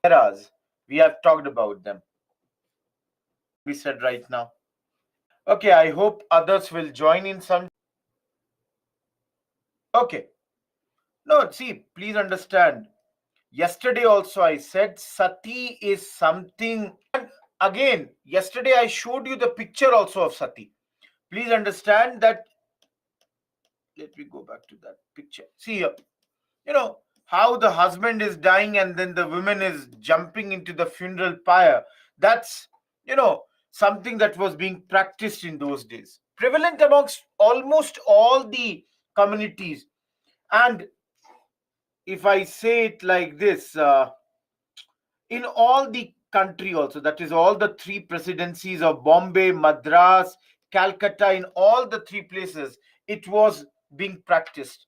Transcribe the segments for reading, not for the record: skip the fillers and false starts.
eras. We have talked about them. We said right now. Okay, I hope others will join in some. Okay. No, see, please understand. Yesterday also I said Sati is something. And again, yesterday I showed you the picture also of Sati. Please understand that. Let me go back to that picture. See here. How the husband is dying and then the woman is jumping into the funeral pyre. That's, something that was being practiced in those days, prevalent amongst almost all the communities. And if I say it like this, in all the country also, that is all the three presidencies of Bombay, Madras, Calcutta, in all the three places, it was being practiced.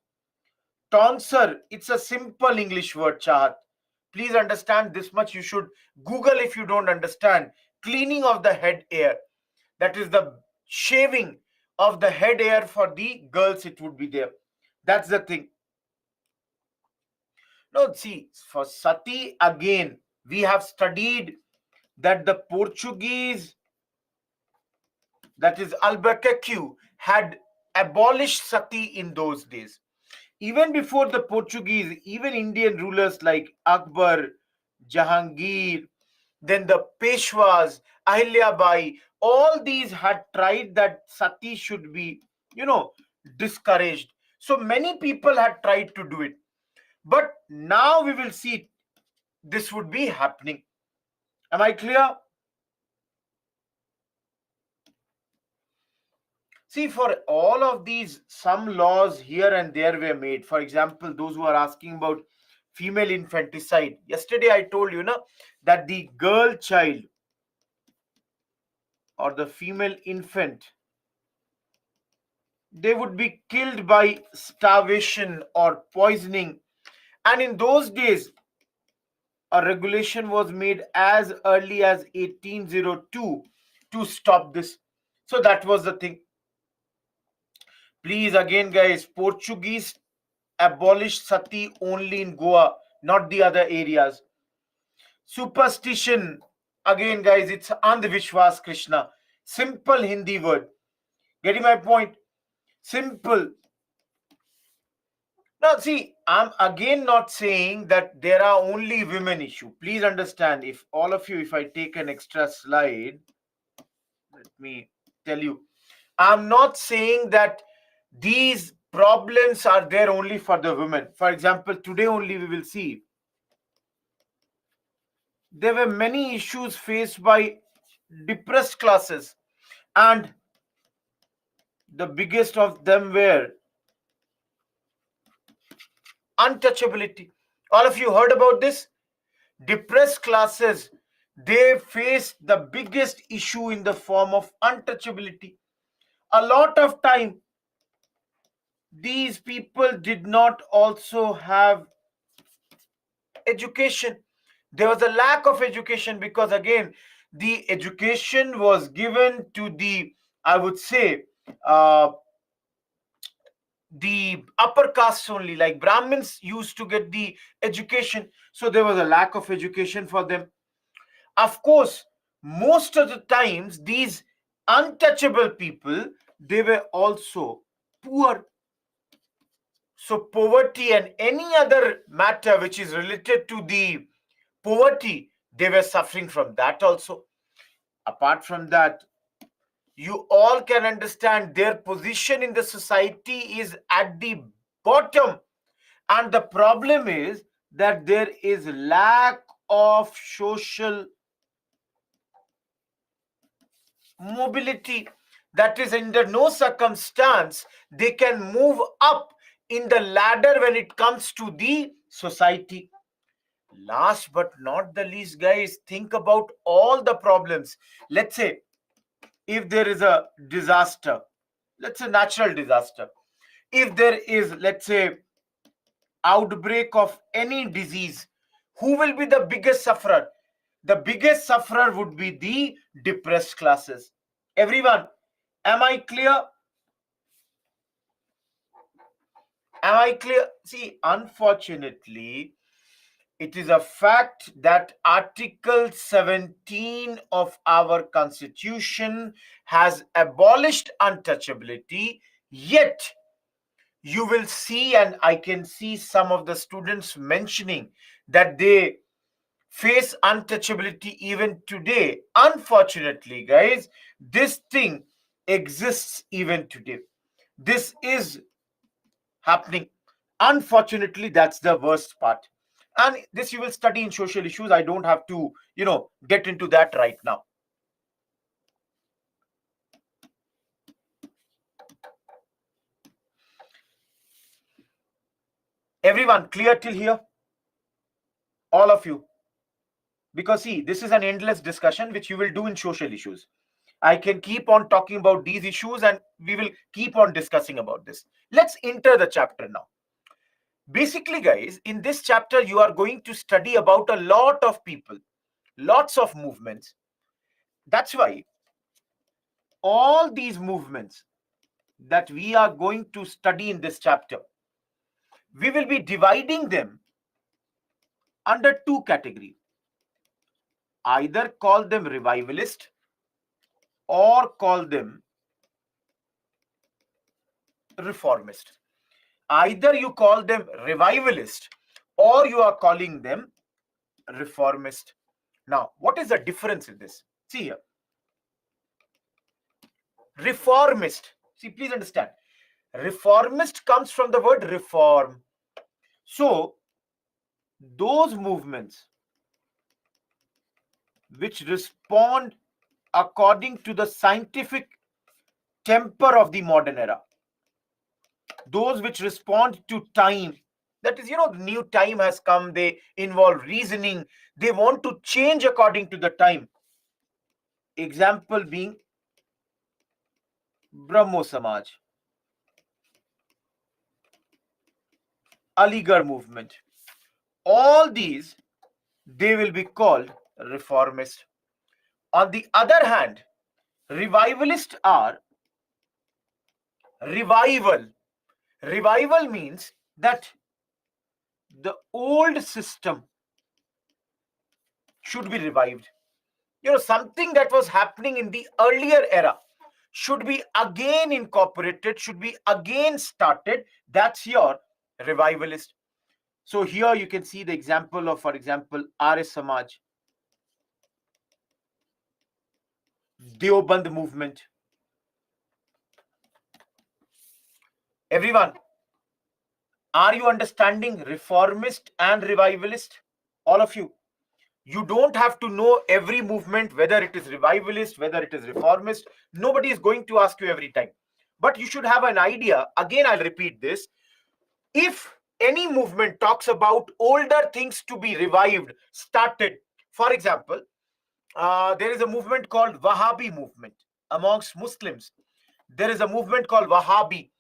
Tonsure, it's a simple English word, Chahat. Please understand this much. You should Google if you don't understand. Cleaning of the head hair. That is the shaving of the head hair for the girls, it would be there. That's the thing. No, see, for Sati, again, we have studied that the Portuguese, that is Albuquerque, had abolished Sati in those days. Even before the Portuguese, even Indian rulers like Akbar, Jahangir, then the Peshwas, Ahilyabai, all these had tried that Sati should be, discouraged. So many people had tried to do it. But now we will see this would be happening. Am I clear? See, for all of these, some laws here and there were made. For example, those who are asking about female infanticide. Yesterday I told you, that the girl child or the female infant, they would be killed by starvation or poisoning. And in those days, a regulation was made as early as 1802 to stop this. So that was the thing. Please, again, guys, Portuguese abolished Sati only in Goa, not the other areas. Superstition, again, guys, it's Andhvishwas, Krishna. Simple Hindi word. Getting my point? Simple. Now, see, I'm again not saying that there are only women issue. Please understand, if all of you, if I take an extra slide, let me tell you, I'm not saying that these problems are there only for the women. For example, today only we will see there were many issues faced by depressed classes, and the biggest of them were untouchability. All of you heard about this? Depressed classes, they faced the biggest issue in the form of untouchability. A lot of time, these people did not also have education. There was a lack of education because, again, the education was given to the, I would say, the upper castes only. Like Brahmins used to get the education, so there was a lack of education for them. Of course, most of the times these untouchable people, they were also poor. So poverty and any other matter which is related to the poverty, they were suffering from that also. Apart from that, you all can understand their position in the society is at the bottom. And the problem is that there is lack of social mobility. That is, under no circumstance they can move up in the ladder when it comes to the society. Last but not the least, guys, think about all the problems. Let's say if there is a disaster, let's say natural disaster, if there is, let's say, outbreak of any disease, who will be the biggest sufferer? The biggest sufferer would be the depressed classes. Everyone, am I clear? Am I clear? See, unfortunately, It is a fact that Article 17 of our Constitution has abolished untouchability, yet you will see, and I can see some of the students mentioning that they face untouchability even today. Unfortunately, guys, this thing exists even today. This is happening. Unfortunately, that's the worst part. And this you will study in social issues. I don't have to, get into that right now. Everyone clear till here? All of you? Because see, this is an endless discussion which you will do in social issues. I can keep on talking about these issues and we will keep on discussing about this. Let's enter the chapter now. Basically, guys, in this chapter, you are going to study about a lot of people, lots of movements. That's why all these movements that we are going to study in this chapter, we will be dividing them under two categories. Either call them revivalist or call them reformist. Either you call them revivalist or you are calling them reformist. Now, what is the difference in this? See here. Reformist. See, please understand. Reformist comes from the word reform. So, those movements which respond according to the scientific temper of the modern era, those which respond to time, that is, the new time has come, they involve reasoning, they want to change according to the time. Example being Brahmo Samaj, Aligarh movement. All these, they will be called reformist. On the other hand, revivalists are revival. Revival means that the old system should be revived. Something that was happening in the earlier era should be again incorporated, should be again started. That's your revivalist. So here you can see the example of, for example, Arya Samaj, Deoband movement. Everyone, are you understanding reformist and revivalist? All of you. You don't have to know every movement, whether it is revivalist, whether it is reformist. Nobody is going to ask you every time. But you should have an idea. Again, I'll repeat this. If any movement talks about older things to be revived, started, for example, there is a movement called Wahhabi movement amongst Muslims. There is a movement called Wahhabi.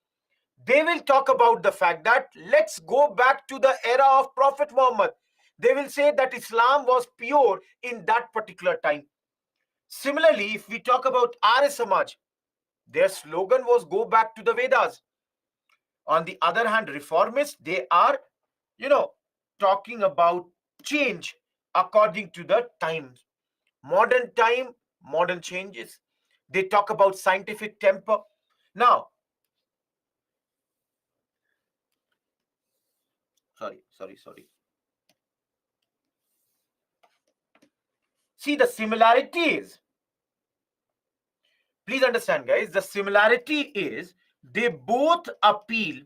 They will talk about the fact that let's go back to the era of Prophet Muhammad. They will say that Islam was pure in that particular time. Similarly, if we talk about Arya Samaj, their slogan was go back to the Vedas. On the other hand, reformists, they are, talking about change according to the times. Modern time, modern changes. They talk about scientific temper. Now, sorry. See, the similarity is, please understand, guys, the similarity is they both appeal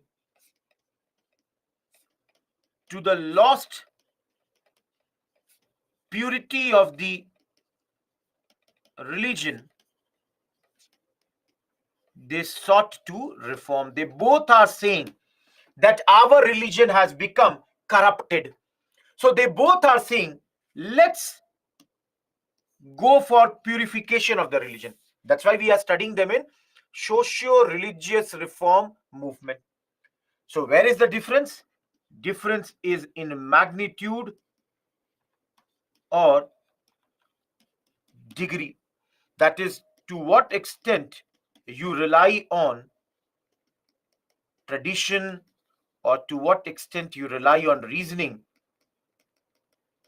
to the lost purity of the religion they sought to reform. They both are saying that our religion has become corrupted. So they both are saying, let's go for purification of the religion. That's why we are studying them in socio-religious reform movement. So where is the difference? Difference is in magnitude or degree. That is, to what extent you rely on tradition or to what extent you rely on reasoning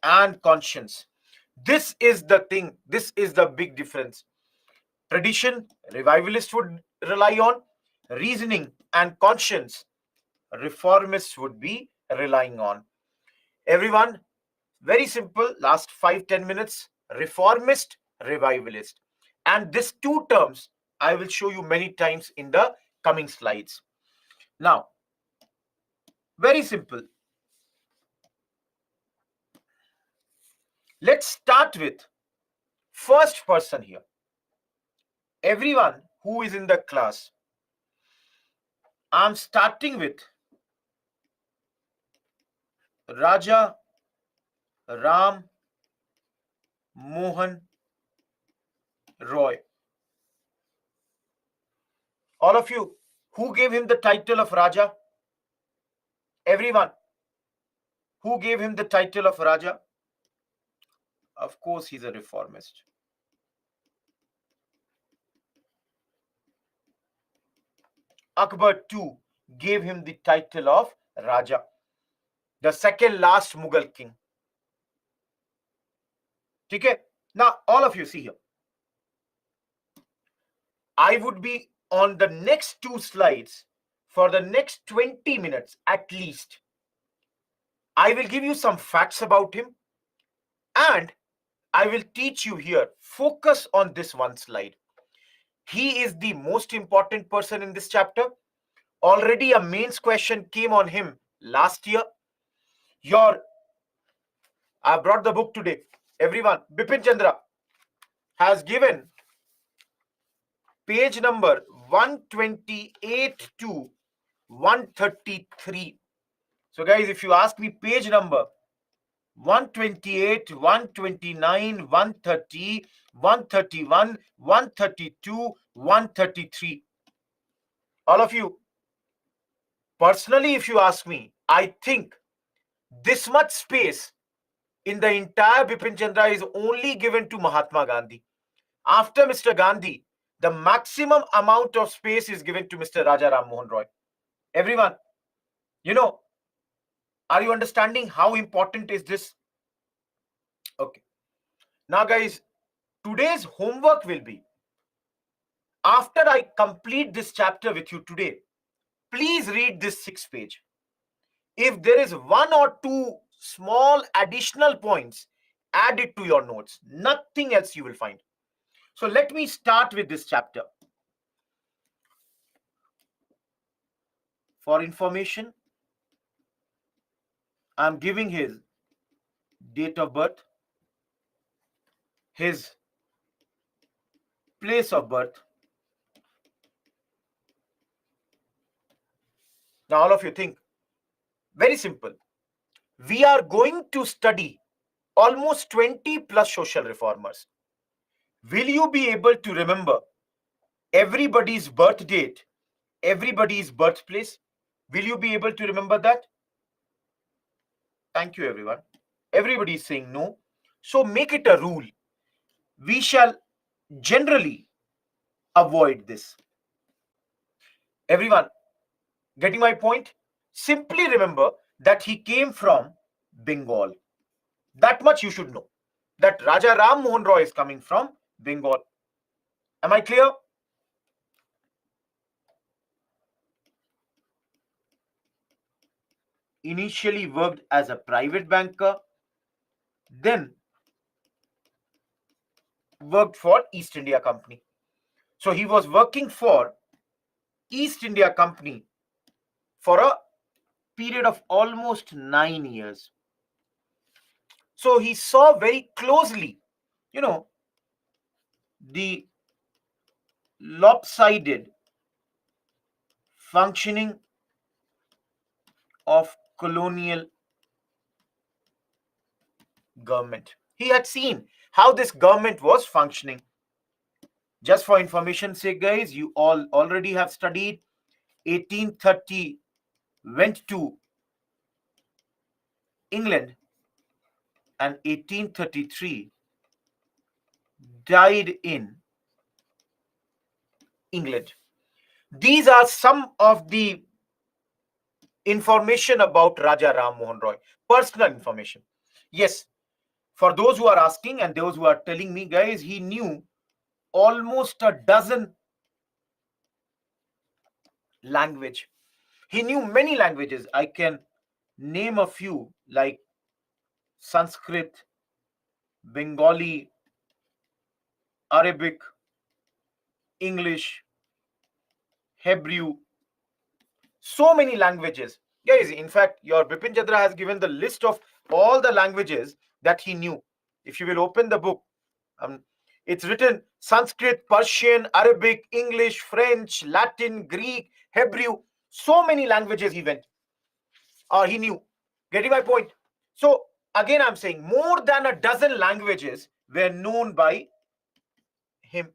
and conscience. This is the thing. This is the big difference. Tradition, revivalists would rely on. Reasoning and conscience, reformists would be relying on. Everyone, very simple. Last 5-10 minutes. Reformist, revivalist. And these two terms I will show you many times in the coming slides. Now, very simple. Let's start with first person here. Everyone who is in the class, I'm starting with Raja Ram Mohan Roy. All of you, who gave him the title of Raja? Everyone, who gave him the title of Raja? Of course, he's a reformist. Akbar too gave him the title of Raja, the second last Mughal king. Okay? Now, all of you see here. I would be on the next two slides for the next 20 minutes at least. I will give you some facts about him and I will teach you here. Focus on this one slide. He is the most important person in this chapter. Already a mains question came on him last year. I brought the book today. Everyone, Bipin Chandra has given page number 128 to 133. So guys, if you ask me page number 128, 129, 130, 131, 132, 133. All of you, personally, if you ask me, I think this much space in the entire Bipin Chandra is only given to Mahatma Gandhi. After Mr. Gandhi, the maximum amount of space is given to Mr. Raja Ram Mohan Roy. Everyone, are you understanding how important is this? Okay. Now, guys, today's homework will be, after I complete this chapter with you today, please read this 6th page. If there is one or two small additional points, add it to your notes. Nothing else you will find. So let me start with this chapter. For information, I'm giving his date of birth, his place of birth. Now all of you think, very simple. We are going to study almost 20 plus social reformers. Will you be able to remember everybody's birth date, everybody's birthplace? Will you be able to remember that? Thank you, everyone. Everybody is saying no. So make it a rule. We shall generally avoid this. Everyone, getting my point? Simply remember that he came from Bengal. That much you should know. That Raja Ram Mohan Roy is coming from Bengal. Am I clear? Initially worked as a private banker, then worked for East India Company. So he was working for East India Company for a period of almost 9 years. So he saw very closely, the lopsided functioning of colonial government. He had seen how this government was functioning. Just for information's sake, guys, you all already have studied 1830 went to England and 1833 died in England. These are some of the information about Raja Ram Mohan Roy. Personal information. Yes, For those who are asking and those who are telling me, guys, he knew almost a dozen language. He knew many languages. I can name a few like Sanskrit, Bengali, Arabic, English, Hebrew, so many languages. Guys, in fact, your Bipin Chandra has given the list of all the languages that he knew. If you will open the book, it's written Sanskrit, Persian, Arabic, English, French, Latin, Greek, Hebrew. So many languages he went, or he knew. Getting my point? So again, I'm saying more than a dozen languages were known by him.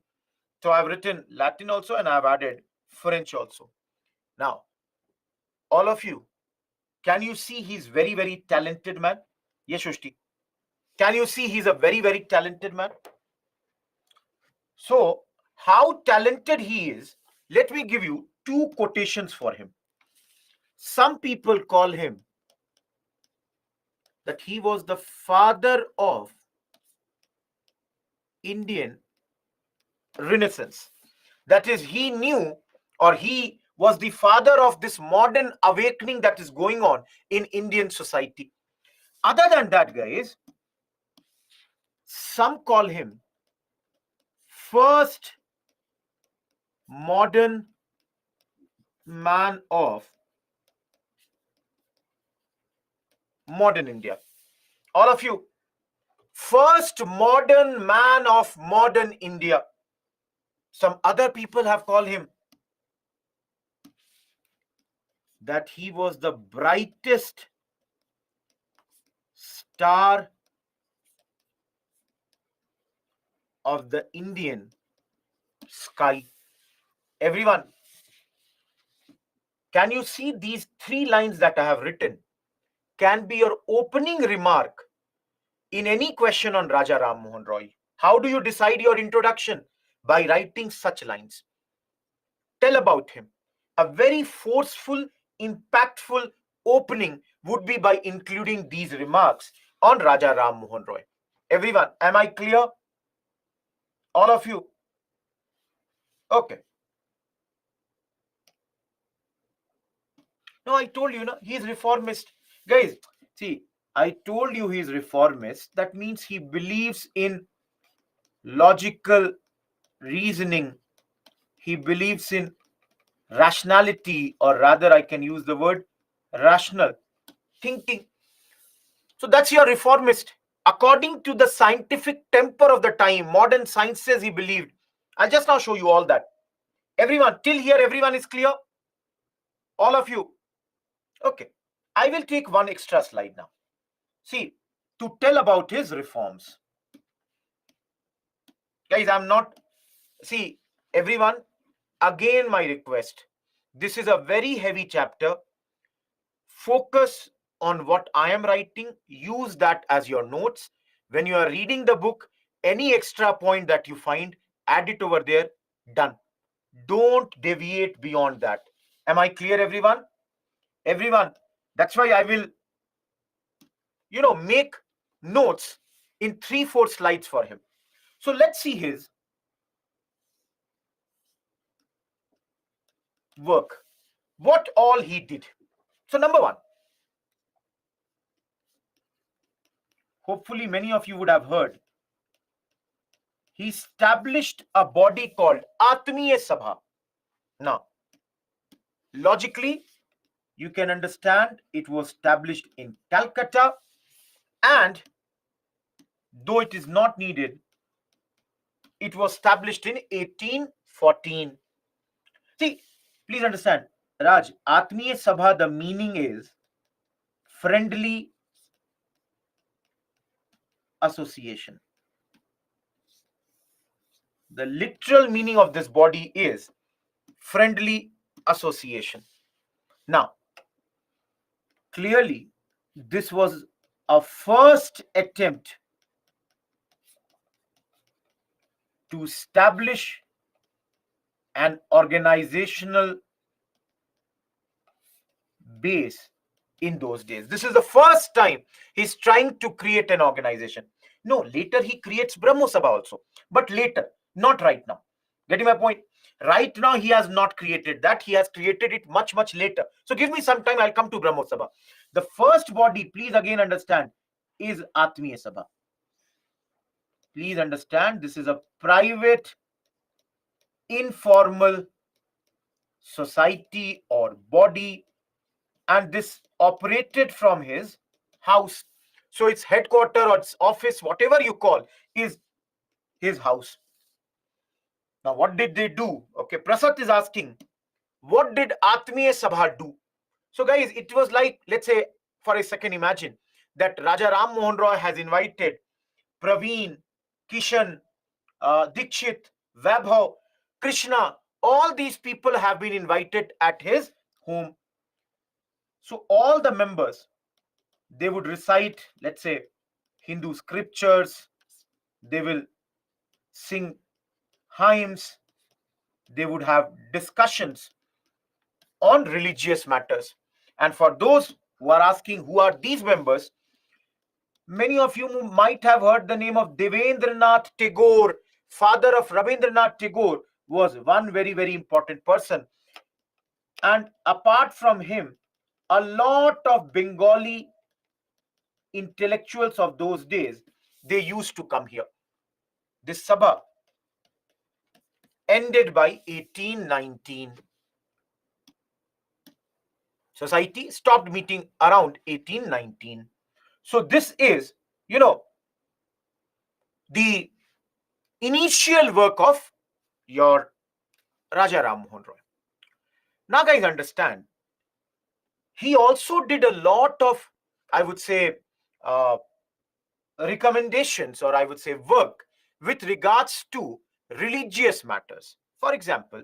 So I've written Latin also, and I've added French also. Now, all of you, can you see he's very, very talented man? Yes, Shushti. Can you see he's a very, very talented man? So, how talented he is, let me give you two quotations for him. Some people call him that he was the father of Indian Renaissance. That is, he knew, or he was the father of this modern awakening that is going on in Indian society. Other than that, guys, some call him first modern man of modern India. All of you, first modern man of modern India. Some other people have called him that he was the brightest star of the Indian sky. Everyone, can you see these three lines that I have written can be your opening remark in any question on Raja Ram Mohan Roy? How do you decide your introduction? By writing such lines. Tell about him. A very forceful, impactful opening would be by including these remarks on Raja Ram Mohan Roy. Everyone, am I clear? All of you? Okay. No, I told you, he is reformist. Guys, see, I told you he is reformist. That means he believes in logical reasoning. He believes in rationality, or rather, I can use the word rational thinking. So that's your reformist. According to the scientific temper of the time, modern sciences he believed. I'll just now show you all that. Everyone, till here, everyone is clear? All of you? Okay. I will take one extra slide now. See, to tell about his reforms. Guys, see, everyone, again my request. This is a very heavy chapter. Focus on what I am writing. Use that as your notes. When you are reading the book, any extra point that you find, add it over there. Done. Don't deviate beyond that. Am I clear, everyone? Everyone. That's why I will, make notes in 3-4 slides for him. So let's see his work. What all he did. So number one, hopefully many of you would have heard, he established a body called Atmiya Sabha. Now, logically, you can understand it was established in Calcutta, and though it is not needed, it was established in 1814. See, please understand, Raj, Atmiya Sabha, the meaning is friendly association. The literal meaning of this body is friendly association. Now, clearly, this was a first attempt to establish an organizational base in those days. This is the first time he's trying to create an organization. No, later he creates Brahmo Sabha also, but later, not right now. Getting my point? Right now he has not created that. He has created it much, much later. So give me some time, I'll come to Brahmo Sabha. The first body, please again understand, is Atmiya Sabha. Please understand, this is a private, informal society or body, and this operated from his house. So its headquarter or its office, whatever you call, is his house. Now, what did they do? Okay, Prasad is asking, what did Atmiya Sabha do? So, guys, it was like, let's say, for a second, imagine that Raja Ram Mohan Roy has invited Praveen, Kishan, Dikshit, Vaibhav, Krishna. All these people have been invited at his home. So, all the members, they would recite, let's say, Hindu scriptures, they will sing hymns, they would have discussions on religious matters. And for those who are asking who are these members, many of you might have heard the name of Devendranath Tagore, father of Rabindranath Tagore, was one very, very important person. And apart from him, a lot of Bengali intellectuals of those days, they used to come here. This Sabha ended by 1819. Society stopped meeting around 1819. So this is, the initial work of your Raja Ram Mohan Roy. Now, guys, understand, he also did a lot of, I would say, recommendations, or I would say work with regards to religious matters. For example,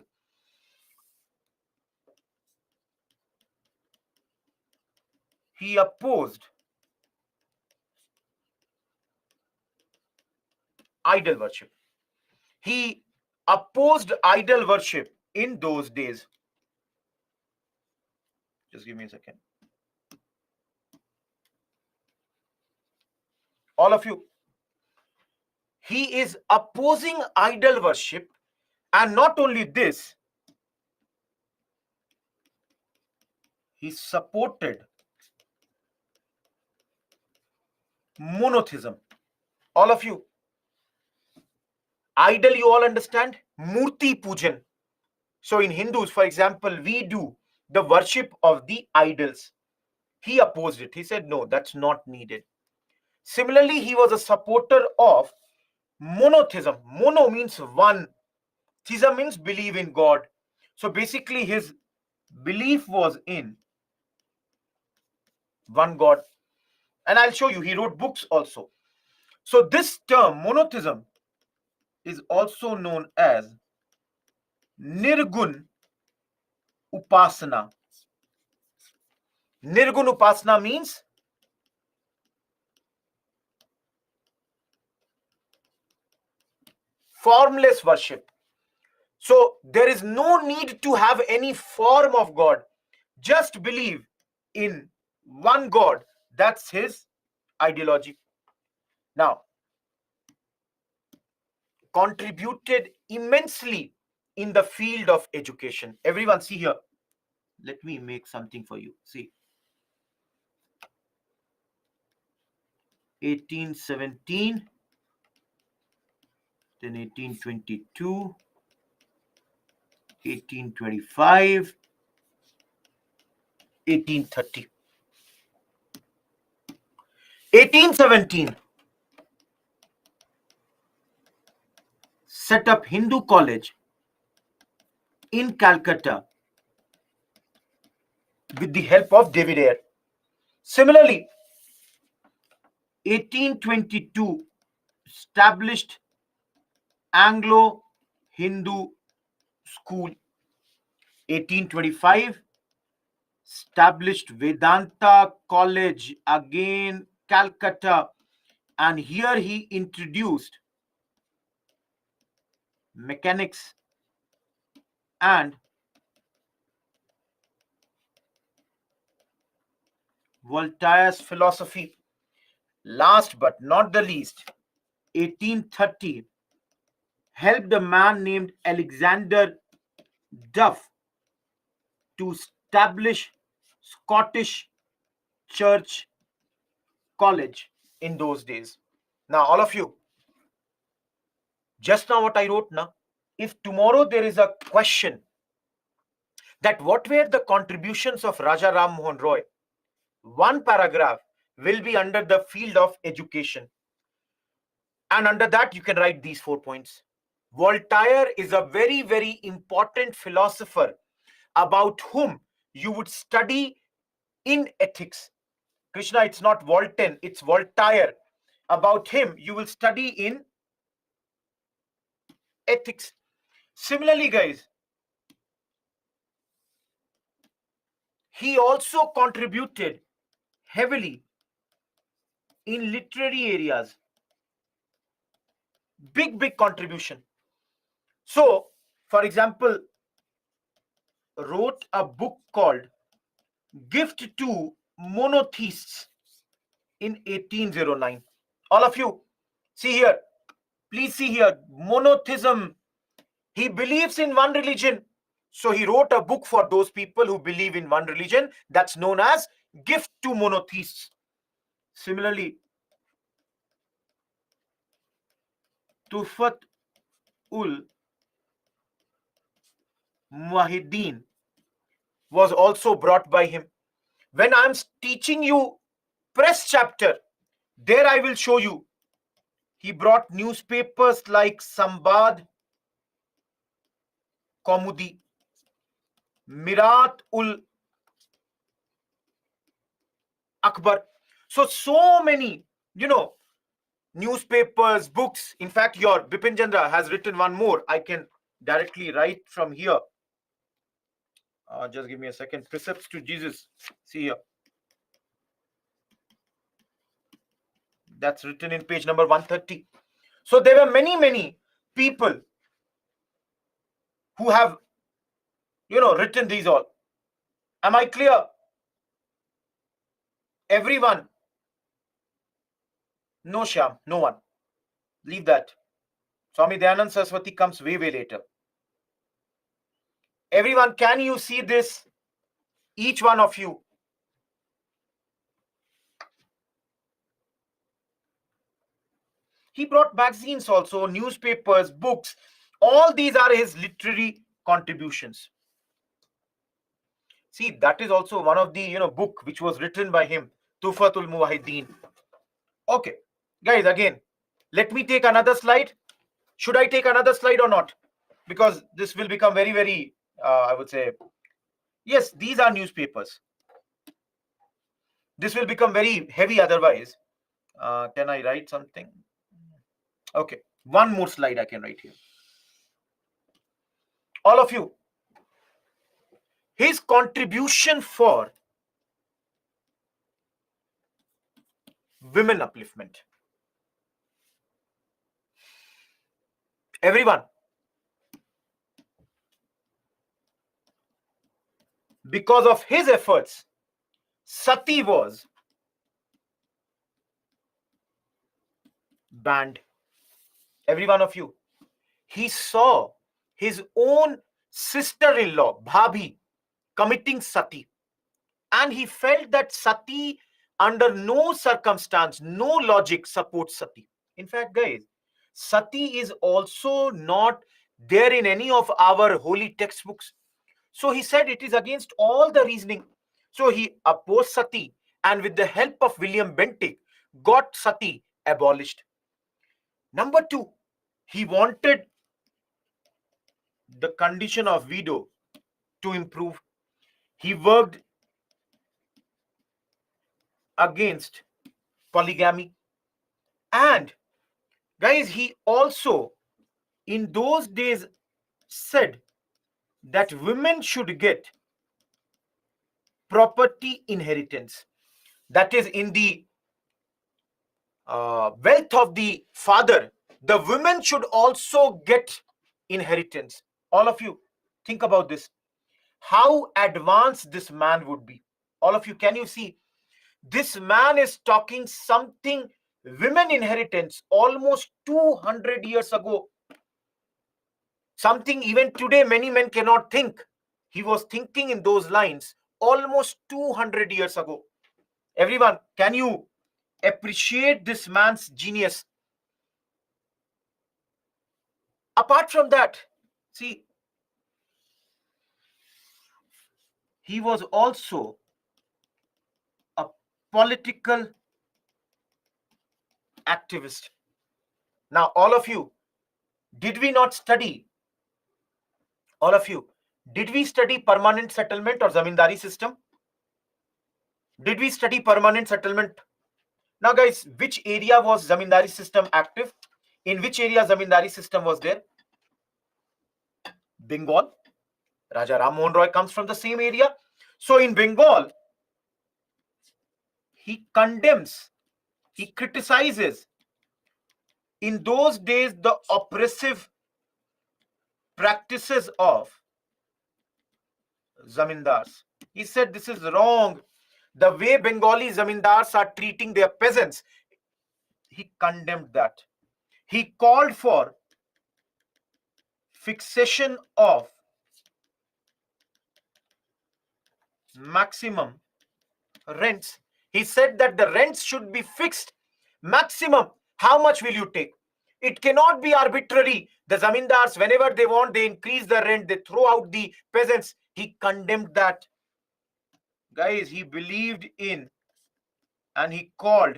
he opposed idol worship. He opposed idol worship in those days. Just give me a second. All of you, he is opposing idol worship, and not only this, he supported monotheism. All of you, idol, you all understand? Murti pujan. So in Hindus, for example, we do the worship of the idols. He opposed it. He said, no, that's not needed. Similarly, he was a supporter of monotheism. Mono means one. Theism means believe in God. So basically, his belief was in one God. And I'll show you, he wrote books also. So this term, monotheism, is also known as Nirgun Upasana. Nirgun Upasana means formless worship. So there is no need to have any form of God. Just believe in one God. That's his ideology. Now, contributed immensely in the field of education. Everyone, see here. Let me make something for you. See. 1817, then 1822, 1825, 1830. 1817, set up Hindu College in Calcutta with the help of David Eyre. Similarly, 1822, established Anglo-Hindu School. 1825, established Vedanta College, again Calcutta, and here he introduced mechanics and Voltaire's philosophy. Last but not the least, 1830, helped a man named Alexander Duff to establish Scottish Church College in those days. Now, all of you, just now what I wrote now, if tomorrow there is a question that what were the contributions of Raja Ram Mohan Roy, one paragraph will be under the field of education. And under that, you can write these 4 points. Voltaire is a very, very important philosopher about whom you would study in ethics. Krishna, it's not Voltaire, it's Voltaire. About him, you will study in ethics. Similarly, guys, he also contributed heavily in literary areas. Big contribution. So, for example, wrote a book called Gift to Monotheists in 1809. All of you, see here. Please see here. Monotheism. He believes in one religion. So he wrote a book for those people who believe in one religion. That's known as Gift to Monotheists. Similarly, Tufat ul Muwahhideen was also brought by him. When I'm teaching you press chapter, there I will show you. He brought newspapers like Sambad Kaumudi, Mirat ul Akbar. So many, newspapers, books. In fact, your Bipin Chandra has written one more. I can directly write from here. Just give me a second. Precepts to Jesus. See here. That's written in page number 130. So there were many people who have, written these all. Am I clear? Everyone? No, Shyam, no one. Leave that. Swami Dayanand Saraswati comes way later. Everyone, can you see this? Each one of you. He brought magazines also, newspapers, books. All these are his literary contributions. See, that is also one of the book which was written by him, Tuhfatul Muwahhideen. Okay, guys, again, let me take another slide. Should I take another slide or not? Because this will become very, I would say, yes, these are newspapers. This will become very heavy otherwise. Can I write something? Okay, one more slide I can write here. All of you, his contribution for women upliftment. Everyone, because of his efforts, Sati was banned. Every one of you. He saw his own sister-in-law, Bhabhi, committing Sati. And he felt that Sati, under no circumstance, no logic, supports Sati. In fact, guys, Sati is also not there in any of our holy textbooks. So he said it is against all the reasoning. So he opposed Sati, and with the help of William Bentinck, got Sati abolished. Number 2, he wanted the condition of widow to improve. He worked against polygamy. And guys, he also in those days said that women should get property inheritance. That is, in the wealth of the father, the women should also get inheritance. All of you, think about this. How advanced this man would be. All of you, can you see? This man is talking something women inheritance almost 200 years ago. Something even today many men cannot think. He was thinking in those lines almost 200 years ago. Everyone, can you appreciate this man's genius? Apart from that, see, he was also a political activist. Now, all of you, did we not study? All of you, did we study permanent settlement or zamindari system? Did we study permanent settlement? Now, guys, which area was zamindari system active? In which area zamindari system was there? Bengal. Raja Ram Mohan Roy comes from the same area. So in Bengal, he condemns, he criticizes in those days the oppressive practices of zamindars. He said this is wrong. The way Bengali zamindars are treating their peasants, he condemned that. He called for fixation of maximum rents. He said that the rents should be fixed. Maximum. How much will you take? It cannot be arbitrary. The zamindars, whenever they want, they increase the rent, they throw out the peasants. He condemned that. Guys, he believed in and he called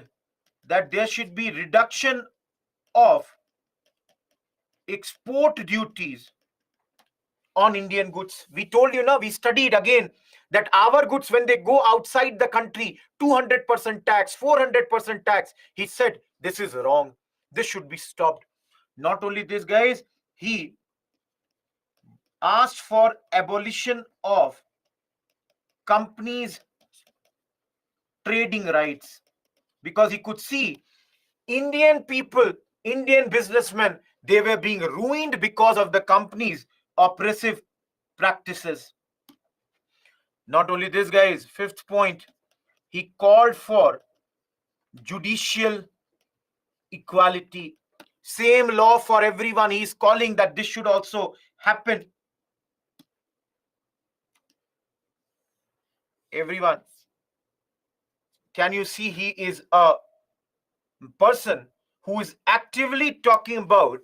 that there should be reduction of export duties on Indian goods. We told you now, we studied again that our goods, when they go outside the country, 200% tax, 400% tax. He said, this is wrong. This should be stopped. Not only this, guys, he asked for abolition of companies' trading rights because he could see Indian people, Indian businessmen, they were being ruined because of the companies' oppressive practices. Not only this, guys, fifth point, he called for judicial equality. Same law for everyone. He is calling that this should also happen. Everyone, can you see he is a person who is actively talking about,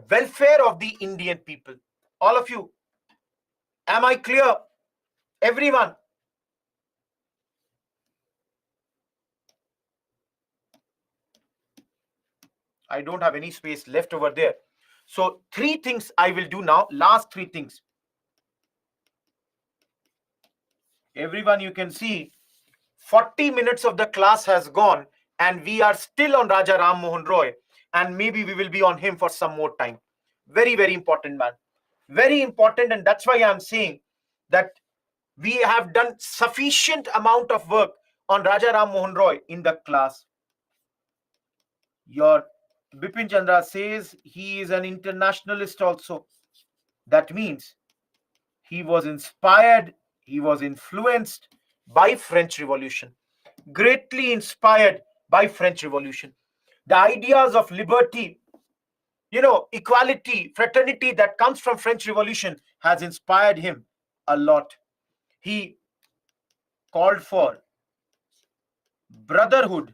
welfare of the Indian people? All of you, am I clear? Everyone. I don't have any space left over there. So 3 things I will do now. Last 3 things. Everyone, you can see 40 minutes of the class has gone and we are still on Raja Ram Mohan Roy, and maybe we will be on him for some more time. Very, very important man. Very important, and that's why I'm saying that we have done sufficient amount of work on Raja Ram Mohan Roy in the class. Your Bipin Chandra says he is an internationalist also. That means he was inspired, he was influenced by French Revolution, greatly inspired by French Revolution. The ideas of liberty, equality, fraternity that comes from French Revolution has inspired him a lot. He called for brotherhood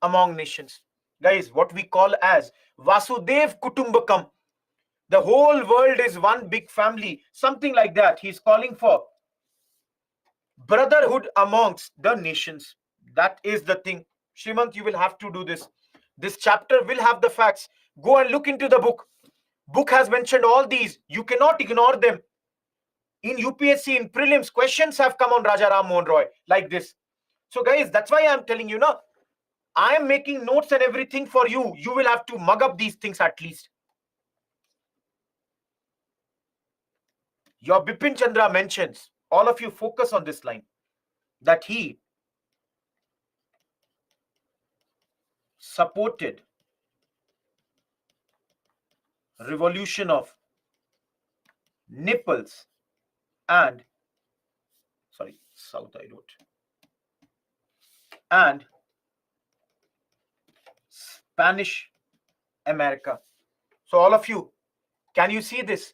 among nations. Guys, what we call as Vasudev Kutumbakam. The whole world is one big family. Something like that. He's calling for brotherhood amongst the nations. That is the thing. Shrimant, you will have to do this. This chapter will have the facts. Go and look into the book. Book has mentioned all these. You cannot ignore them. In UPSC, in prelims, questions have come on Raja Ram Mohan Roy like this. So guys, that's why I'm telling you, I am making notes and everything for you. You will have to mug up these things at least. Your Bipin Chandra mentions, all of you focus on this line, that he supported revolution of Naples and, South I wrote, and Spanish America. So all of you, can you see this?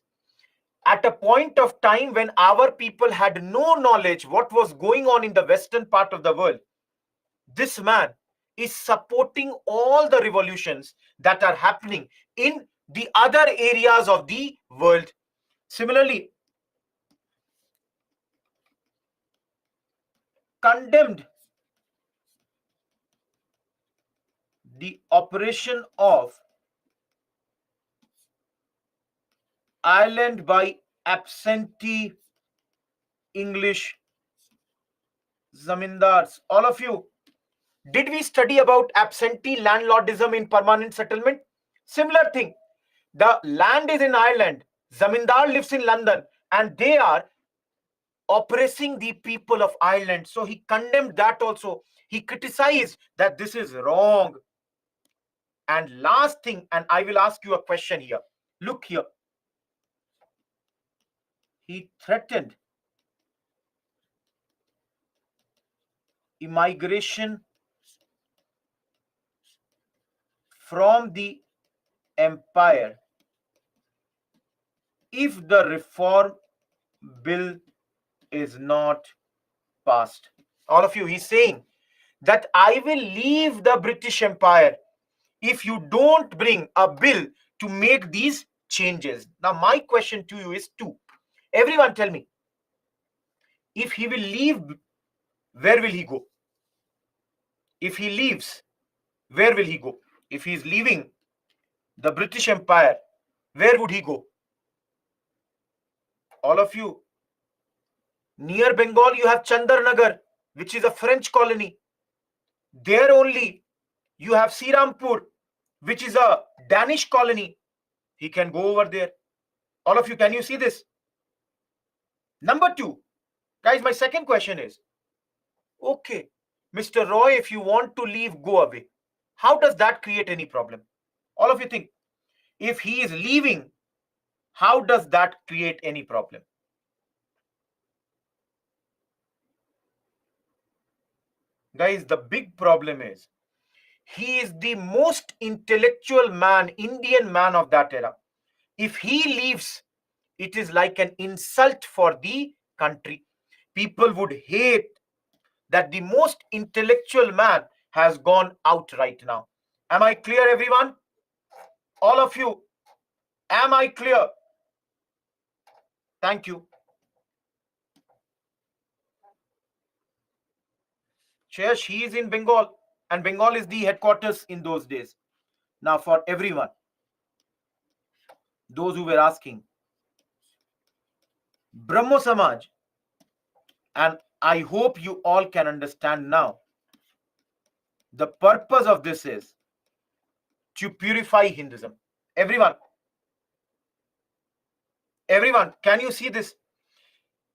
At a point of time when our people had no knowledge what was going on in the western part of the world, this man is supporting all the revolutions that are happening in the other areas of the world. Similarly, condemned the operation of Ireland by absentee English zamindars. All of you, did we study about absentee landlordism in permanent settlement? Similar thing. The land is in Ireland, zamindar lives in London, and they are oppressing the people of Ireland. So he condemned that also. He criticized that this is wrong. And last thing, and I will ask you a question here. Look here. He threatened immigration from the empire if the reform bill is not passed. All of you, he's saying that I will leave the British Empire if you don't bring a bill to make these changes. Now, my question to you is two. Everyone tell me, if he will leave, where will he go? If he leaves, where will he go? If he is leaving the British Empire, where would he go? All of you, near Bengal, you have Chandarnagar, which is a French colony. There only you have Sirampur, which is a Danish colony. He can go over there. All of you, can you see this? Number two, guys, my second question is, okay, Mr. Roy, if you want to leave, go away. How does that create any problem? All of you think, if he is leaving, how does that create any problem? Guys, the big problem is, he is the most intellectual man, Indian man of that era. If he leaves, it is like an insult for the country. People would hate that the most intellectual man has gone out right now. Am I clear, everyone? All of you, am I clear? Thank you. Cheers, he is in Bengal, and Bengal is the headquarters in those days. Now, for everyone, those who were asking, Brahmo Samaj, and I hope you all can understand now, the purpose of this is to purify Hinduism. Everyone, can you see this?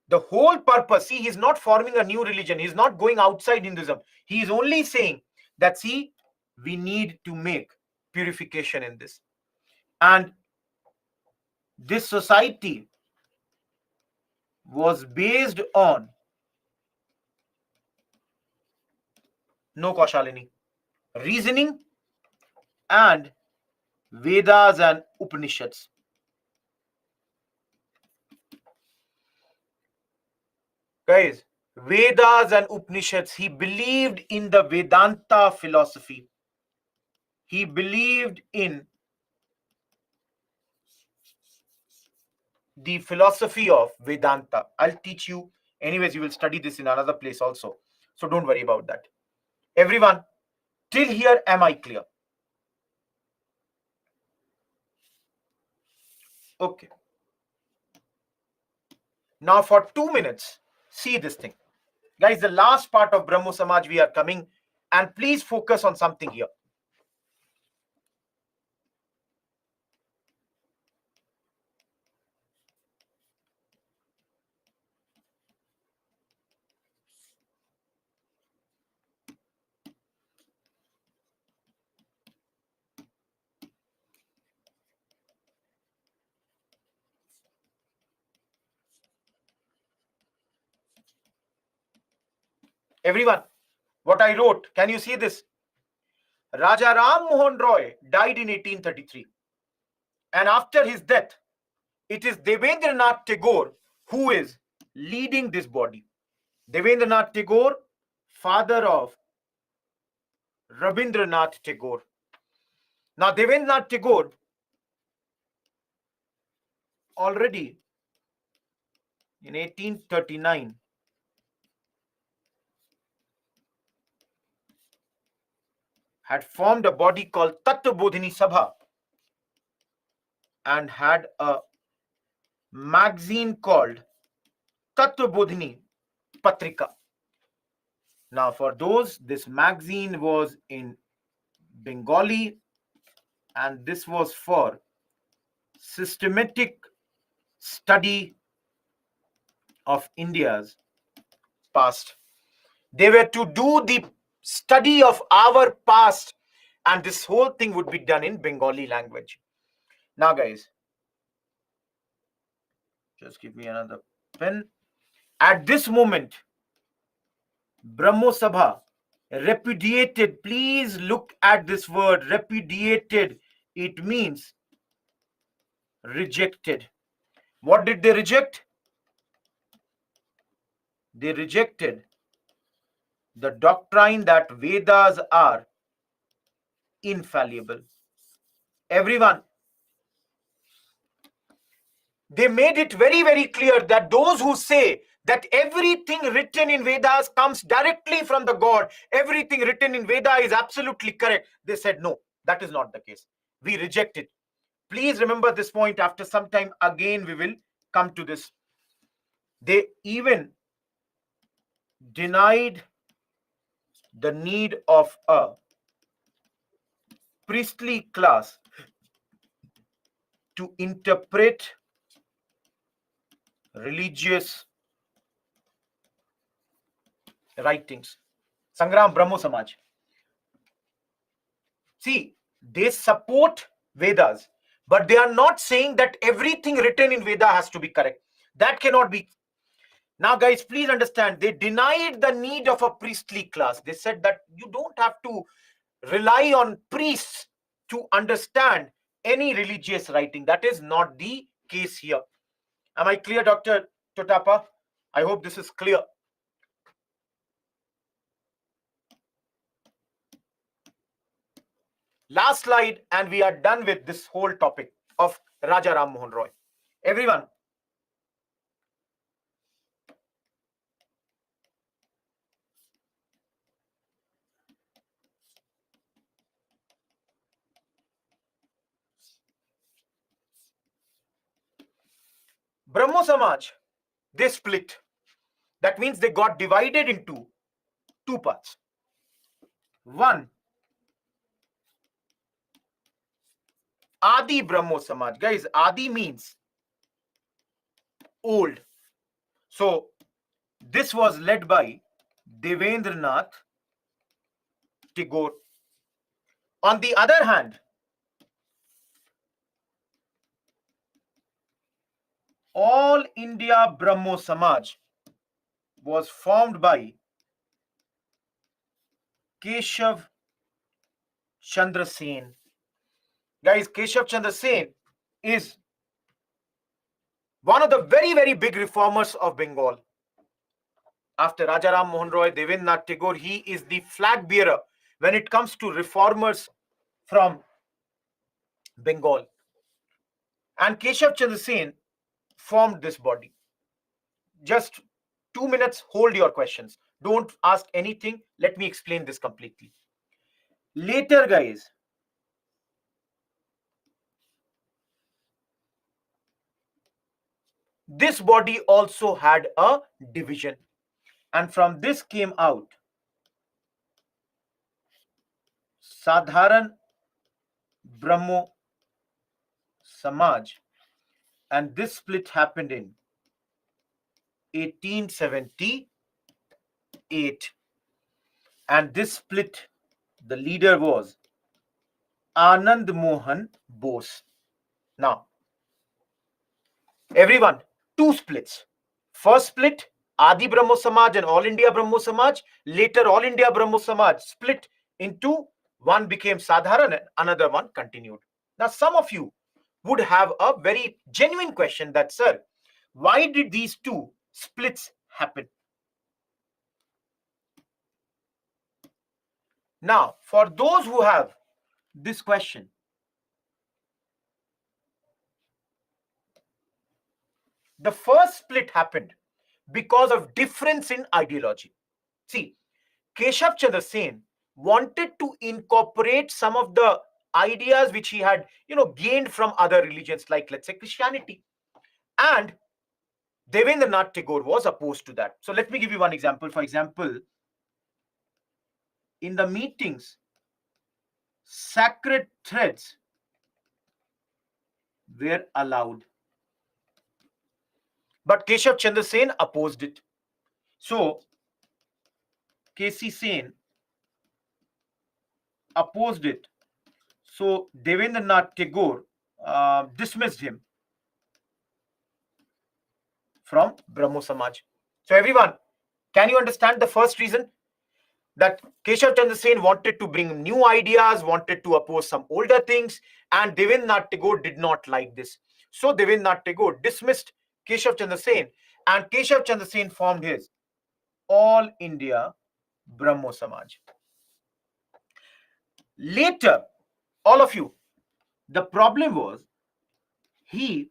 The whole purpose, see, he's not forming a new religion. He's not going outside Hinduism. He is only saying that, see, we need to make purification in this. And this society was based on no Kaushalini, reasoning and Vedas and Upanishads. Guys, Vedas and Upanishads, he believed in the Vedanta philosophy. He believed in the philosophy of Vedanta. I'll teach you. Anyways, you will study this in another place also. So don't worry about that. Everyone, till here, am I clear? Okay. Now for 2 minutes, see this thing. Guys, the last part of Brahmo Samaj we are coming, and please focus on something here. Everyone, what I wrote. Can you see this? Raja Ram Mohan Roy died in 1833. And after his death, it is Devendranath Tagore who is leading this body. Devendranath Tagore, father of Rabindranath Tagore. Now, Devendranath Tagore already in 1839 had formed a body called Tattvabodhini Sabha and had a magazine called Tattvabodhini Patrika. Now, for those, this magazine was in Bengali, and this was for systematic study of India's past. They were to do the study of our past, and this whole thing would be done in Bengali language. Now, guys, just give me another pen. At this moment, Brahmo Sabha repudiated. Please look at this word, repudiated. It means rejected. What did they reject? They rejected the doctrine that Vedas are infallible. Everyone, they made it very, very clear that those who say that everything written in Vedas comes directly from the God, everything written in Veda is absolutely correct, they said no, that is not the case. We reject it. Please remember this point. After some time again we will come to this. They even denied the need of a priestly class to interpret religious writings. Sangram Brahmo Samaj. See, they support Vedas, but they are not saying that everything written in Veda has to be correct. That cannot be. Now, guys, please understand, they denied the need of a priestly class. They said that you don't have to rely on priests to understand any religious writing. That is not the case here. Am I clear, Dr. Totapa? I hope this is clear. Last slide, and we are done with this whole topic of Raja Ram Mohan Roy. Everyone, Brahmo Samaj, they split. That means they got divided into two parts. One, Adi Brahmo Samaj. Guys, Adi means old. So this was led by Devendranath Tagore. On the other hand, All India Brahmo Samaj was formed by Keshav Chandra Sen. Guys, Keshav Chandra Sen is one of the very, very big reformers of Bengal. After Raja Ram Mohan Roy, Devendranath Tagore, he is the flag bearer when it comes to reformers from Bengal. And Keshav Chandra Sen formed this body. Just 2 minutes, hold your questions. Don't ask anything. Let me explain this completely. Later, guys, this body also had a division, and from this came out Sadharan Brahmo Samaj, and this split happened in 1878, and this split, the leader was Anand Mohan Bose. Now, everyone, two splits. First split, Adi Brahmo Samaj and All India Brahmo Samaj. Later, All India Brahmo Samaj split into one became Sadharan and another one continued. Now, some of you would have a very genuine question that, sir, why did these two splits happen? Now, for those who have this question, the first split happened because of difference in ideology. See, Keshav Chandra Sen wanted to incorporate some of the ideas which he had, gained from other religions, like, let's say, Christianity. And Devendranath Tagore was opposed to that. So let me give you one example. For example, in the meetings, sacred threads were allowed. But Keshav Chandra Sen opposed it. So KC Sen opposed it. So Devendranath Tagore dismissed him from Brahmo Samaj. So everyone, can you understand the first reason? That Keshav Chandra Sen wanted to bring new ideas, wanted to oppose some older things, and Devendranath Tagore did not like this. So Devendranath Tagore dismissed Keshav Chandra Sen, and Keshav Chandra Sen formed his All India Brahmo Samaj. Later, all of you, the problem was he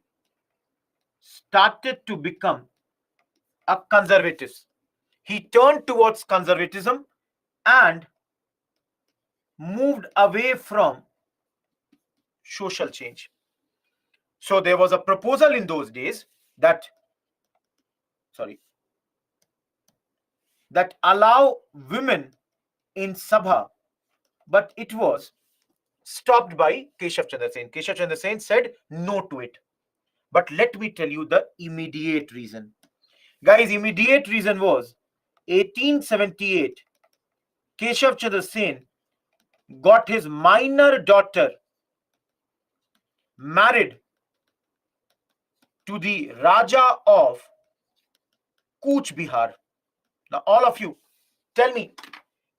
started to become a conservative. He turned towards conservatism and moved away from social change. So there was a proposal in those days that allow women in Sabha, but it was stopped by Keshav Chandra Sen. Keshav Chandra Sen said no to it. But let me tell you the immediate reason. Guys, immediate reason was 1878. Keshav Chandra Sen got his minor daughter married to the Raja of Cooch Behar. Now, all of you, tell me,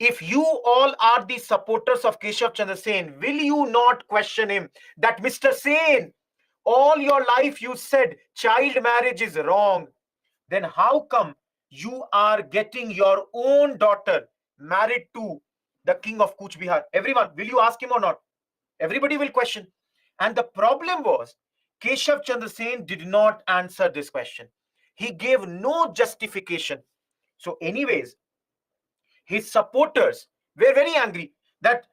if you all are the supporters of Keshav Chandra Sen, will you not question him that Mr. Sen, all your life you said child marriage is wrong? Then how come you are getting your own daughter married to the king of Cooch Behar? Everyone, will you ask him or not? Everybody will question. And the problem was, Keshav Chandra Sen did not answer this question. He gave no justification. So anyways, his supporters were very angry that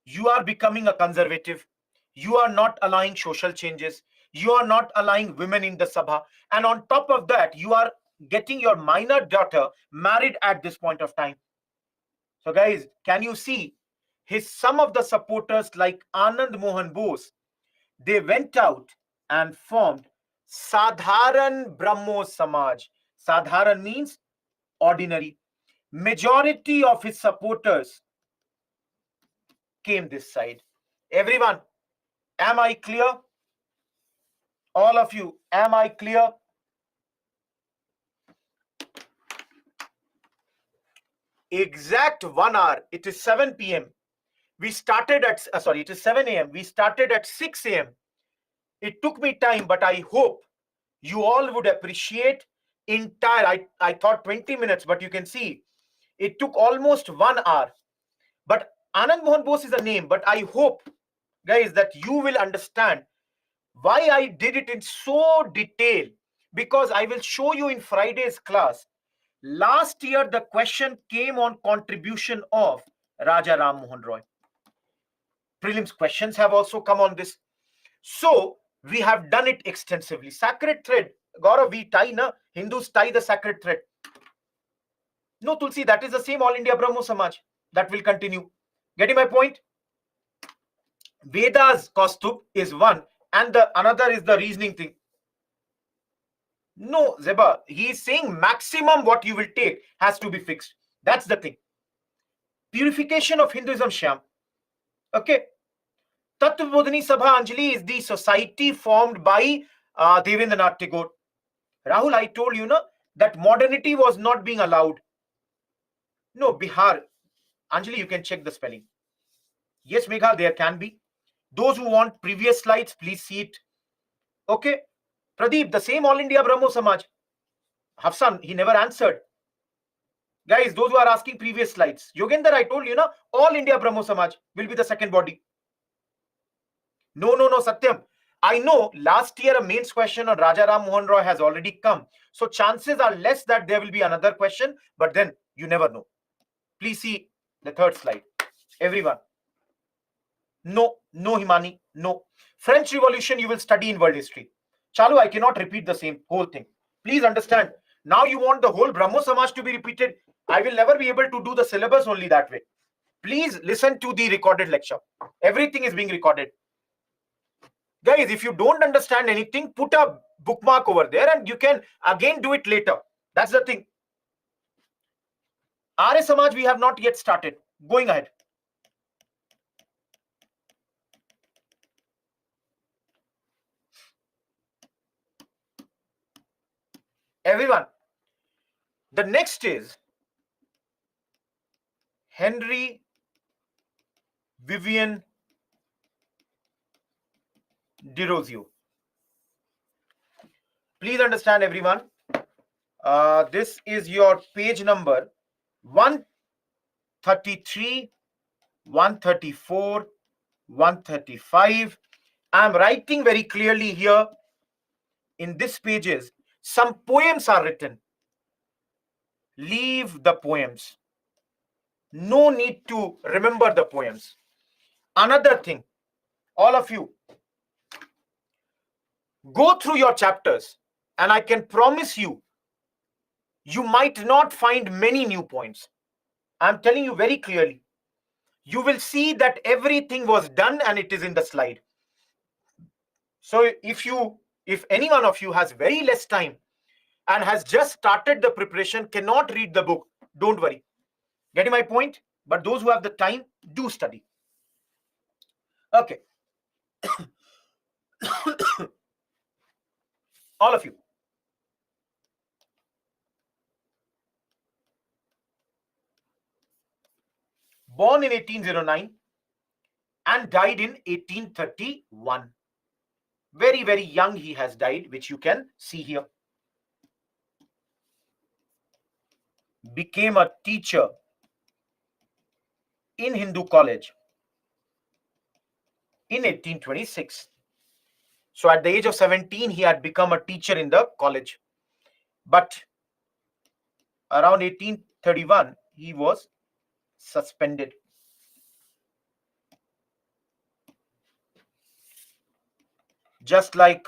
you are becoming a conservative, you are not allowing social changes, you are not allowing women in the Sabha, and on top of that, you are getting your minor daughter married at this point of time. So guys, can you see some of the supporters like Anand Mohan Bose, they went out and formed Sadharan Brahmo Samaj. Sadharan means ordinary. Majority of his supporters came this side. Everyone, am I clear? All of you, am I clear? Exact 1 hour. It is 7 p.m. We started at, it is 7 a.m. We started at 6 a.m. It took me time, but I hope you all would appreciate entire, I thought 20 minutes, but you can see it took almost 1 hour. But Anand Mohan Bose is a name, but I hope, guys, that you will understand why I did it in so detail, because I will show you in Friday's class. Last year, the question came on contribution of Raja Ram Mohan Roy. Prelims questions have also come on this. So we have done it extensively. Sacred thread, Gaurav, we tie, na? Hindus tie the sacred thread. No, Tulsi, that is the same All India Brahmo Samaj. That will continue. Getting my point? Vedas Kaustubh is one, and the another is the reasoning thing. No, Zeba, he is saying maximum what you will take has to be fixed. That's the thing. Purification of Hinduism, Shyam. Okay. Tattvabodhini Sabha Anjali is the society formed by Devendranath Tagore. Rahul, I told you that modernity was not being allowed. No, Bihar. Anjali, you can check the spelling. Yes, Megha, there can be. Those who want previous slides, please see it. Okay. Pradeep, the same All India Brahmo Samaj. Hafsan, he never answered. Guys, those who are asking previous slides. Yogender, I told you, All India Brahmo Samaj will be the second body. No, Satyam. I know last year a mains question on Raja Ram Mohan Roy has already come. So chances are less that there will be another question, but then you never know. Please see the third slide. Everyone. No, Himani, no. French Revolution you will study in world history. Chalu, I cannot repeat the same whole thing. Please understand. Now you want the whole Brahmo Samaj to be repeated. I will never be able to do the syllabus only that way. Please listen to the recorded lecture. Everything is being recorded. Guys, if you don't understand anything, put a bookmark over there and you can again do it later. That's the thing. Arya Samaj, we have not yet started. Going ahead. Everyone. The next is Henry Vivian Derozio. Please understand, everyone. This is your page number 133, 134, 135. I'm writing very clearly here in these pages. Some poems are written. Leave the poems. No need to remember the poems. Another thing, all of you, go through your chapters and I can promise you, you might not find many new points. I'm telling you very clearly. You will see that everything was done and it is in the slide. So if any one of you has very less time and has just started the preparation, cannot read the book, don't worry. Getting my point? But those who have the time, do study. Okay. All of you. Born in 1809 and died in 1831. Very, very young he has died, which you can see here. Became a teacher in Hindu college in 1826. So at the age of 17, he had become a teacher in the college. But around 1831, he was suspended. Just like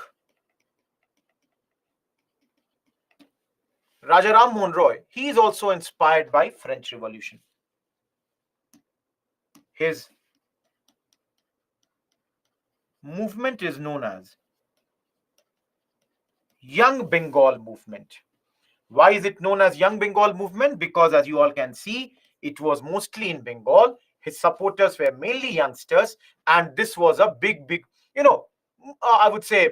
Rajaram Mohan Roy, he is also inspired by French Revolution. His movement is known as Young Bengal Movement. Why is it known as Young Bengal Movement? Because as you all can see, it was mostly in Bengal. His supporters were mainly youngsters, and this was a big, I would say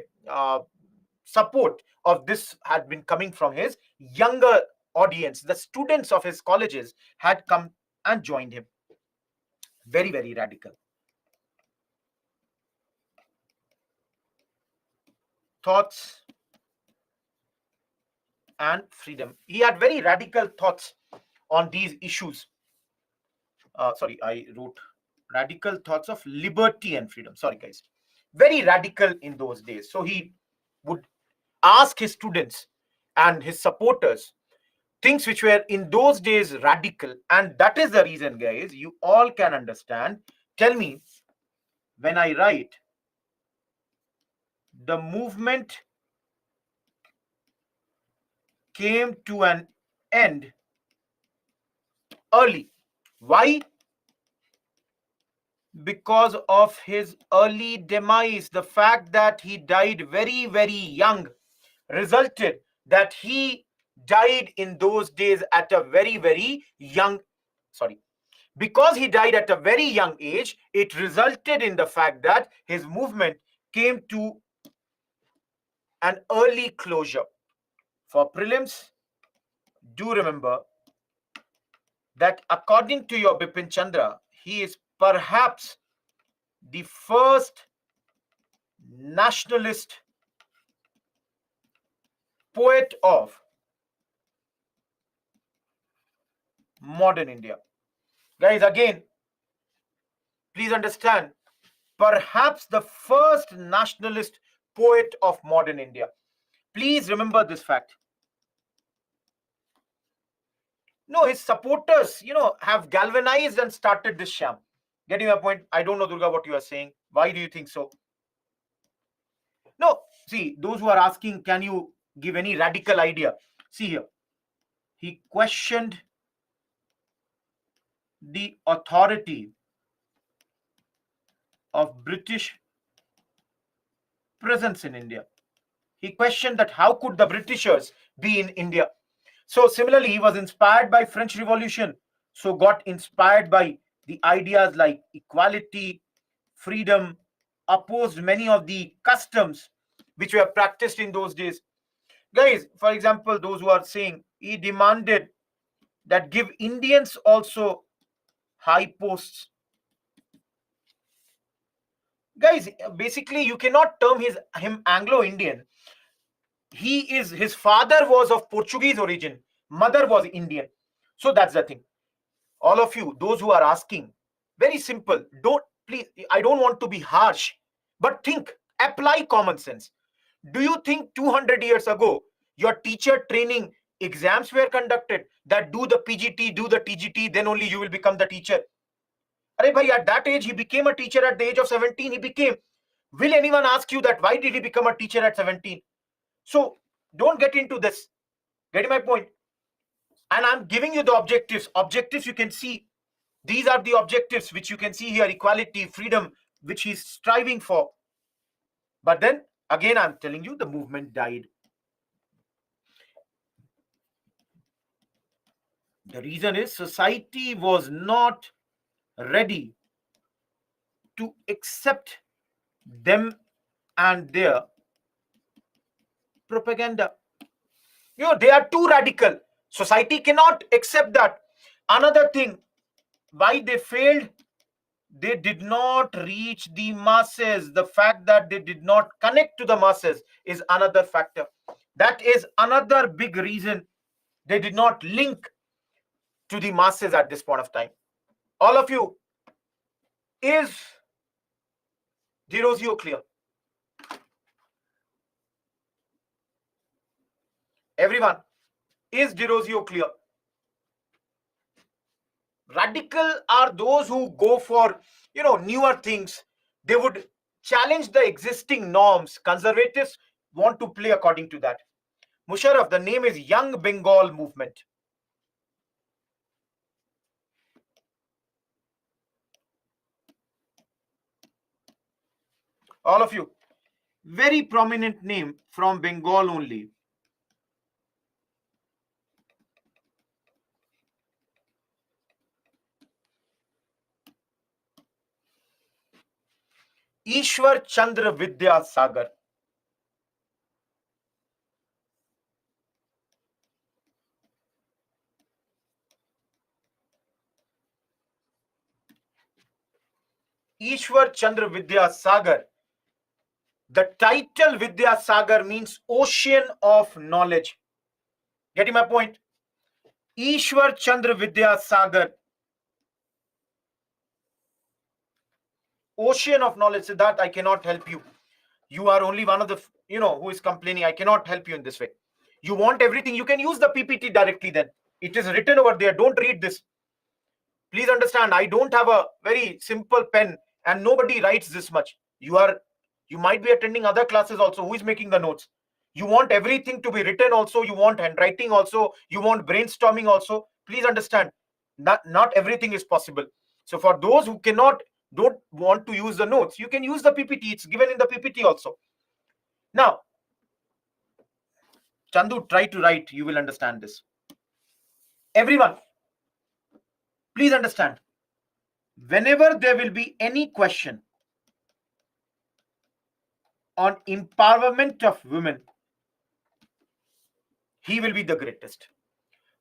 support of this had been coming from his younger audience. The students of his colleges had come and joined him. Very, very radical. Thoughts and freedom. He had very radical thoughts on these issues. Sorry, I wrote radical thoughts of liberty and freedom. Sorry, guys. Very radical in those days. So he would ask his students and his supporters things which were in those days radical. And that is the reason, guys, you all can understand. Tell me, when I write, the movement came to an end early. Why? Because of his early demise. The fact that he died very, very young resulted that he died in those days at a very, very young, because he died at a very young age, it resulted in the fact that his movement came to an early closure. For prelims, do remember that according to your Bipin Chandra, he is perhaps the first nationalist poet of modern India. Guys, again, please understand, perhaps the first nationalist poet of modern India. Please remember this fact. No, his supporters, have galvanized and started this sham. Getting my point? I don't know, Durga, what you are saying. Why do you think so? No, see, those who are asking, can you give any radical idea? See here. He questioned the authority of British presence in India. He questioned that how could the Britishers be in India? So similarly, he was inspired by French Revolution. So got inspired by the ideas like equality, freedom, opposed many of the customs which were practiced in those days. Guys, for example, those who are saying he demanded that give Indians also high posts. Guys, basically you cannot term him Anglo-Indian. His father was of Portuguese origin, mother was Indian. So that's the thing. All of you, those who are asking, very simple. Please, I don't want to be harsh, but think, apply common sense. Do you think 200 years ago, your teacher training exams were conducted that do the PGT, do the TGT, then only you will become the teacher? Arey bhai, at that age, he became a teacher at the age of 17. He became. Will anyone ask you that why did he become a teacher at 17? So don't get into this. Getting my point? And I'm giving you the objectives. Objectives you can see. These are the objectives which you can see here: equality, freedom, which he's striving for. But then again, I'm telling you, the movement died. The reason is society was not ready to accept them and their propaganda. They are too radical. Society cannot accept that. Another thing, why they failed, they did not reach the masses. The fact that they did not connect to the masses is another factor. That is another big reason they did not link to the masses at this point of time. All of you, is Derozio clear? Everyone, is Derozio clear? Radical are those who go for newer things. They would challenge the existing norms. Conservatives want to play according to that. Musharraf, the name is Young Bengal Movement. All of you, very prominent name from Bengal only. Ishwar Chandra Vidyasagar. Ishwar Chandra Vidyasagar. The title Vidyasagar means ocean of knowledge. Getting my point? Ishwar Chandra Vidyasagar. Ocean of knowledge. Siddharth, I cannot help you. You are only one of the, who is complaining. I cannot help you in this way. You want everything. You can use the PPT directly then. It is written over there. Don't read this. Please understand, I don't have a very simple pen and nobody writes this much. You might be attending other classes also. Who is making the notes? You want everything to be written also. You want handwriting also. You want brainstorming also. Please understand, not everything is possible. So for those who don't want to use the notes, you can use the PPT. It's given in the PPT also. Now, Chandu, try to write. You will understand this. Everyone, please understand. Whenever there will be any question on empowerment of women, he will be the greatest.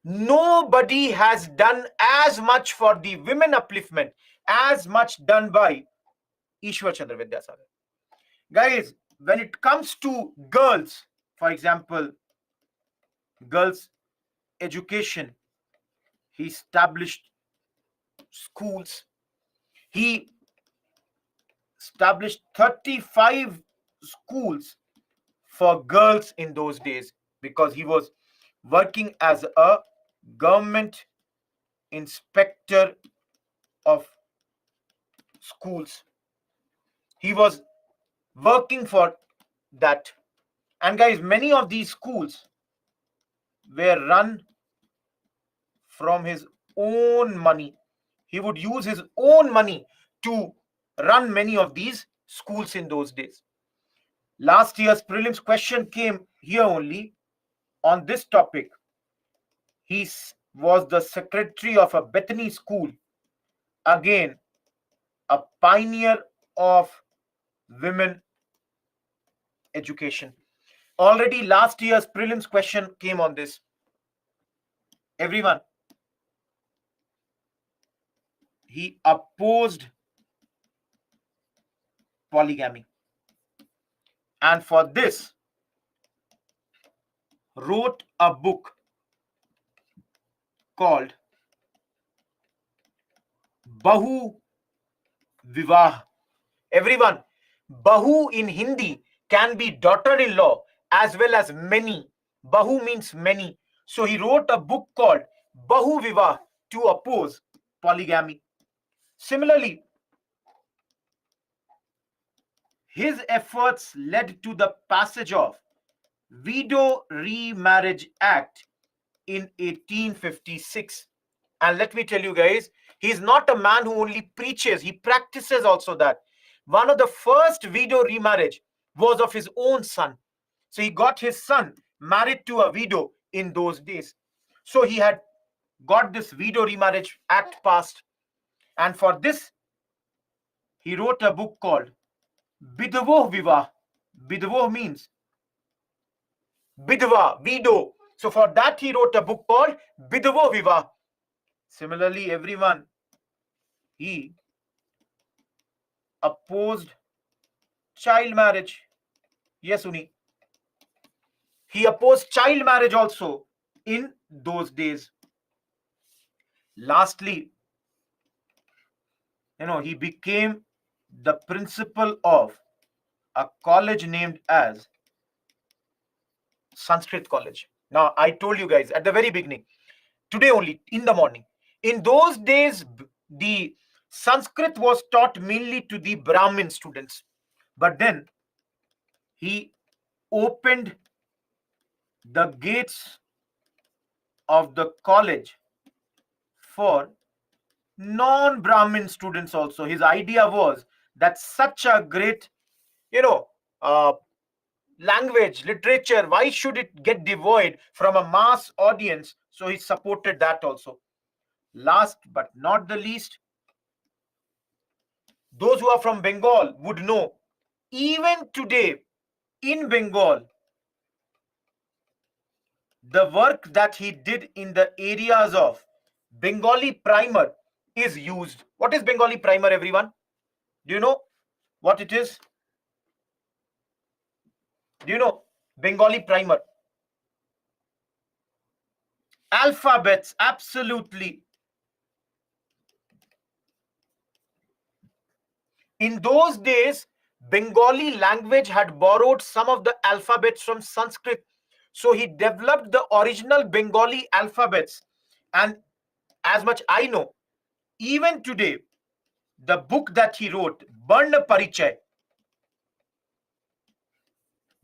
Nobody has done as much for the women upliftment as much done by Ishwar Chandra Vidyasagar. Guys, when it comes to girls, for example, girls' education, he established schools. He established 35 schools for girls in those days because he was working as a government inspector of schools. He was working for that. And guys, many of these schools were run from his own money. He would use his own money to run many of these schools in those days. Last year's prelims question came here only on this topic. He was the secretary of a Bethany school. Again, a pioneer of women education. Already last year's prelims question came on this. Everyone, he opposed polygamy, and for this wrote a book called Bahu Vivah. Everyone, Bahu in Hindi can be daughter-in-law as well as many. Bahu means many. So he wrote a book called Bahu Vivah to oppose polygamy. Similarly, his efforts led to the passage of Widow Remarriage Act in 1856. And let me tell you guys, he's not a man who only preaches, he practices also that. One of the first widow remarriage was of his own son. So he got his son married to a widow in those days. So he had got this Widow Remarriage Act passed. And for this, he wrote a book called Bidvoh Vivah. Bidvoh means Bidva, widow. So for that, he wrote a book called Bidvoh Vivah. Similarly, everyone, he opposed child marriage. Yes, Uni. He opposed child marriage also in those days. Lastly, he became the principal of a college named as Sanskrit College. Now, I told you guys at the very beginning, today only, in the morning. In those days, the Sanskrit was taught mainly to the Brahmin students. But then, he opened the gates of the college for non-Brahmin students also. His idea was that such a great, language, literature, why should it get devoid from a mass audience? So he supported that also. Last but not the least, those who are from Bengal would know, even today in Bengal, the work that he did in the areas of Bengali primer is used. What is Bengali primer, everyone? Do you know what it is? Do you know Bengali primer? Alphabets, absolutely. In those days, Bengali language had borrowed some of the alphabets from Sanskrit. So he developed the original Bengali alphabets. And as much I know, even today, the book that he wrote, Varna Parichay.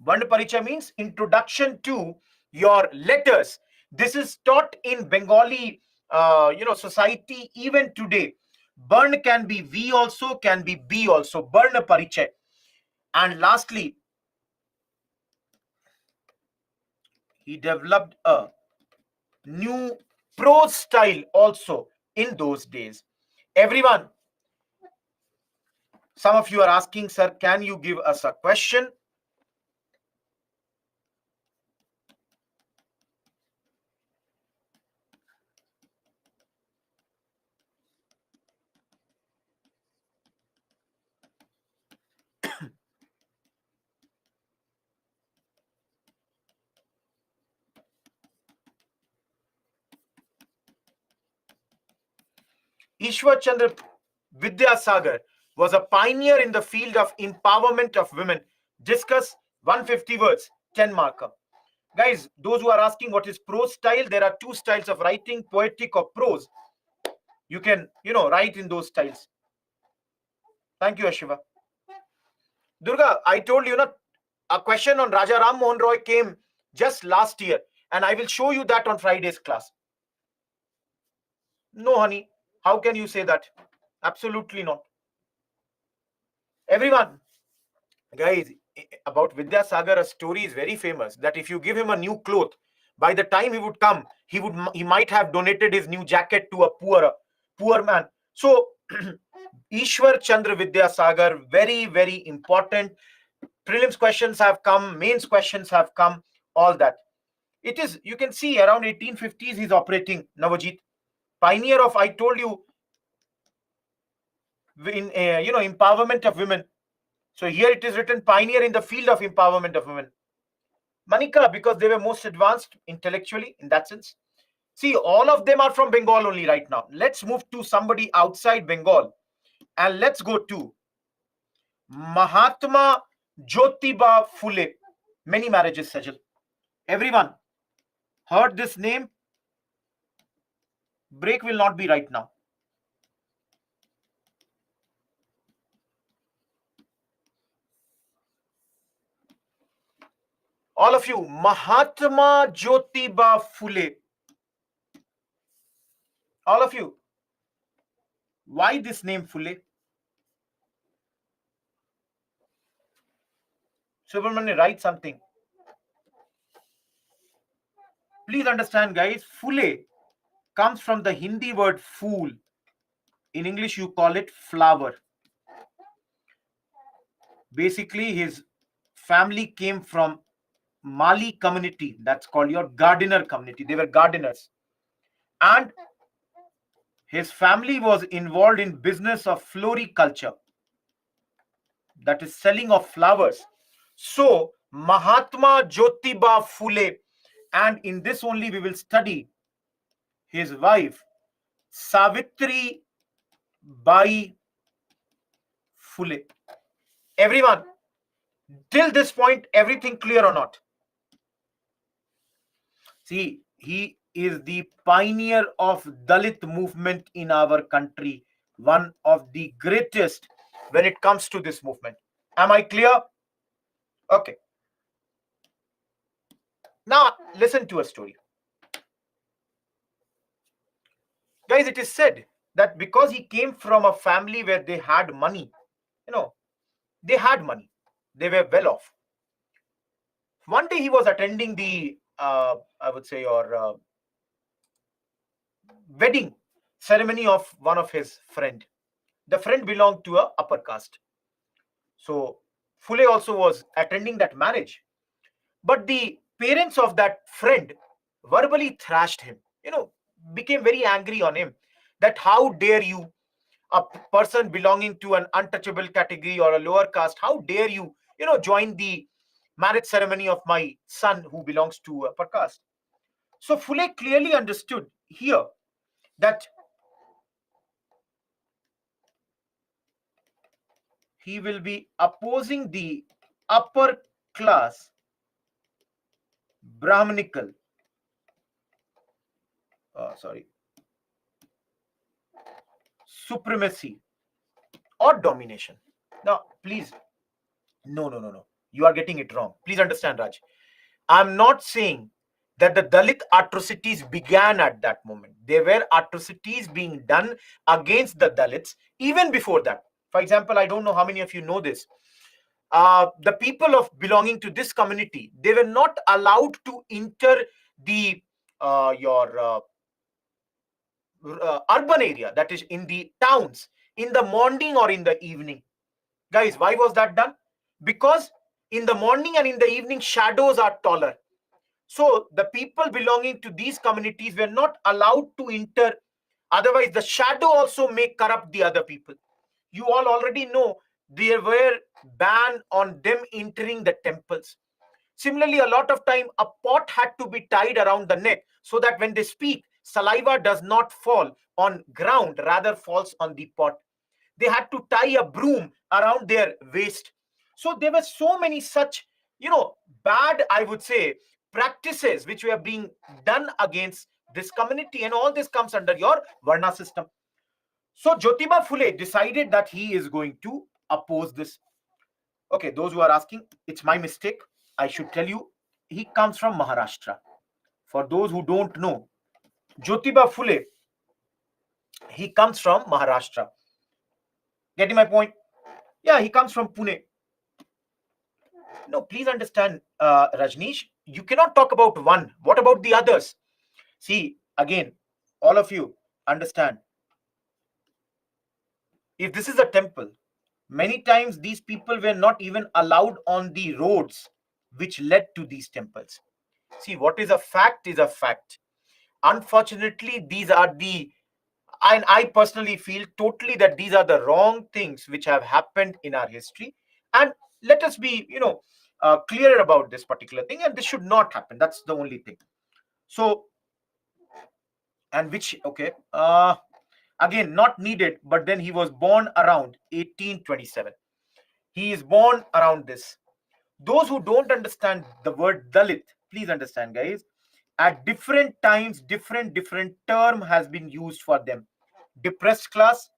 Varna Parichay means introduction to your letters. This is taught in Bengali, society even today. Burn can be V also, can be B also. Varna Parichay. And lastly, he developed a new prose style also in those days. Everyone, some of you are asking, sir, can you give us a question? Ishwar Chandra Vidyasagar was a pioneer in the field of empowerment of women. Discuss 150 words, 10 marker. Guys, those who are asking what is prose style, there are two styles of writing, poetic or prose. You can, write in those styles. Thank you, Ashiva. Durga, I told you, a question on Raja Ram Mohan Roy came just last year, and I will show you that on Friday's class. No, honey. How can you say that? Absolutely not. Everyone, guys, about Vidyasagar, a story is very famous that if you give him a new cloth, by the time he would come, he might have donated his new jacket to a poor man. So Ishwar Chandra Vidyasagar, very, very important. Prelims questions have come, mains questions have come, all that. It is, you can see around 1850s he's operating, Navajit. Pioneer of, I told you, in empowerment of women. So here it is written pioneer in the field of empowerment of women. Manika, because they were most advanced intellectually in that sense. See, all of them are from Bengal only right now. Let's move to somebody outside Bengal and let's go to Mahatma Jyotiba Phule. Many marriages, Sajal. Everyone heard this name? Break will not be right now. All of you, Mahatma Jyotiba Phule. All of you, why this name Phule? Subramanya, write something. Please understand, guys, Phule comes from the Hindi word fool. In English, you call it flower. Basically, his family came from Mali community. That's called your gardener community. They were gardeners. And his family was involved in business of floriculture. That is selling of flowers. So, Mahatma Jyotiba Phule. And in this only we will study his wife, Savitri Bai Phule. Everyone, till this point, everything clear or not? See, he is the pioneer of Dalit movement in our country, one of the greatest when it comes to this movement. Am I clear? Okay. Now, listen to a story. Guys, it is said that because he came from a family where they had money, they had money, they were well off. One day he was attending the, I would say, or wedding ceremony of one of his friend. The friend belonged to a upper caste. So Phule also was attending that marriage. But the parents of that friend verbally thrashed him, became very angry on him that how dare you, a person belonging to an untouchable category or a lower caste, how dare you, join the marriage ceremony of my son who belongs to upper caste. So Phule clearly understood here that he will be opposing the upper class Brahmanical, supremacy or domination. Now, please, no. You are getting it wrong. Please understand, Raj. I'm not saying that the Dalit atrocities began at that moment. There were atrocities being done against the Dalits even before that. For example, I don't know how many of you know this. The people of belonging to this community, they were not allowed to enter the urban area, that is in the towns, in the morning or in the evening. Guys, why was that done? Because in the morning and in the evening, shadows are taller. So the people belonging to these communities were not allowed to enter. Otherwise, the shadow also may corrupt the other people. You all already know there were ban on them entering the temples. Similarly, a lot of time a pot had to be tied around the neck so that when they speak, saliva does not fall on ground, rather falls on the pot. They had to tie a broom around their waist. So there were so many such, bad, I would say, practices which were being done against this community, and all this comes under your Varna system. So Jyotiba Phule decided that he is going to oppose this. Okay, those who are asking, it's my mistake. I should tell you, he comes from Maharashtra. For those who don't know, Jyotiba Phule, he comes from Maharashtra. Getting my point? Yeah, he comes from Pune. No, please understand, Rajneesh, you cannot talk about one. What about the others? See, again, all of you understand. If this is a temple, many times these people were not even allowed on the roads which led to these temples. See, what is a fact is a fact. Unfortunately, these are the, and I personally feel totally that these are the wrong things which have happened in our history. And let us be, clear about this particular thing. And this should not happen. That's the only thing. So, and which, okay, again, not needed, but then he was born around 1827. He is born around this. Those who don't understand the word Dalit, please understand, guys. At different times, different term has been used for them. Depressed class,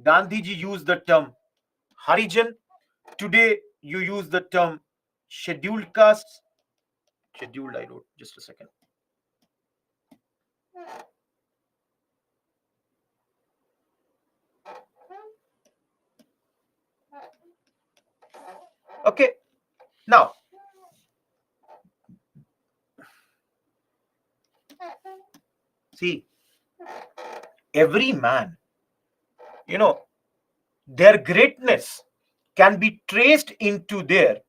Gandhiji used the term Harijan. Today, you use the term scheduled castes. Scheduled, I wrote, just a second. Okay, now, see, every man, their greatness can be traced into their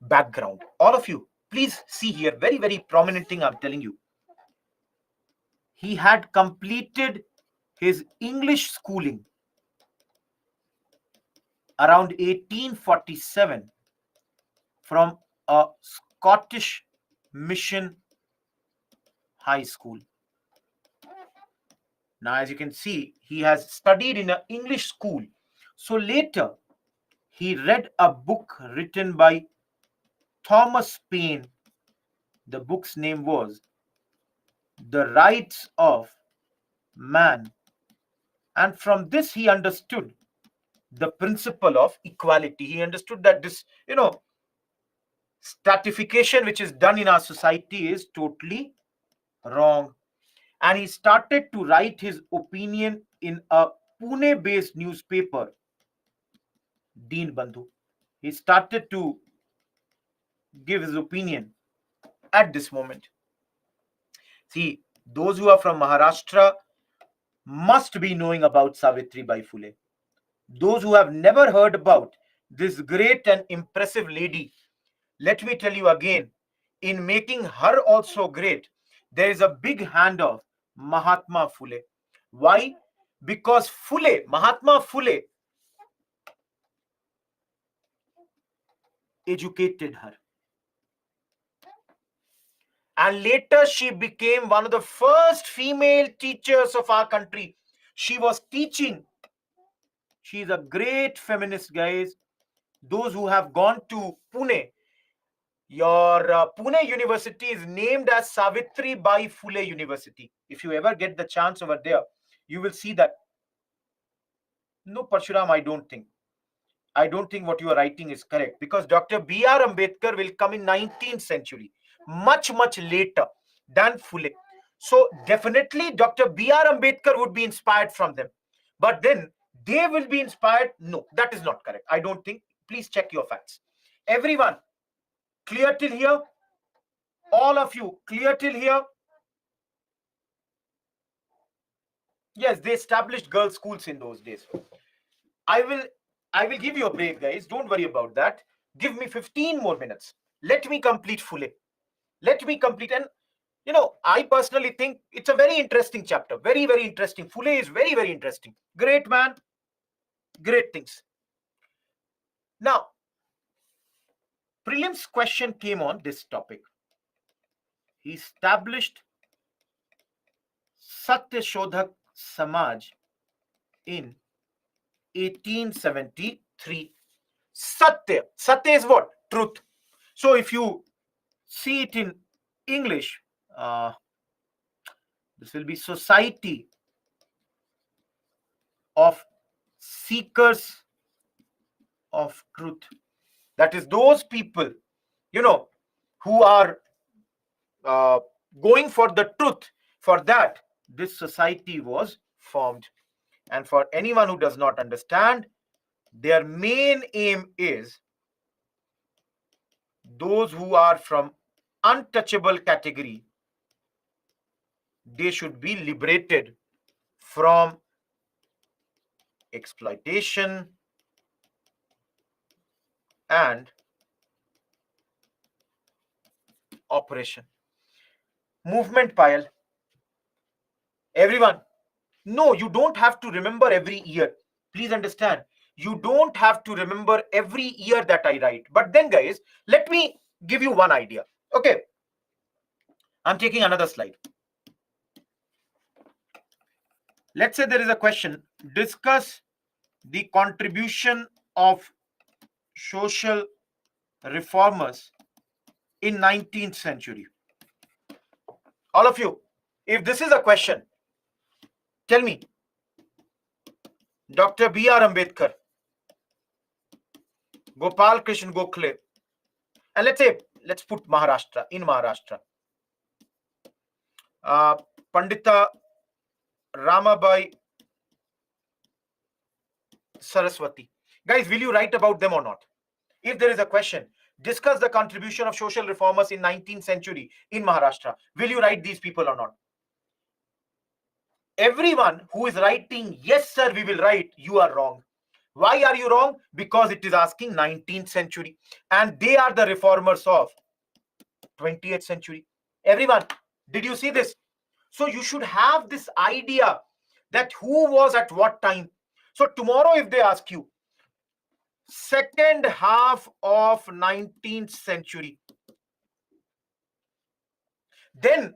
background. All of you, please see here, very prominent thing I'm telling you. He had completed his English schooling around 1847 from a Scottish mission high school. Now, as you can see, he has studied in an English school. So later, he read a book written by Thomas Paine. The book's name was The Rights of Man. And from this, he understood the principle of equality. He understood that this, stratification which is done in our society is totally wrong. And he started to write his opinion in a Pune based newspaper, Deen Bandhu. He started to give his opinion at this moment. See, those who are from Maharashtra must be knowing about Savitri Bai Phule. Those who have never heard about this great and impressive lady, let me tell you again, in making her also great, there is a big hand of Mahatma Phule. Why? Because Mahatma Phule, educated her. And later she became one of the first female teachers of our country. She was teaching. She is a great feminist, guys. Those who have gone to Pune, your Pune University is named as Savitri Bai Phule University. If you ever get the chance over there, you will see that. No, Parshuram, I don't think. I don't think what you are writing is correct, because Dr. B.R. Ambedkar will come in 19th century, much later than Phule. So definitely Dr. B.R. Ambedkar would be inspired from them. But then they will be inspired. No, that is not correct. I don't think. Please check your facts. Everyone, clear till here? All of you, clear till here? Yes, they established girls' schools in those days. I will give you a break, guys. Don't worry about that. Give me 15 more minutes. Let me complete Phule. Let me complete. And I personally think it's a very interesting chapter. Very interesting. Phule is very interesting. Great man. Great things. Now, prelims question came on this topic. He established Satya Shodhak Samaj in 1873. Satya. Satya is what? Truth. So if you see it in English, this will be Society of Seekers of Truth. That is those people, who are going for the truth. For that, this society was formed. And for anyone who does not understand, their main aim is those who are from untouchable category, they should be liberated from exploitation and oppression. Movement, Payal. Everyone, no, you don't have to remember every year. Please understand, you don't have to remember every year that I write. But then, guys, let me give you one idea. Okay, I'm taking another slide. Let's say there is a question. Discuss the contribution of social reformers in 19th century. All of you, if this is a question, tell me. Dr. B.R. Ambedkar, Gopal Krishna Gokhale, and let's put Maharashtra, in Maharashtra. Pandita Ramabai Saraswati. Guys, will you write about them or not? If there is a question, discuss the contribution of social reformers in 19th century in Maharashtra. Will you write these people or not? Everyone who is writing, yes, sir, we will write, you are wrong. Why are you wrong? Because it is asking 19th century. And they are the reformers of 20th century. Everyone, did you see this? So you should have this idea that who was at what time. So tomorrow if they ask you, second half of 19th century, then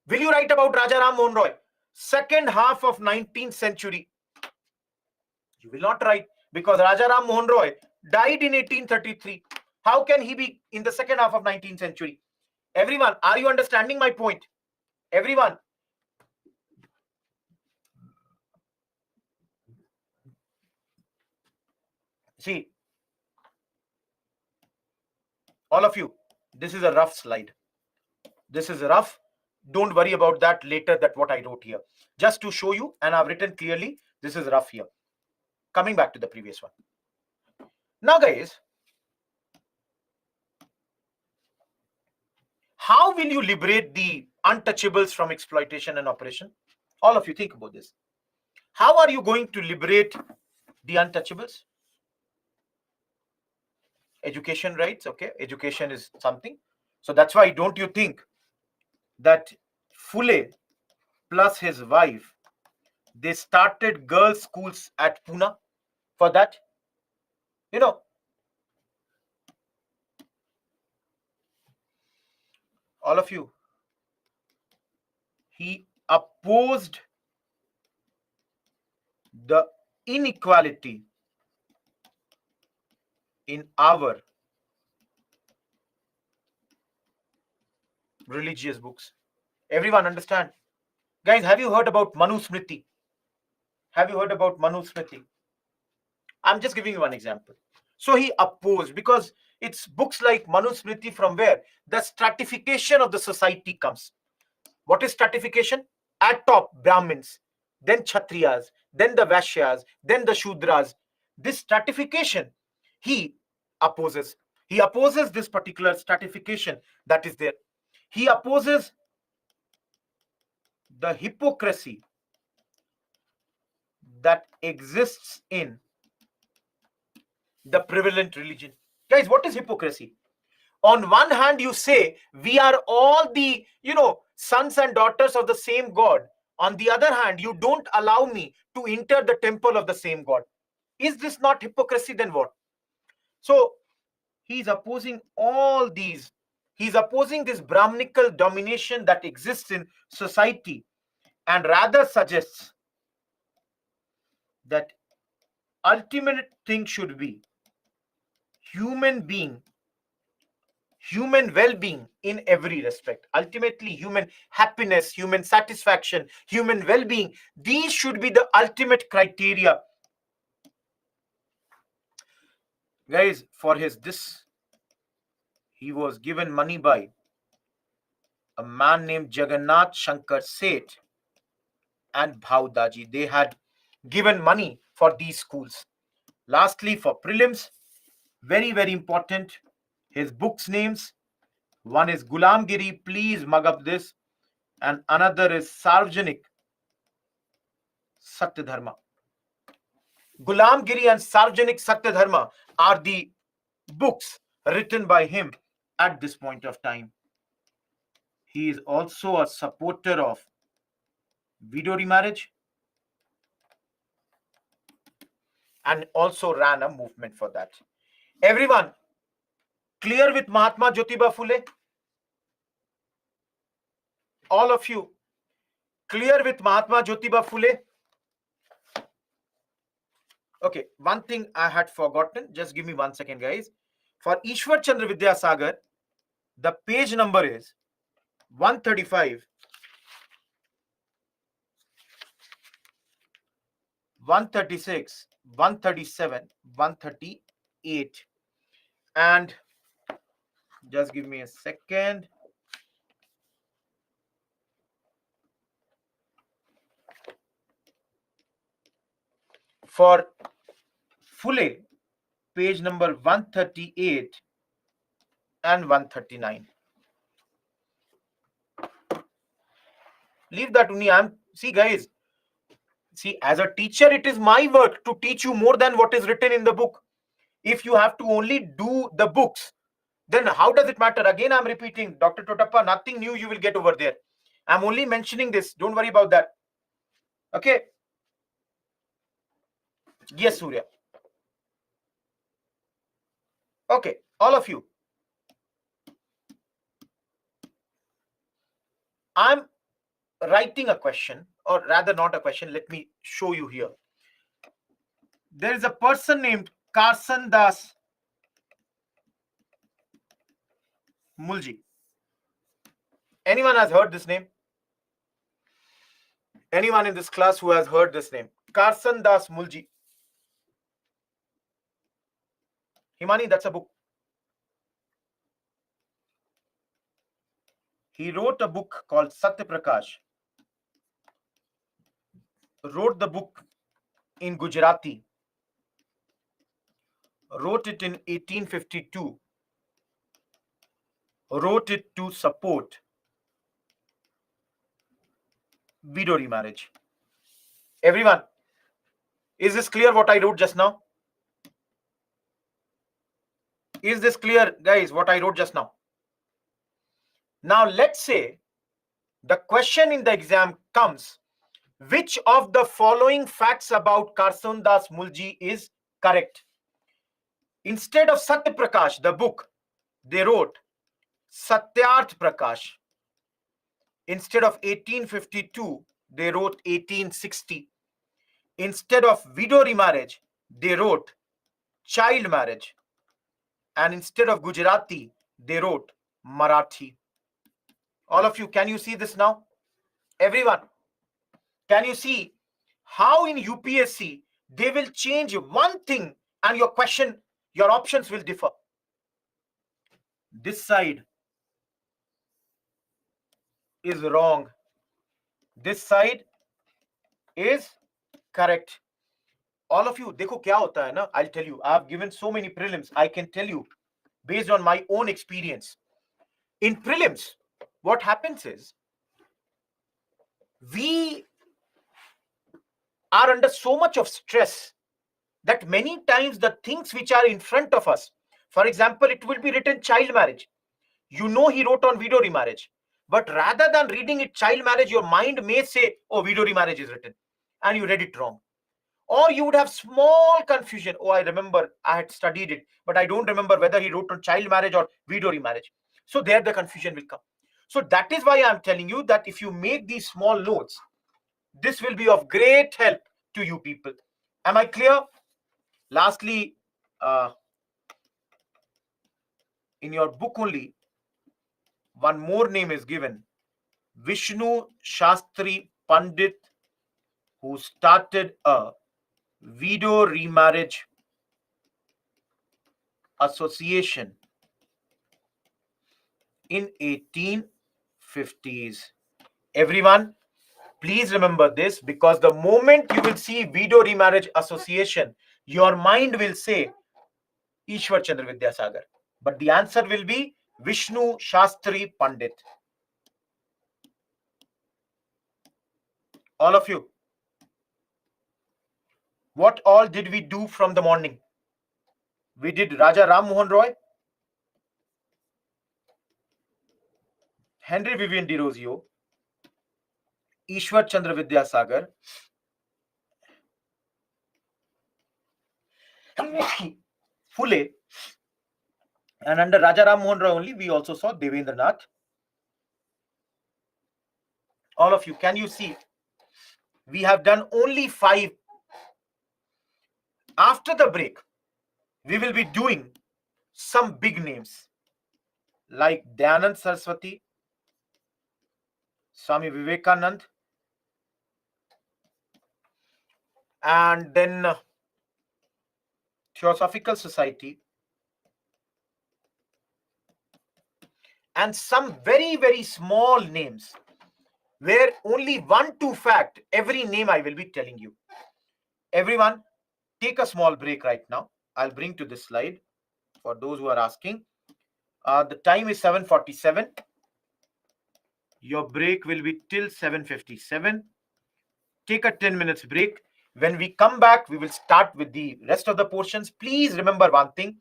will you write about Raja Ram Mohan Roy? Second half of 19th century. You will not write, because Raja Ram Mohan Roy died in 1833. How can he be in the second half of 19th century? Everyone, are you understanding my point? Everyone. See, all of you, this is a rough slide. This is rough. Don't worry about that later, that what I wrote here. Just to show you, and I've written clearly, this is rough here. Coming back to the previous one. Now, guys, how will you liberate the untouchables from exploitation and oppression? All of you think about this. How are you going to liberate the untouchables? Education rights, okay? Education is something. So that's why, don't you think that Phule plus his wife, they started girls' schools at Pune for that? All of you, he opposed the inequality in our religious books. Everyone understand? Guys, have you heard about Manu Smriti? Have you heard about Manu Smriti? I'm just giving you one example. So he opposed, because it's books like Manu Smriti from where the stratification of the society comes. What is stratification? At top, Brahmins, then Kshatriyas, then the Vaishyas, then the Shudras. This stratification, he opposes. He opposes this particular stratification that is there. He opposes the hypocrisy that exists in the prevalent religion. Guys, what is hypocrisy? On one hand, you say we are all the, sons and daughters of the same God. On the other hand, you don't allow me to enter the temple of the same God. Is this not hypocrisy? Then what? So he's opposing all these. He's opposing this Brahminical domination that exists in society. and rather suggests that ultimate thing should be human well-being in every respect. Ultimately, human happiness, human satisfaction, human well-being, these should be the ultimate criteria. Guys, for this, he was given money by a man named Jagannath Shankar Seth and Bhaudaji. They had given money for these schools. Lastly, for prelims, very, very important, his books names. One is Gulamgiri, please mug up this, and another is Sarvajanik Satyadharma. Gulamgiri and Sarvajanik Satyadharma are the books written by him at this point of time. He is also a supporter of widow remarriage and also ran a movement for that. Everyone clear with Mahatma Jyotiba Phule? All of you clear with Mahatma Jyotiba Phule? Okay, one thing I had forgotten, just give me 1 second, guys. For Ishwar Chandra Vidyasagar, the page number is 135, 136, 137, 138. And just give me a second. For Phule, page number 138 and 139. Leave that to me. See, guys, see, as a teacher, it is my work to teach you more than what is written in the book. If you have to only do the books, then how does it matter? Again, I'm repeating, Dr. Totappa, nothing new you will get over there. I'm only mentioning this. Don't worry about that. Okay. Yes, Surya. Okay, all of you. I'm writing a question, or rather not a question. Let me show you here. There is a person named Karsan Das Mulji. Anyone has heard this name? Anyone in this class who has heard this name? Karsan Das Mulji. Himani, that's a book. He wrote a book called Satya Prakash. Wrote the book in Gujarati. Wrote it in 1852. Wrote it to support widow remarriage. Everyone, is this clear what I wrote just now? Is this clear, guys, what I wrote just now? Now, let's say the question in the exam comes, which of the following facts about Karsan Das Mulji is correct? Instead of Satya Prakash, the book, they wrote Satyarth Prakash. Instead of 1852, they wrote 1860. Instead of widow remarriage, they wrote child marriage. And instead of Gujarati, they wrote Marathi. All of you, can you see this now? Everyone, can you see how in UPSC they will change one thing and your question, your options will differ? This side is wrong. This side is correct. All of you, देखो क्या होता है ना? I'll tell you. I've given so many prelims. I can tell you based on my own experience. In prelims, what happens is we are under so much of stress that many times the things which are in front of us, for example, it will be written child marriage. You know he wrote on widow remarriage. But rather than reading it child marriage, your mind may say, oh, widow remarriage is written. And you read it wrong. Or you would have small confusion. Oh, I remember I had studied it, but I don't remember whether he wrote on child marriage or widow remarriage. So there the confusion will come. So that is why I'm telling you that if you make these small notes, This will be of great help to you people. Am I clear? Lastly, in your book only, one more name is given. Vishnu Shastri Pandit, who started a widow remarriage association in 1850s. Everyone, please remember this, because the moment you will see widow remarriage association, your mind will say Ishwar Chandra Vidyasagar. But the answer will be Vishnu Shastri Pandit. All of you, what all did we do from the morning? We did Raja Ram Mohan Roy, Henry Vivian Derozio, Ishwar Chandra Vidyasagar, Phule, and under Raja Ram Mohan Roy only we also saw Devendranath. All of you, can you see? We have done only 5. After the break, we will be doing some big names like Dayanand Saraswati, Swami Vivekanand, and then Theosophical Society, and some very, very small names where only 1-2 fact every name I will be telling you. Everyone, take a small break right now. I'll bring to this slide for those who are asking. The time is 7:47. Your break will be till 7:57. Take a 10 minutes break. When we come back, we will start with the rest of the portions. Please remember one thing.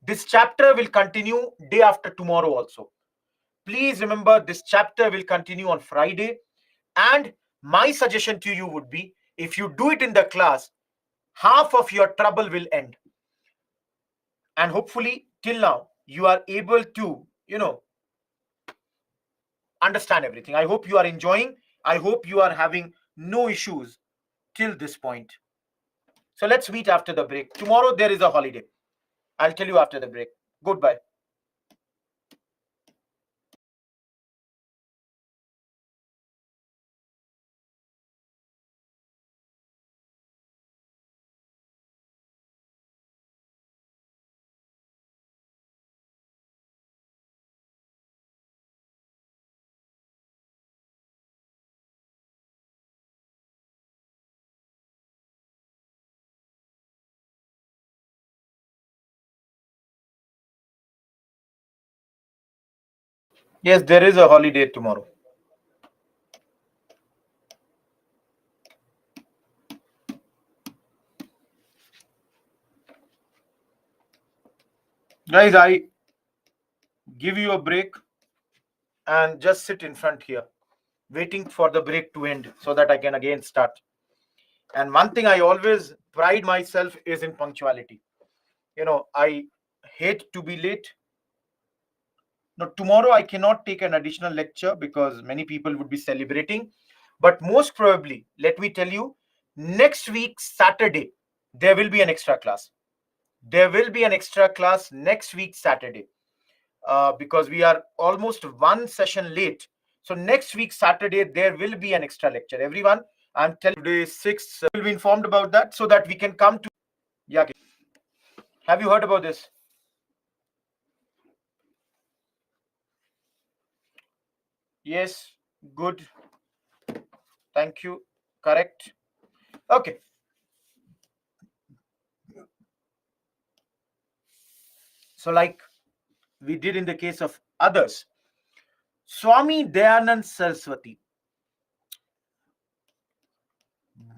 This chapter will continue day after tomorrow also. Please remember, this chapter will continue on Friday. And my suggestion to you would be, if you do it in the class, half of your trouble will end. And hopefully, till now, you are able to, understand everything. I hope you are enjoying. I hope you are having no issues till this point. So let's meet after the break. Tomorrow there is a holiday. I'll tell you after the break. Goodbye. Yes, there is a holiday tomorrow. Guys, I give you a break and just sit in front here, waiting for the break to end so that I can again start. And one thing I always pride myself is in punctuality. I hate to be late. Now, tomorrow I cannot take an additional lecture because many people would be celebrating. But most probably, let me tell you, next week, Saturday, there will be an extra class. There will be an extra class next week, Saturday, because we are almost one session late. So next week, Saturday, there will be an extra lecture. Everyone, I'm telling you, today is 6th. Will be informed about that so that we can come to. Yeah. Have you heard about this? Yes. Good. Thank you. Correct. Okay. So, like we did in the case of others, Swami Dayanand Saraswati,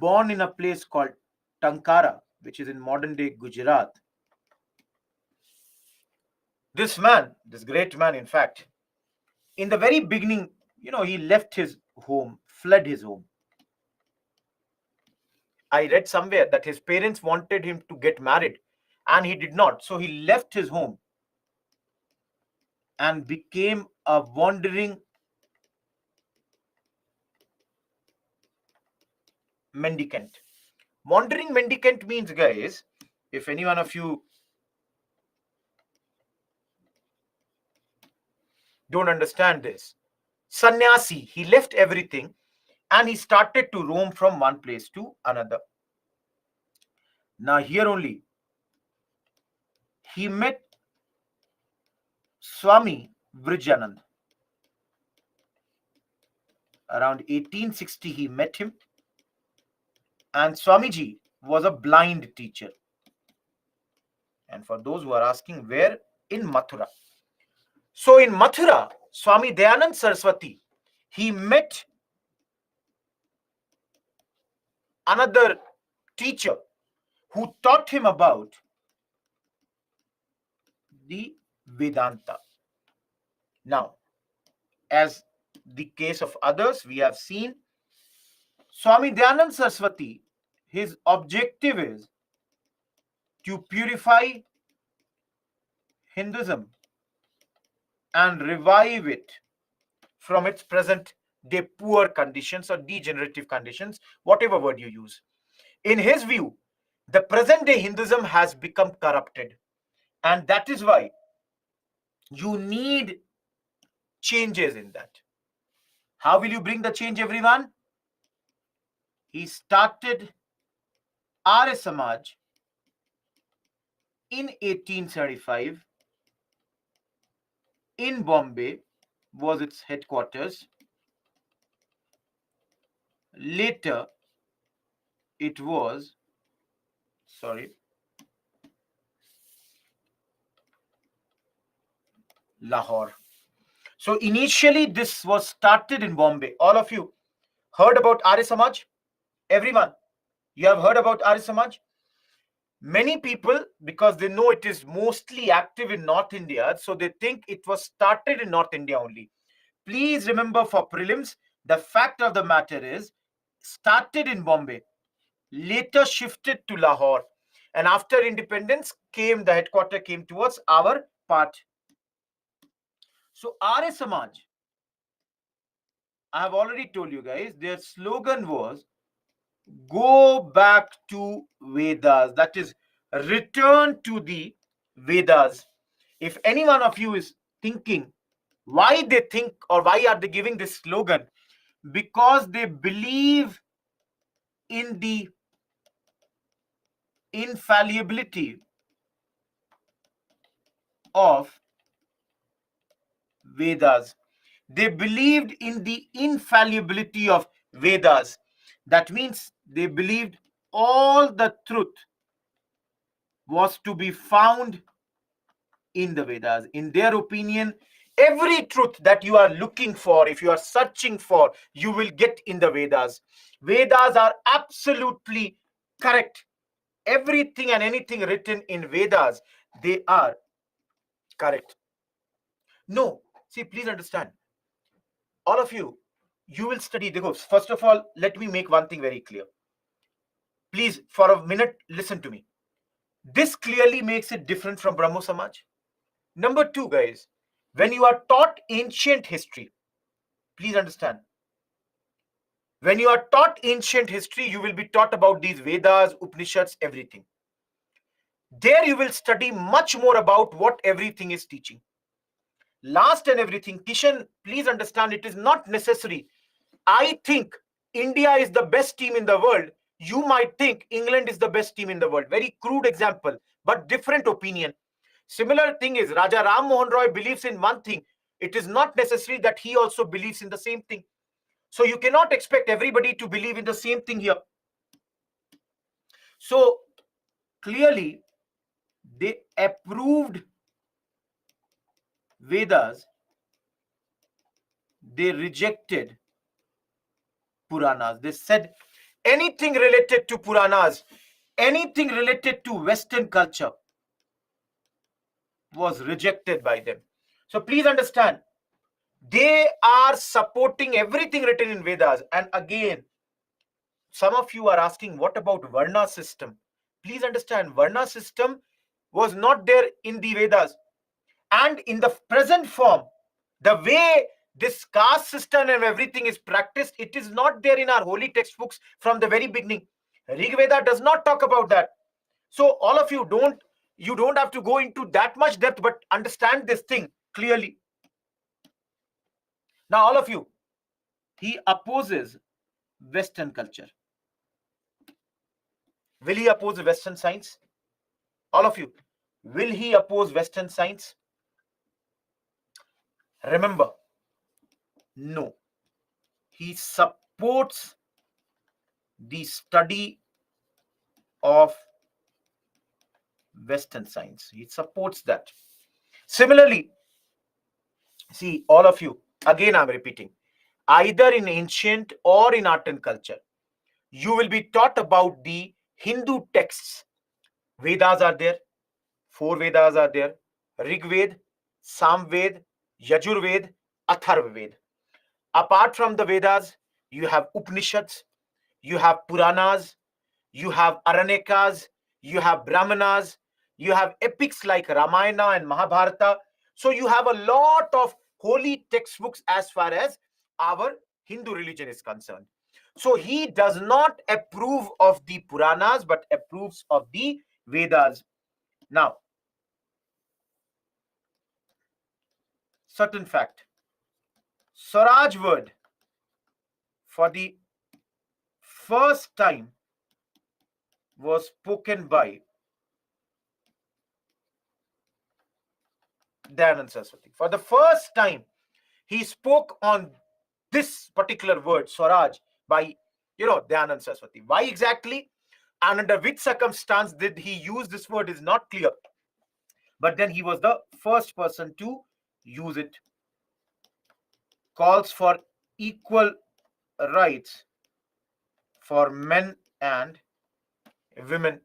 born in a place called Tankara, which is in modern day Gujarat. This man, this great man, in fact, in the very beginning, he left his home, fled his home. I read somewhere that his parents wanted him to get married and he did not. So he left his home and became a wandering mendicant. Wandering mendicant means, guys, if any one of you don't understand this, sannyasi, he left everything and he started to roam from one place to another. Now here only he met Swami Vrijanand. Around 1860 he met him, and Swamiji was a blind teacher. And for those who are asking, where? In Mathura. So in Mathura, Swami Dayanand Saraswati, he met another teacher who taught him about the Vedanta. Now, as the case of others, we have seen Swami Dayanand Saraswati, his objective is to purify Hinduism and revive it from its present day poor conditions or degenerative conditions, whatever word you use. In his view, the present day Hinduism has become corrupted, and that is why you need changes in that. How will you bring the change, everyone? He started Arya Samaj in 1875. In Bombay was its headquarters. Later, it was, Lahore. So initially, this was started in Bombay. All of you heard about Arya Samaj? Everyone, you have heard about Arya Samaj? Many people, because they know it is mostly active in North India, so they think it was started in North India only. Please remember, for prelims, the fact of the matter is, started in Bombay, later shifted to Lahore, and after independence the headquarters came towards our part. So Arya Samaj, I have already told you guys, their slogan was go back to Vedas. That is, return to the Vedas. If any one of you is thinking why they think or why are they giving this slogan, because they believe in the infallibility of Vedas. They believed in the infallibility of Vedas. That means they believed all the truth was to be found in the Vedas. In their opinion, every truth that you are looking for, if you are searching for, you will get in the Vedas. Vedas are absolutely correct. Everything and anything written in Vedas, they are correct. No, see, please understand. All of you, you will study. First of all, let me make one thing very clear. Please, for a minute, listen to me. This clearly makes it different from Brahmo Samaj. Number two, guys, when you are taught ancient history, please understand. When you are taught ancient history, you will be taught about these Vedas, Upanishads, everything. There you will study much more about what everything is teaching. Last and everything, Kishan, please understand, it is not necessary. I think India is the best team in the world. You might think England is the best team in the world. Very crude example, but different opinion. Similar thing is, Raja Ram Mohan Roy believes in one thing. It is not necessary that he also believes in the same thing. So you cannot expect everybody to believe in the same thing here. So clearly, they approved Vedas. They rejected Puranas. They said anything related to Puranas, anything related to Western culture was rejected by them. So please understand, they are supporting everything written in Vedas. And again, some of you are asking, what about Varna system? Please understand, Varna system was not there in the Vedas. And in the present form, the way This caste system and everything is practiced. It is not there in our holy textbooks from the very beginning. Rig Veda does not talk about that. So all of you don't have to go into that much depth, but understand this thing clearly. Now, all of you, he opposes Western culture. Will he oppose Western science? All of you, will he oppose Western science? Remember, no. He supports the study of Western science. He supports that. Similarly, see, all of you, again I'm repeating, either in ancient or in art and culture, you will be taught about the Hindu texts. Vedas are there, 4 Vedas are there: Rig Ved, Samved, Yajurved, Atharvaved. Apart from the Vedas, you have Upanishads, you have Puranas, you have Aranyakas, you have Brahmanas, you have epics like Ramayana and Mahabharata. So you have a lot of holy textbooks as far as our Hindu religion is concerned. So he does not approve of the Puranas but approves of the Vedas. Now, certain fact. Swaraj word for the first time was spoken by Dayanand Saraswati. For the first time, he spoke on this particular word, Swaraj, by, Dayanand Saraswati. Why exactly and under which circumstance did he use this word is not clear. But then he was the first person to use it. Calls for equal rights for men and women.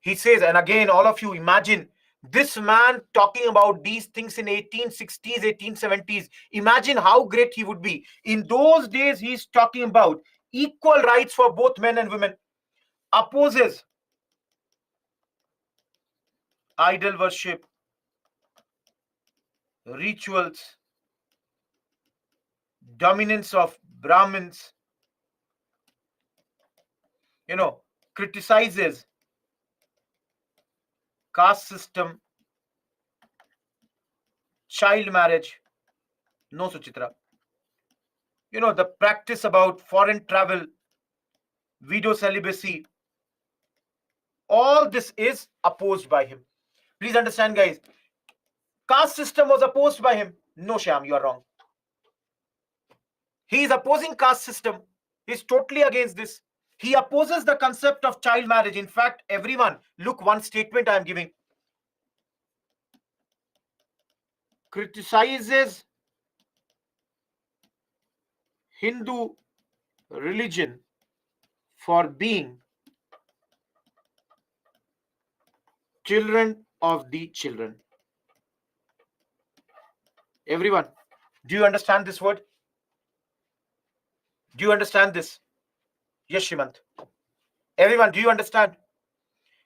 He says, and again, all of you imagine this man talking about these things in 1860s, 1870s. Imagine how great he would be. In those days, he's talking about equal rights for both men and women. Opposes idol worship, rituals, dominance of Brahmins, criticizes caste system, child marriage, no Suchitra, the practice about foreign travel, widow celibacy, all this is opposed by him. Please understand, guys, caste system was opposed by him. No, Shyam, you are wrong. He is opposing caste system. He is totally against this. He opposes the concept of child marriage. In fact, everyone, look, one statement I am giving. Criticizes Hindu religion for being children of the children. Everyone, do you understand this word? Do you understand this? Yes, Shrimant. Everyone, do you understand?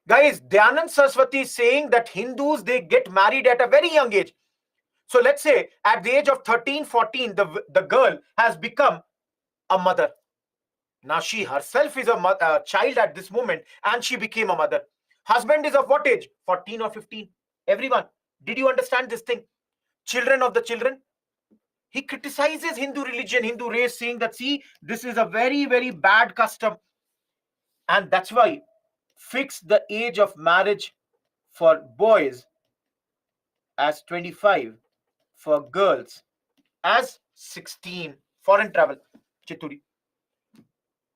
Guys, Dayanand Saraswati is saying that Hindus, they get married at a very young age. So let's say at the age of 13, 14, the girl has become a mother. Now she herself is a child at this moment and she became a mother. Husband is of what age? 14 or 15. Everyone, did you understand this thing? Children of the children. He criticizes Hindu religion, Hindu race, saying that, see, this is a very, very bad custom. And that's why fix the age of marriage for boys as 25, for girls as 16. Foreign travel, Chituri.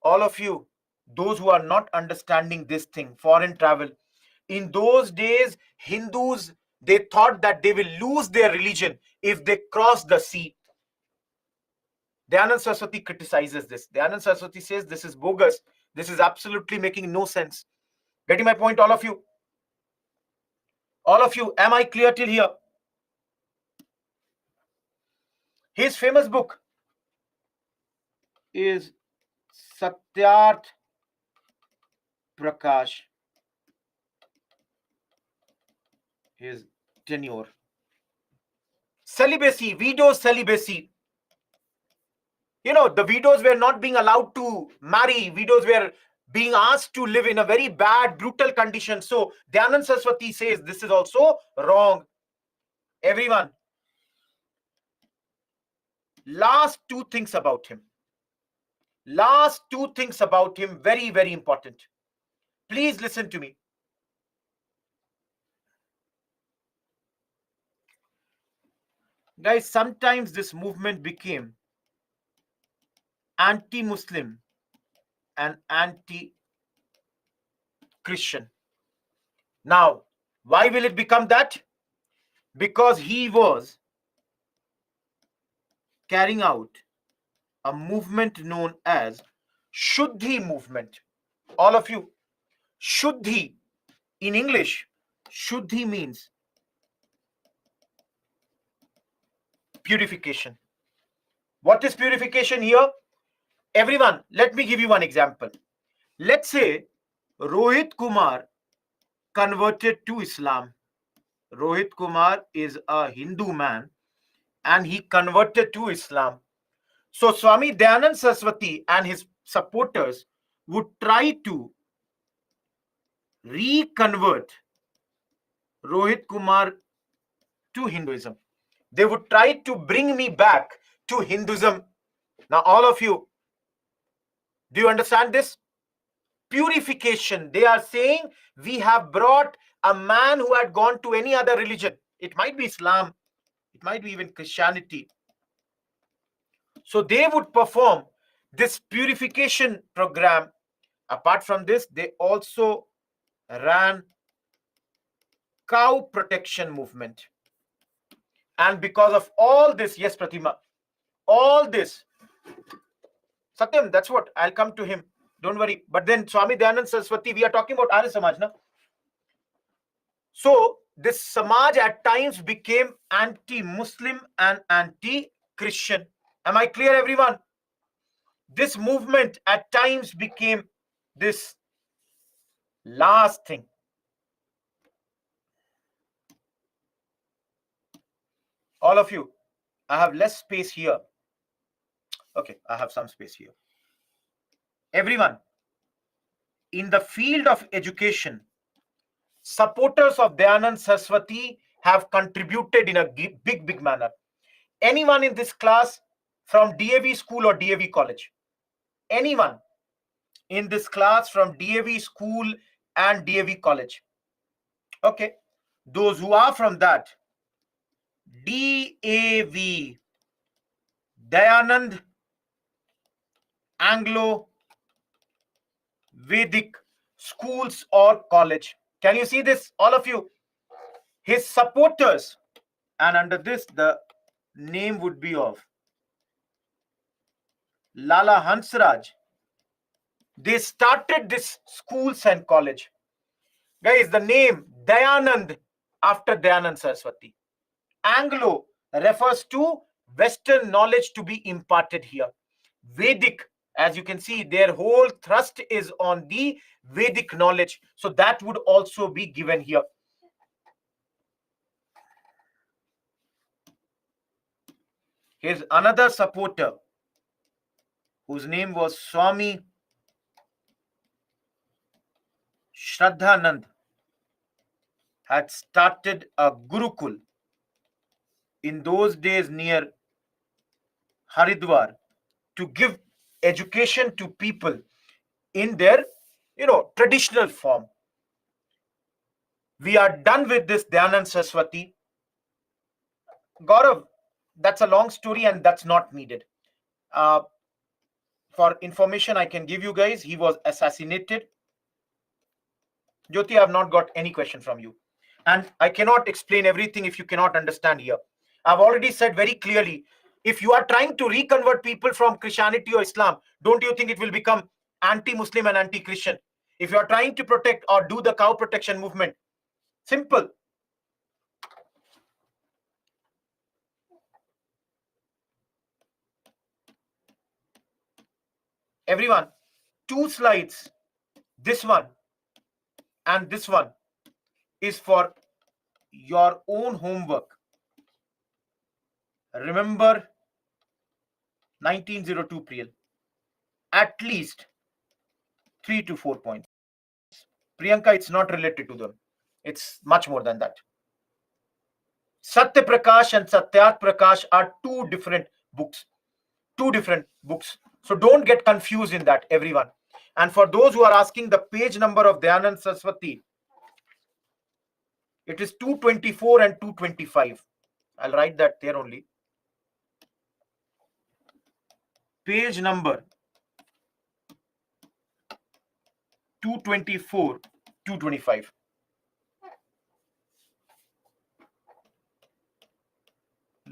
All of you, those who are not understanding this thing, foreign travel. In those days, Hindus, they thought that they will lose their religion if they cross the sea. Dayanand Saraswati criticizes this. Dayanand Saraswati says this is bogus. This is absolutely making no sense. Getting my point, all of you? All of you, am I clear till here? His famous book is Satyarth Prakash. His tenure. Celibacy, widow celibacy. the widows were not being allowed to marry. Widows were being asked to live in a very bad, brutal condition. So Dayanand Saraswati says this is also wrong. Everyone, last two things about him. Last two things about him, very, very important. Please listen to me. Guys, sometimes this movement became anti-Muslim and anti-Christian. Now, why will it become that? Because he was carrying out a movement known as Shuddhi movement. All of you, Shuddhi, in English, Shuddhi means purification. What is purification here? Everyone, let me give you one example. Let's say Rohit Kumar converted to Islam. Rohit Kumar is a Hindu man and he converted to Islam. So Swami Dayanand Saraswati and his supporters would try to reconvert Rohit Kumar to Hinduism. They would try to bring me back to Hinduism. Now, all of you, do you understand this? Purification. They are saying we have brought a man who had gone to any other religion. It might be Islam, it might be even Christianity. So they would perform this purification program. Apart from this, they also ran cow protection movement. And because of all this, yes, Pratima, all this, Satyam, that's what, I'll come to him. Don't worry. But then Swami Dayanand Saraswati, we are talking about Arya Samaj, na? So this Samaj at times became anti-Muslim and anti-Christian. Am I clear, everyone? This movement at times became this last thing. All of you, I have less space here. Okay, I have some space here. Everyone, in the field of education, supporters of Dayanand Saraswati have contributed in a big manner. Anyone in this class from DAV school or DAV college? Anyone in this class from DAV school and DAV college? Okay, those who are from that, DAV, Dayanand Anglo Vedic schools or college. Can you see this, all of you? His supporters, and under this the name would be of Lala Hansraj. They started this schools and college. Guys, the name Dayanand after Dayanand Saraswati. Anglo refers to Western knowledge to be imparted here. Vedic, as you can see, their whole thrust is on the Vedic knowledge. So that would also be given here. Here's another supporter whose name was Swami Shraddhanand, had started a Gurukul in those days near Haridwar to give education to people in their, traditional form. We are done with this Dayanand Saraswati. Gaurav, that's a long story and that's not needed. For information I can give you guys, he was assassinated. Jyoti, I have not got any question from you. And I cannot explain everything if you cannot understand here. I've already said very clearly, if you are trying to reconvert people from Christianity or Islam, don't you think it will become anti-Muslim and anti-Christian? If you are trying to protect or do the cow protection movement, simple. Everyone, 2 slides, this one and this one, is for your own homework. Remember 1902 Priyal. At least 3 to 4 points. Priyanka, it's not related to them. It's much more than that. Satya Prakash and Satyarth Prakash are two different books. Two different books. So don't get confused in that, everyone. And for those who are asking the page number of Dayanand Saraswati, it is 224 and 225. I'll write that there only. Page number 224, 225.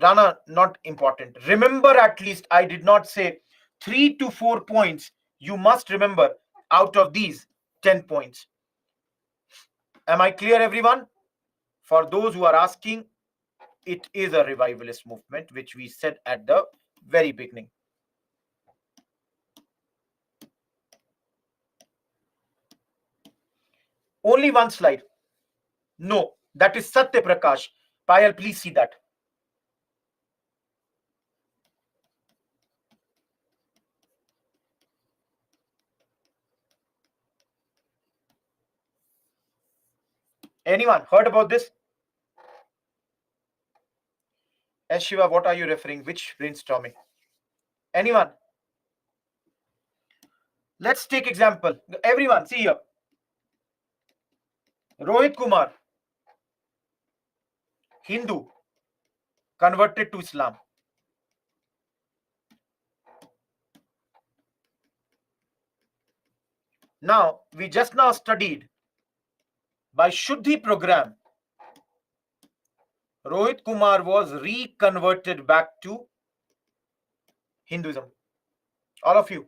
Rana, not important. Remember, at least I did not say 3 to 4 points. You must remember out of these 10 points. Am I clear, everyone? For those who are asking, it is a revivalist movement, which we said at the very beginning. Only one slide. No, that is Satya Prakash. Payal, please see that. Anyone heard about this? S. Shiva, what are you referring? Which brainstorming? Anyone? Let's take example. Everyone, see here. Rohit Kumar, Hindu, converted to Islam. Now, we just now studied by Shuddhi program, Rohit Kumar was reconverted back to Hinduism. All of you.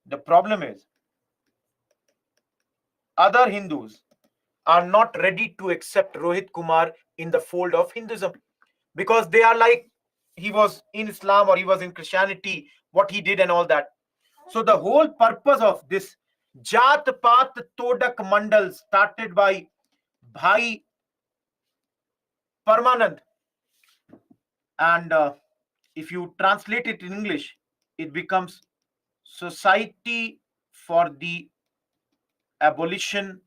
The problem is, other Hindus are not ready to accept Rohit Kumar in the fold of Hinduism, because they are like, he was in Islam or he was in Christianity, what he did and all that. So the whole purpose of this Jat Paat Todak Mandal, started by Bhai Parmanand, and if you translate it in English, it becomes Society for the Abolition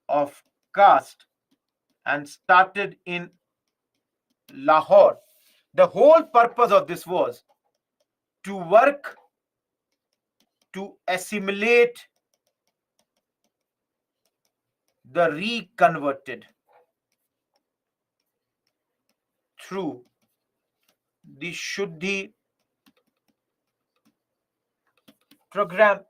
of Caste, and started in Lahore. The whole purpose of this was to work to assimilate the reconverted through the Shuddhi program.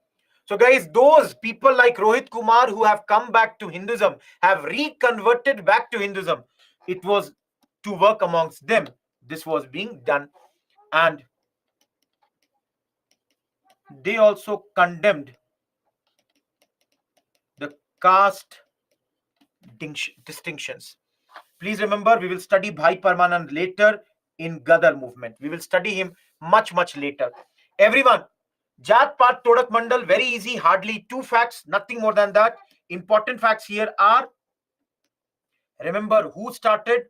So guys, those people like Rohit Kumar who have come back to Hinduism, have reconverted back to Hinduism, it was to work amongst them. This was being done, and they also condemned the caste distinctions. Please remember, we will study Bhai Parmanand later in Gadar movement. We will study him much later. Everyone, Jat Paat Todak Mandal, very easy, hardly 2 facts, nothing more than that. Important facts here are, remember who started,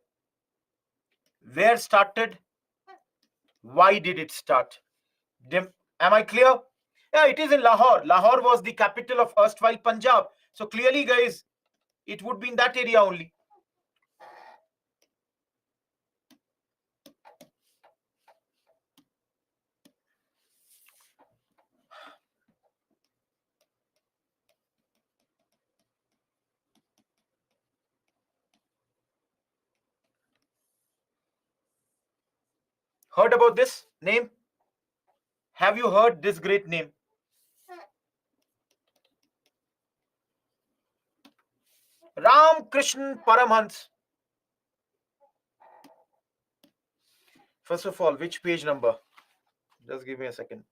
where started, why did it start. Am I clear? Yeah, it is in Lahore. Lahore was the capital of erstwhile Punjab. So clearly, guys, it would be in that area only. Heard about this name? Have you heard this great name? Ramakrishna Paramhans. First of all, which page number? Just give me a second.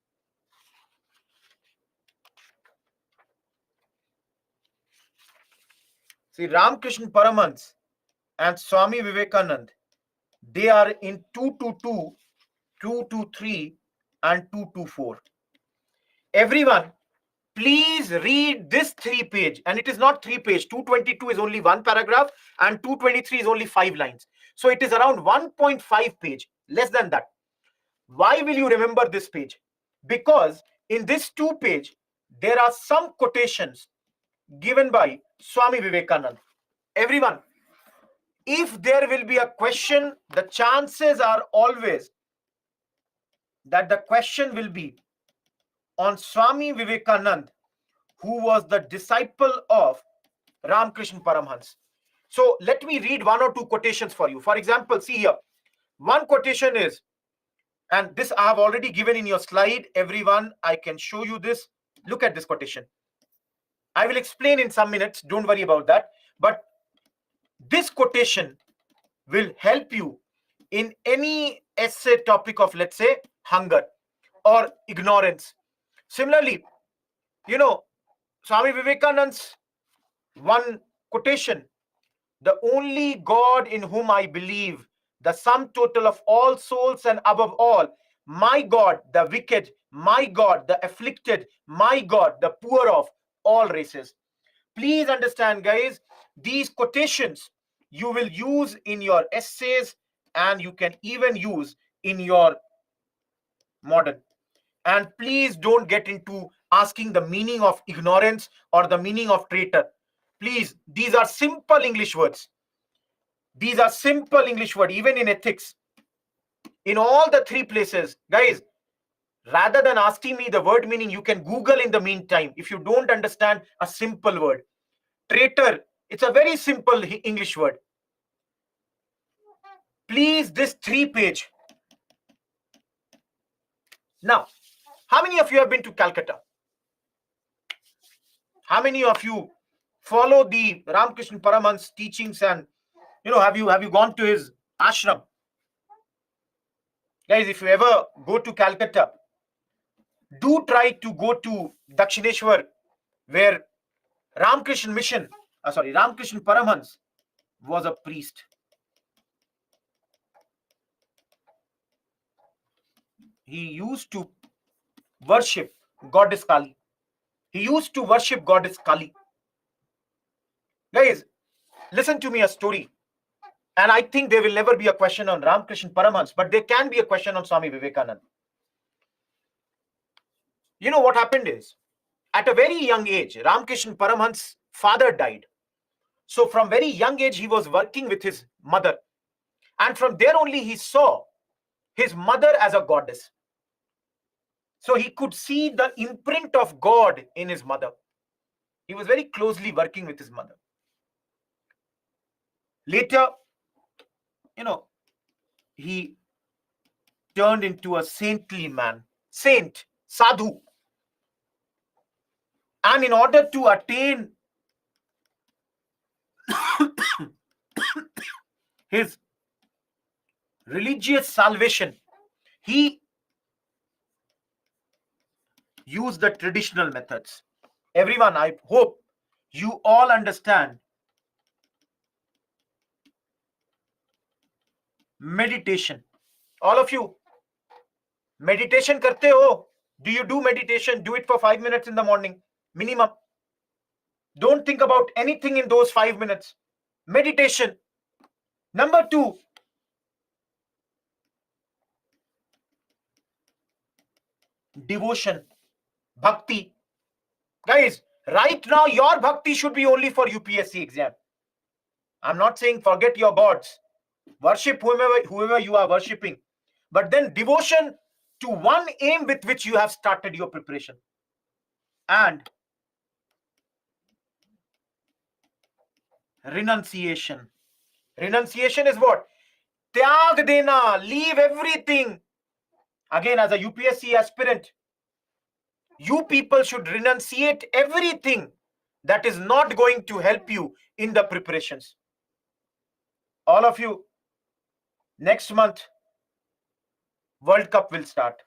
See, Ramakrishna Paramhans and Swami Vivekanand, they are in 222, 223 and 224. Everyone, please read this 3 page, and it is not 3 page. 222 is only 1 paragraph and 223 is only 5 lines. So it is around 1.5 page, less than that. Why will you remember this page? Because in this 2 page, there are some quotations given by Swami Vivekananda. Everyone, if there will be a question, the chances are always that the question will be on Swami Vivekananda, who was the disciple of Ramakrishna Paramhans. So let me read 1 or 2 quotations for you. For example, see here. One quotation is, and this I have already given in your slide, everyone, I can show you this. Look at this quotation. I will explain in some minutes, don't worry about that. But this quotation will help you in any essay topic of, let's say, hunger or ignorance. Similarly, Swami Vivekananda's one quotation, the only God in whom I believe, the sum total of all souls and above all, my God, the wicked, my God, the afflicted, my God, the poor of all races. Please understand, guys, these quotations you will use in your essays and you can even use in your modern. And please don't get into asking the meaning of ignorance or the meaning of traitor. Please, these are simple English words. These are simple English words, even in ethics. In all the 3 places, guys, rather than asking me the word meaning, you can Google in the meantime if you don't understand a simple word. Traitor, it's a very simple English word. Please, this 3 page. Now, how many of you have been to Calcutta? How many of you follow the Ramakrishna Paramhans teachings and have you gone to his ashram? Guys, if you ever go to Calcutta, do try to go to Dakshineshwar, where Ramakrishna Paramhans was a priest. He used to worship goddess Kali. Guys, listen to me a story. And I think there will never be a question on Ramakrishna Paramhans, but there can be a question on Swami Vivekananda. You know what happened is, at a very young age, Ramakrishna Paramhans' father died. So from very young age, he was working with his mother. And from there only he saw his mother as a goddess. So he could see the imprint of God in his mother. He was very closely working with his mother. Later, he turned into a saintly man, saint, sadhu. And in order to attain his religious salvation, he used the traditional methods. Everyone, I hope you all understand meditation. All of you, meditation karte ho? Do you do meditation? Do it for 5 minutes in the morning, minimum. Don't think about anything in those 5 minutes. Meditation. Number 2, devotion, bhakti. Guys, right now your bhakti should be only for UPSC exam. I'm not saying forget your gods. Worship whoever you are worshipping. But then devotion to one aim with which you have started your preparation. And renunciation. Renunciation is what? Tyag dena, leave everything. Again, as a UPSC aspirant, you people should renunciate everything that is not going to help you in the preparations. All of you, next month, World Cup will start.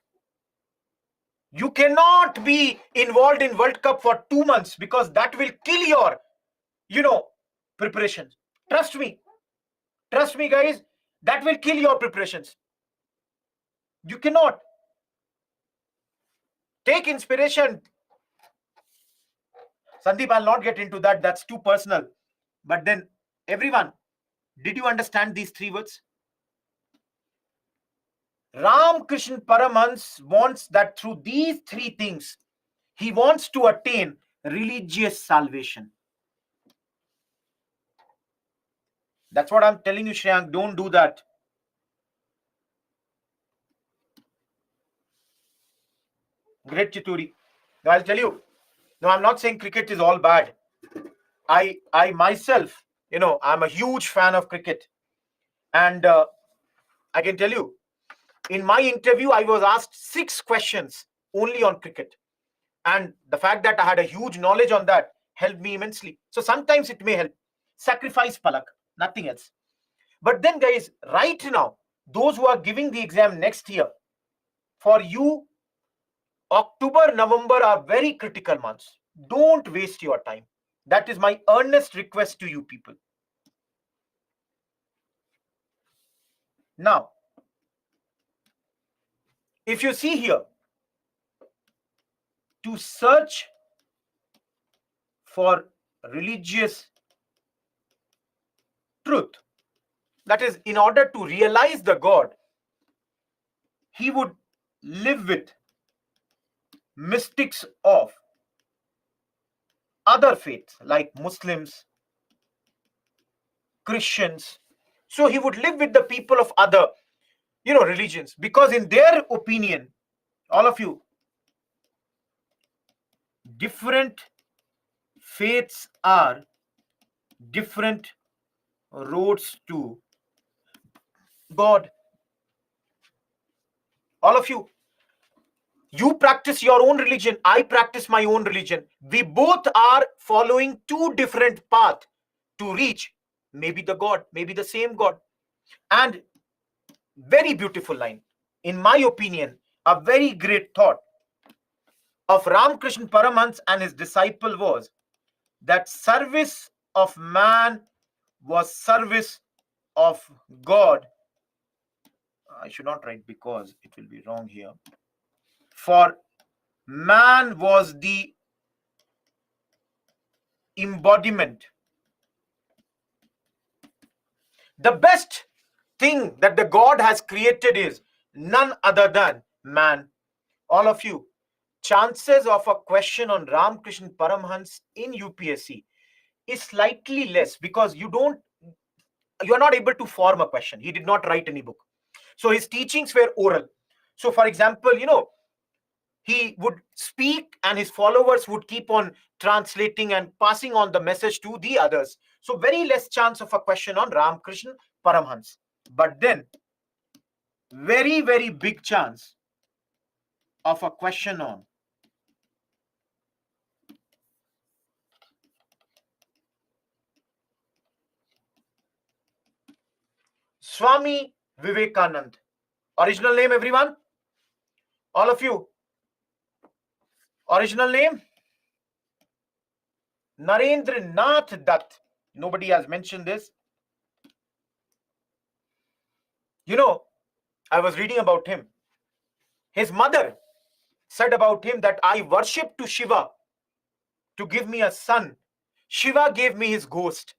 You cannot be involved in World Cup for 2 months because that will kill your, preparations. Trust me, guys, that will kill your preparations. You cannot. Take inspiration. Sandeep, I'll not get into that. That's too personal. But then, everyone, did you understand these 3 words? Ram Krishna Paramhans wants that through these three things, he wants to attain religious salvation. That's what I'm telling you, Shreyank. Don't do that. Great, Chituri. Now I'll tell you. No, I'm not saying cricket is all bad. I myself, I'm a huge fan of cricket, and I can tell you, in my interview, I was asked 6 questions only on cricket, and the fact that I had a huge knowledge on that helped me immensely. So sometimes it may help. Sacrifice Palak, nothing else. But then, guys, right now, those who are giving the exam next year, for you, October, November are very critical months. Don't waste your time. That is my earnest request to you people. Now, if you see here, to search for religious truth, that is, in order to realize the God, he would live with mystics of other faiths like Muslims, Christians. So he would live with the people of other, religions, because in their opinion, all of you, different faiths are different roads to God. All of you practice your own religion, I practice my own religion. We both are following 2 different paths to reach maybe the God, maybe the same God. And very beautiful line, in my opinion, a very great thought of Ramakrishna Paramhans and his disciple was that service of man was service of God. I should not write because it will be wrong here. For man was the embodiment. The best thing that the God has created is none other than man. All of you, chances of a question on Ramakrishna Paramhans in UPSC is slightly less because you are not able to form a question. He did not write any book. So his teachings were oral. So for example, he would speak and his followers would keep on translating and passing on the message to the others. So very less chance of a question on Ramakrishna Paramhans. But then, very, very big chance of a question on Swami Vivekanand. Original name, everyone? All of you. Original name? Narendra Nath Dutt. Nobody has mentioned this. I was reading about him. His mother said about him that I worship to Shiva to give me a son. Shiva gave me his ghost.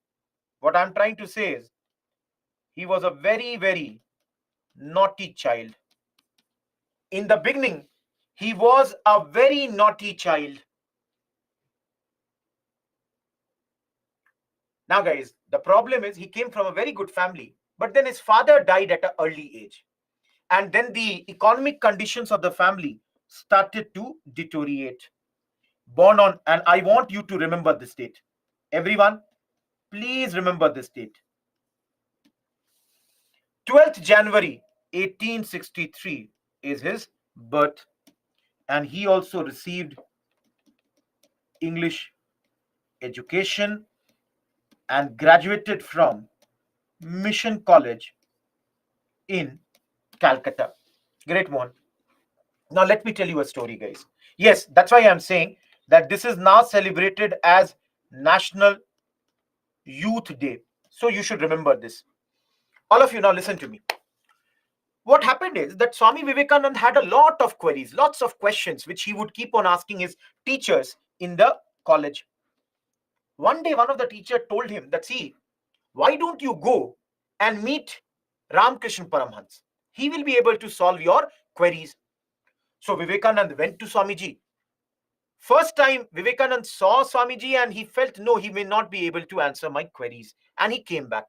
What I'm trying to say is, he was a very, very naughty child. In the beginning, he was a very naughty child. Now, guys, the problem is he came from a very good family, but then his father died at an early age. And then the economic conditions of the family started to deteriorate. Born on, and I want you to remember this date. Everyone, please remember this date. 12th January 1863 is his birth, and he also received English education and graduated from Mission College in Calcutta. Great one. Now let me tell you a story, guys. Yes, that's why I'm saying that this is now celebrated as National Youth Day. So you should remember this. All of you, now listen to me. What happened is that Swami Vivekanand had a lot of queries, lots of questions, which he would keep on asking his teachers in the college. One day, one of the teachers told him that, see, why don't you go and meet Ramakrishna Paramhans? he will be able to solve your queries. So Vivekananda went to Swamiji. First time Vivekananda saw Swamiji and he felt, no, he may not be able to answer my queries, and he came back.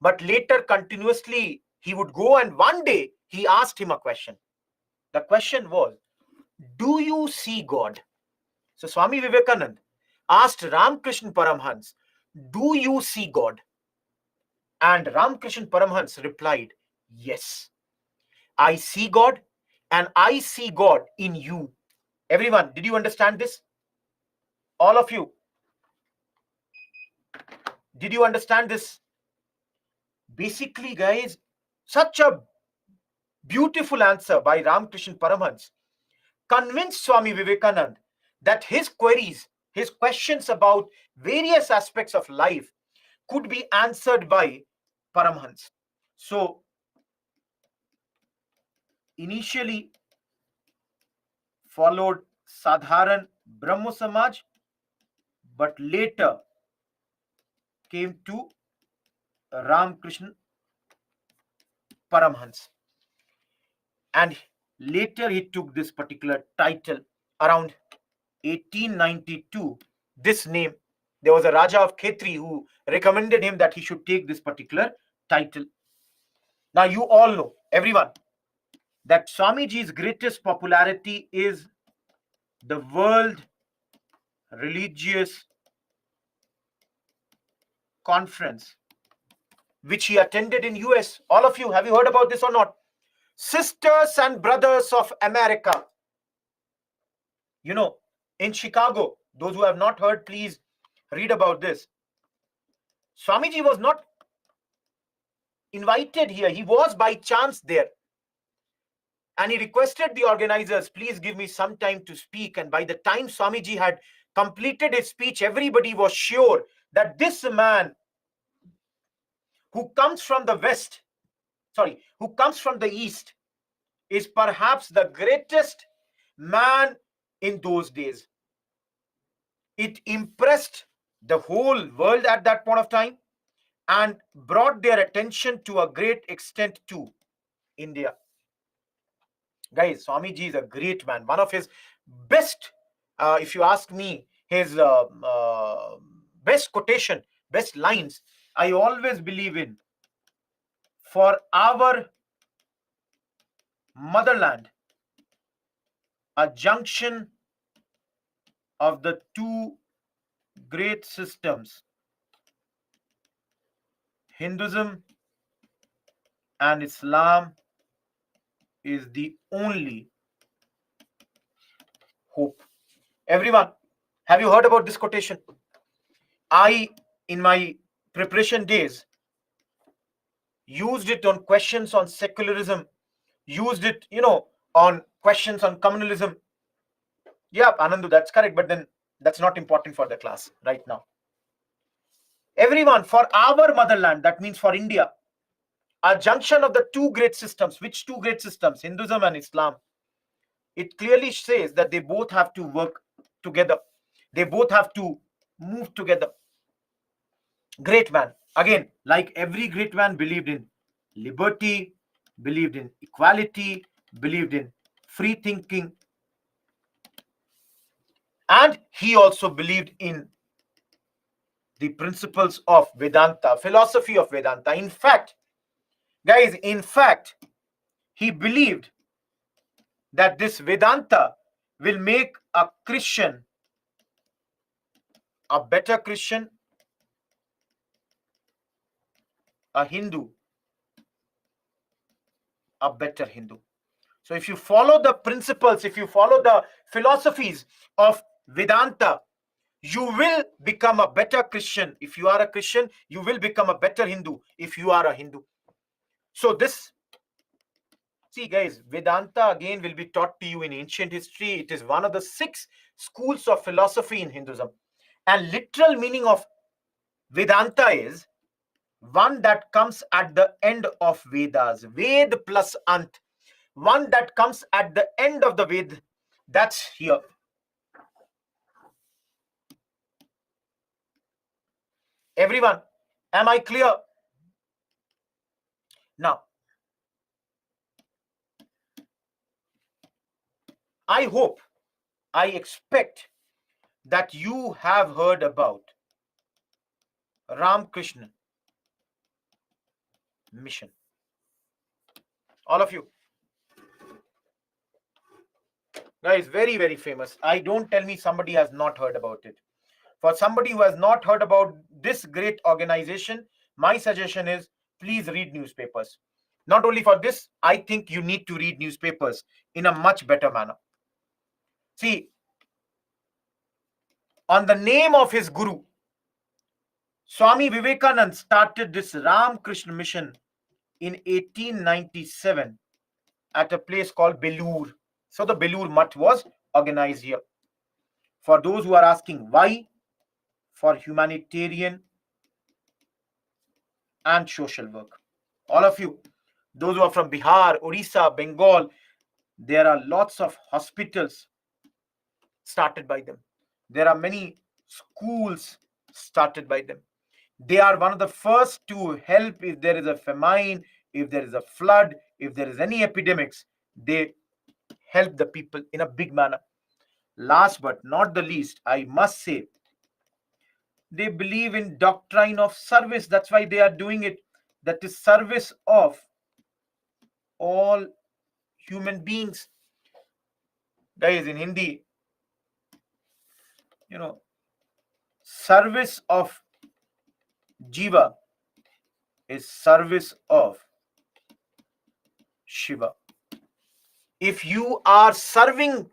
But later, continuously, he would go, and one day he asked him a question. The question was, do you see God? So Swami Vivekananda asked Ramakrishna Paramhans, do you see God? And Ramakrishna Paramhans replied, yes, I see God, and I see God in you. Everyone, did you understand this? All of you, did you understand this? Basically, guys, such a beautiful answer by Ramakrishna Paramhans convinced Swami Vivekananda that his queries, his questions about various aspects of life could be answered by Paramhans. So, initially followed Sadharan Brahmo Samaj, but later came to Ramakrishna Paramhans. And later he took this particular title around 1892. This name, there was a Raja of Khetri who recommended him that he should take this particular title. Now you all know, everyone, that Swamiji's greatest popularity is the World Religious Conference, which he attended in US. All of you, have you heard about this or not? Sisters and Brothers of America. You know, in Chicago, those who have not heard, please read about this. Swamiji was not invited here. He was by chance there. And he requested the organizers, please give me some time to speak. And by the time Swamiji had completed his speech, everybody was sure that this man who comes from the West, who comes from the East, is perhaps the greatest man in those days. It impressed the whole world at that point of time and brought their attention to a great extent to India. Guys, Swamiji is a great man. One of his best, if you ask me, his best quotation, best lines, I always believe in, for our motherland, a junction of the two great systems, Hinduism and Islam, is the only hope. Everyone, have you heard about this quotation? I, in my preparation days, used it on questions on secularism, used it, on questions on communalism. Yeah, Anandu, that's correct, but then that's not important for the class right now. Everyone, for our motherland, that means for India, a junction of the two great systems. Which two great systems? Hinduism and Islam. It clearly says that they both have to work together. They both have to move together. Great man. Again, like every great man, believed in liberty, believed in equality, believed in free thinking. And he also believed in the principles of Vedanta, philosophy of Vedanta. In fact, guys, he believed that this Vedanta will make a Christian a better Christian, a Hindu a better Hindu. So if you follow the principles, if you follow the philosophies of Vedanta, you will become a better Christian. If you are a Christian, you will become a better Hindu if you are a Hindu. So this, see guys, Vedanta again will be taught to you in ancient history. It is one of the 6 schools of philosophy in Hinduism. And literal meaning of Vedanta is one that comes at the end of Vedas. Ved plus Ant. One that comes at the end of the Ved. That's here. Everyone, am I clear? Now, I hope, I expect that you have heard about Ramakrishna Mission. All of you. Guys, very, very famous. I don't tell me somebody has not heard about it. For somebody who has not heard about this great organization, my suggestion is please read newspapers. Not only for this, I think you need to read newspapers in a much better manner. See, on the name of his guru, Swami Vivekanand started this Ramakrishna Mission in 1897 at a place called Belur. So the Belur Mutt was organized here. For those who are asking why, for humanitarian and social work. All of you, those who are from Bihar, Orissa, Bengal, there are lots of hospitals started by them. There are many schools started by them. They are one of the first to help if there is a famine, if there is a flood, if there is any epidemics. They help the people in a big manner. Last but not the least, I must say, they believe in doctrine of service. That's why they are doing it. That is service of all human beings. Guys, in Hindi, service of Jiva is service of Shiva. If you are serving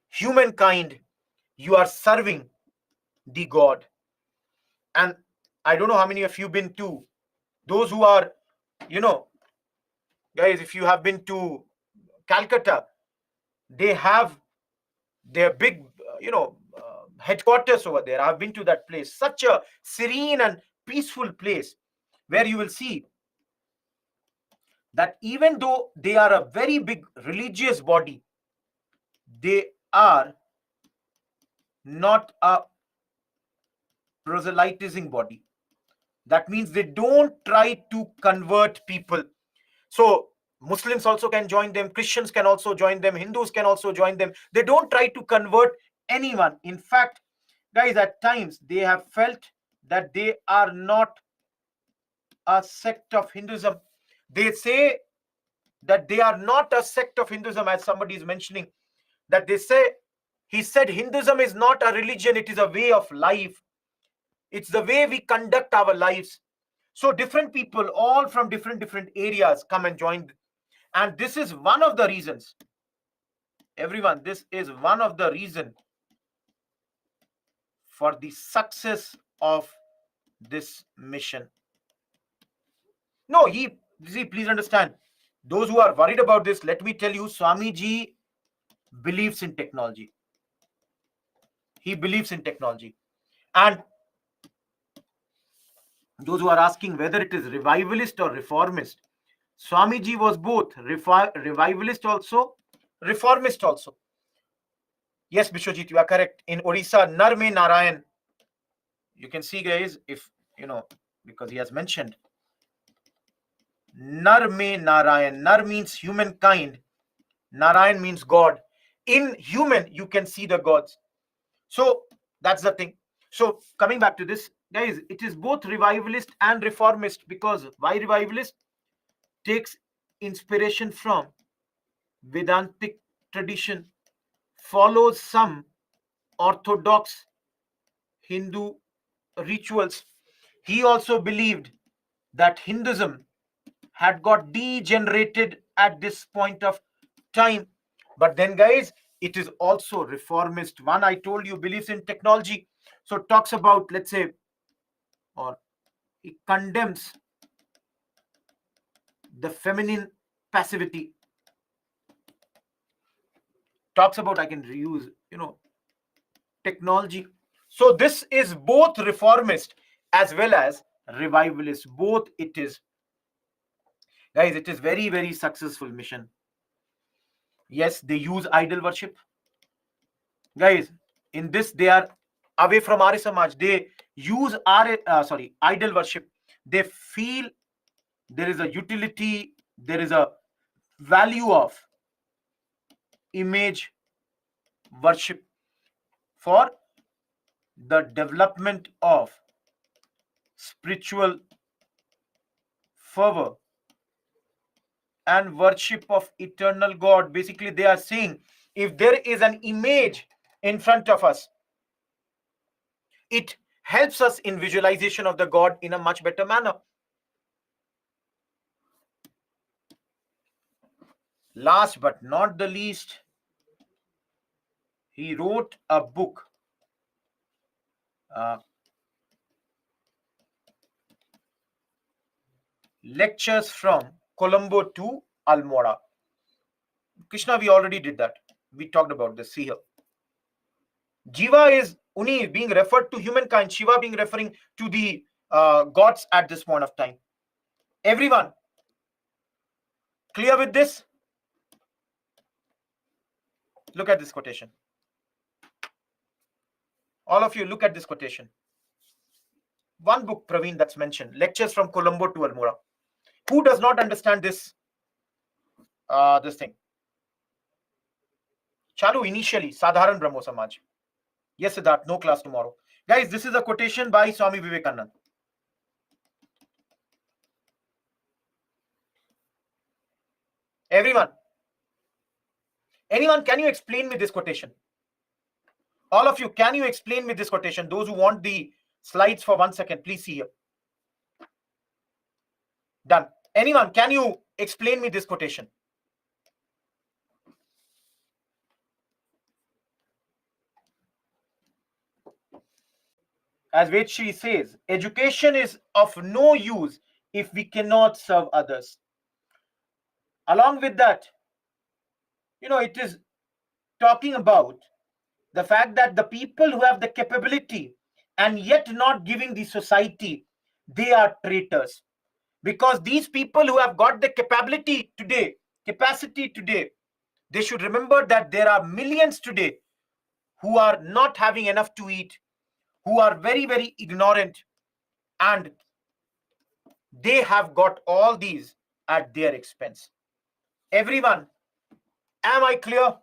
humankind, you are serving the God. And I don't know how many of you been to, those who are, guys, if you have been to Calcutta, they have their big, headquarters over there. I've been to that place. Such a serene and peaceful place where you will see that even though they are a very big religious body, they are not a proselytizing body. That means they don't try to convert people. So Muslims also can join them, Christians can also join them, Hindus can also join them. They don't try to convert anyone. In fact, guys, at times they have felt that they are not a sect of Hinduism. They say that they are not a sect of Hinduism, as somebody is mentioning, that they say, he said Hinduism is not a religion, it is a way of life. It's the way we conduct our lives. So different people, all from different areas, come and join. And this is one of the reasons, everyone, this is one of the reasons for the success of this mission. No, please understand, those who are worried about this, let me tell you, Swamiji believes in technology. He believes in technology. And those who are asking whether it is revivalist or reformist, Swamiji was both revivalist also, reformist also. Yes, Bishwajit, you are correct. In Odisha, Nar mein Narayan, you can see, guys, if because he has mentioned Nar mein Narayan. Nar means humankind, Narayan means God. In human, you can see the gods. So that's the thing. So coming back to this, guys, it is both revivalist and reformist. Because why revivalist? Takes inspiration from Vedantic tradition, follows some orthodox Hindu rituals. He also believed that Hinduism had got degenerated at this point of time. But then, guys, it is also reformist. One, I told you, believes in technology. So talks about, let's say, or he condemns the feminine passivity. Talks about, I can reuse, technology. So this is both reformist as well as revivalist. Both it is. Guys, it is very, very successful mission. Yes, they use idol worship. Guys, in this, they are away from Arya Samaj. They use idol worship. They feel there is a utility, there is a value of image worship, for the development of spiritual fervor and worship of eternal God. Basically, they are saying if there is an image in front of us, it helps us in visualization of the God in a much better manner. Last but not the least, he wrote a book, Lectures from Colombo to Almora. Krishna, we already did that. We talked about this. See here. Jiva is Uni being referred to humankind, Shiva being referring to the gods at this point of time. Everyone clear with this? Look at this quotation. All of you look at this quotation. One book, Praveen, that's mentioned, Lectures from Colombo to Almora. Who does not understand this this thing? Chalu initially, Sadharan Brahmo Samaj. Yes, Siddharth, no class tomorrow. Guys, this is a quotation by Swami Vivekananda. Everyone. Anyone, can you explain me this quotation? All of you, can you explain me this quotation? Those who want the slides for 1 second, please see here. Done. Anyone, can you explain me this quotation? As Vedshri says, education is of no use if we cannot serve others. Along with that, it is talking about the fact that the people who have the capability and yet not giving the society, they are traitors. Because these people who have got the capacity today, they should remember that there are millions today who are not having enough to eat, who are very, very ignorant, and they have got all these at their expense. Everyone, am I clear?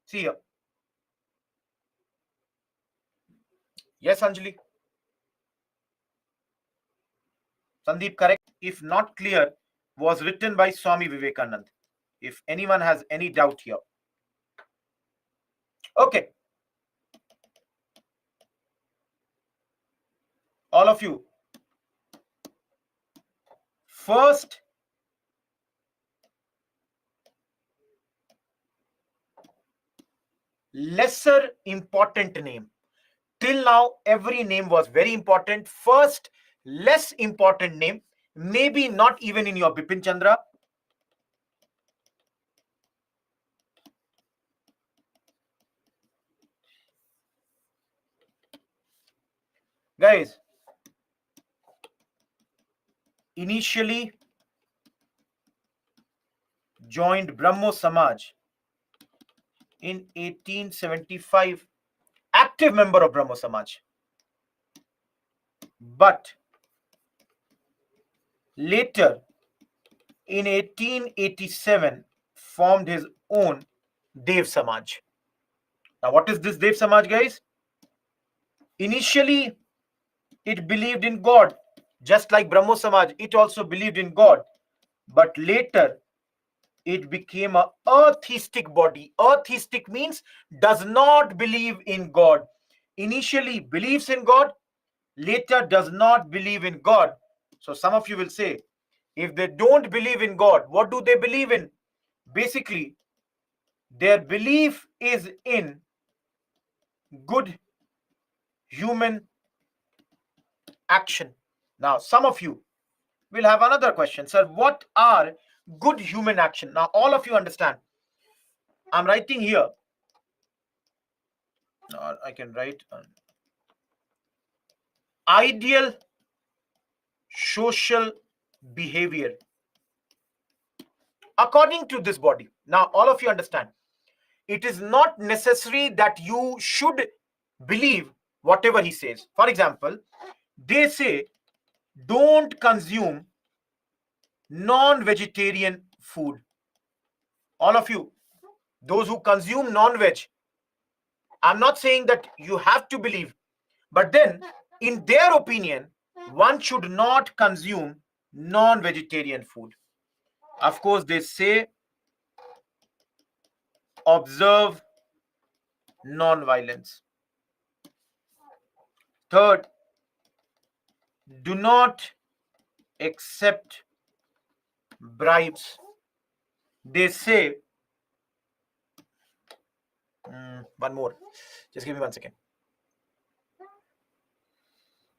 See here. Yes, Anjali? Sandeep, correct. If not clear, was written by Swami Vivekananda. If anyone has any doubt here. Okay. All of you. First, lesser important name. Till now, every name was very important. First, less important name, maybe not even in your Bipin Chandra. Guys, initially joined Brahmo Samaj in 1875, active member of Brahmo Samaj. But later, in 1887, formed his own Dev Samaj. Now, what is this Dev Samaj, guys? Initially, it believed in God, just like Brahmo Samaj, it also believed in God. But later, it became a atheistic body. Atheistic means does not believe in God. Initially believes in God, later does not believe in God. So some of you will say, if they don't believe in God, what do they believe in? Basically, their belief is in good human action. Now, some of you will have another question, sir. What are good human action? Now, all of you understand. I'm writing here. I can write ideal social behavior according to this body. Now, all of you understand. It is not necessary that you should believe whatever he says. For example, they say don't consume non-vegetarian food. All of you, those who consume non-veg, I'm not saying that you have to believe, but then in their opinion, one should not consume non-vegetarian food. Of course, they say observe non-violence. Third, do not accept bribes. They say, one more. Just give me 1 second.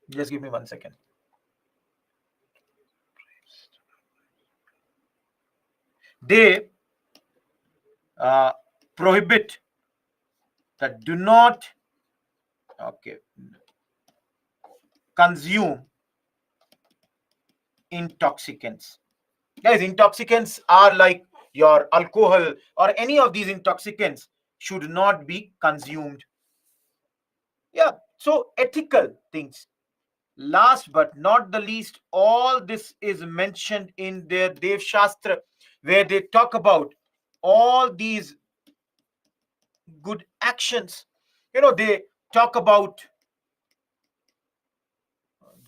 Just give me 1 second. They prohibit that do not consume intoxicants. Guys, intoxicants are like your alcohol or any of these intoxicants should not be consumed. Yeah, so ethical things. Last but not the least, all this is mentioned in their Dev Shastra, where they talk about all these good actions. They talk about,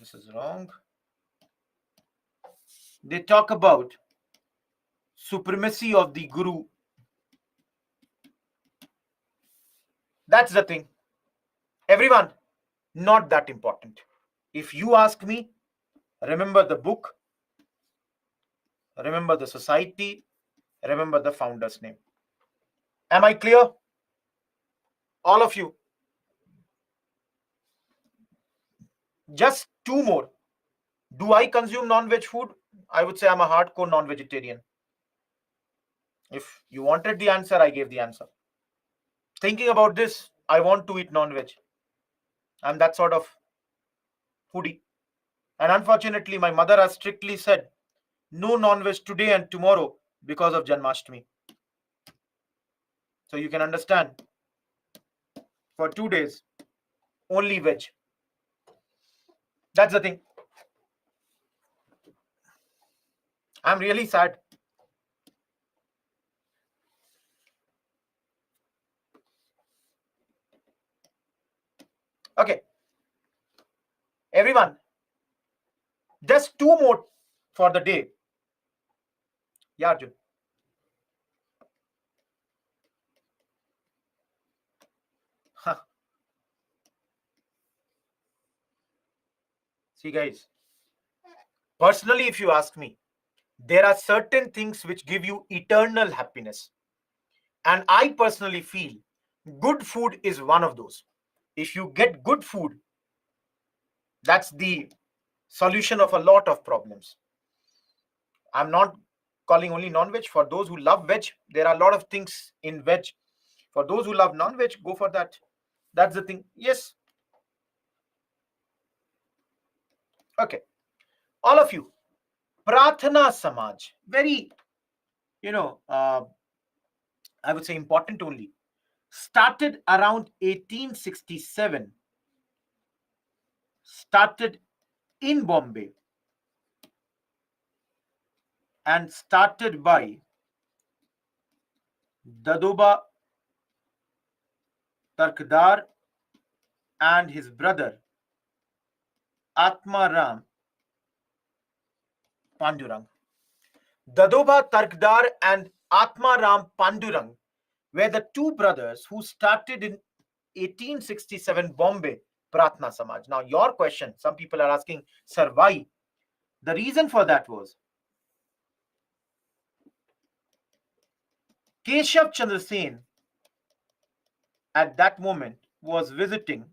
this is wrong. They talk about supremacy of the Guru. That's the thing. Everyone, not that important. If you ask me, remember the book, remember the society, remember the founder's name. Am I clear? All of you. Just two more. Do I consume non-veg food? I would say I'm a hardcore non-vegetarian. If you wanted the answer, I gave the answer. Thinking about this, I want to eat non-veg. I'm that sort of foodie. And unfortunately, my mother has strictly said, no non-veg today and tomorrow because of Janmashtami. So you can understand, for 2 days, only veg. That's the thing. I'm really sad. Okay. Everyone, just two more for the day. Yeah, Arjun. Huh. See, guys, personally, if you ask me, there are certain things which give you eternal happiness. And I personally feel good food is one of those. If you get good food, that's the solution of a lot of problems. I'm not calling only non-veg. For those who love veg, there are a lot of things in veg. For those who love non-veg, go for that. That's the thing. Yes. Okay. All of you. Prathana Samaj. Very, I would say important only. Started around 1867. Started in Bombay. And started by Dadoba Tarkdar and his brother Atmaram Pandurang. Dadoba Tarkdar and Atmaram Pandurang were the two brothers who started in 1867 Bombay Prathna Samaj. Now, your question, some people are asking, sir, why? The reason for that was Keshav Chandra Sen at that moment was visiting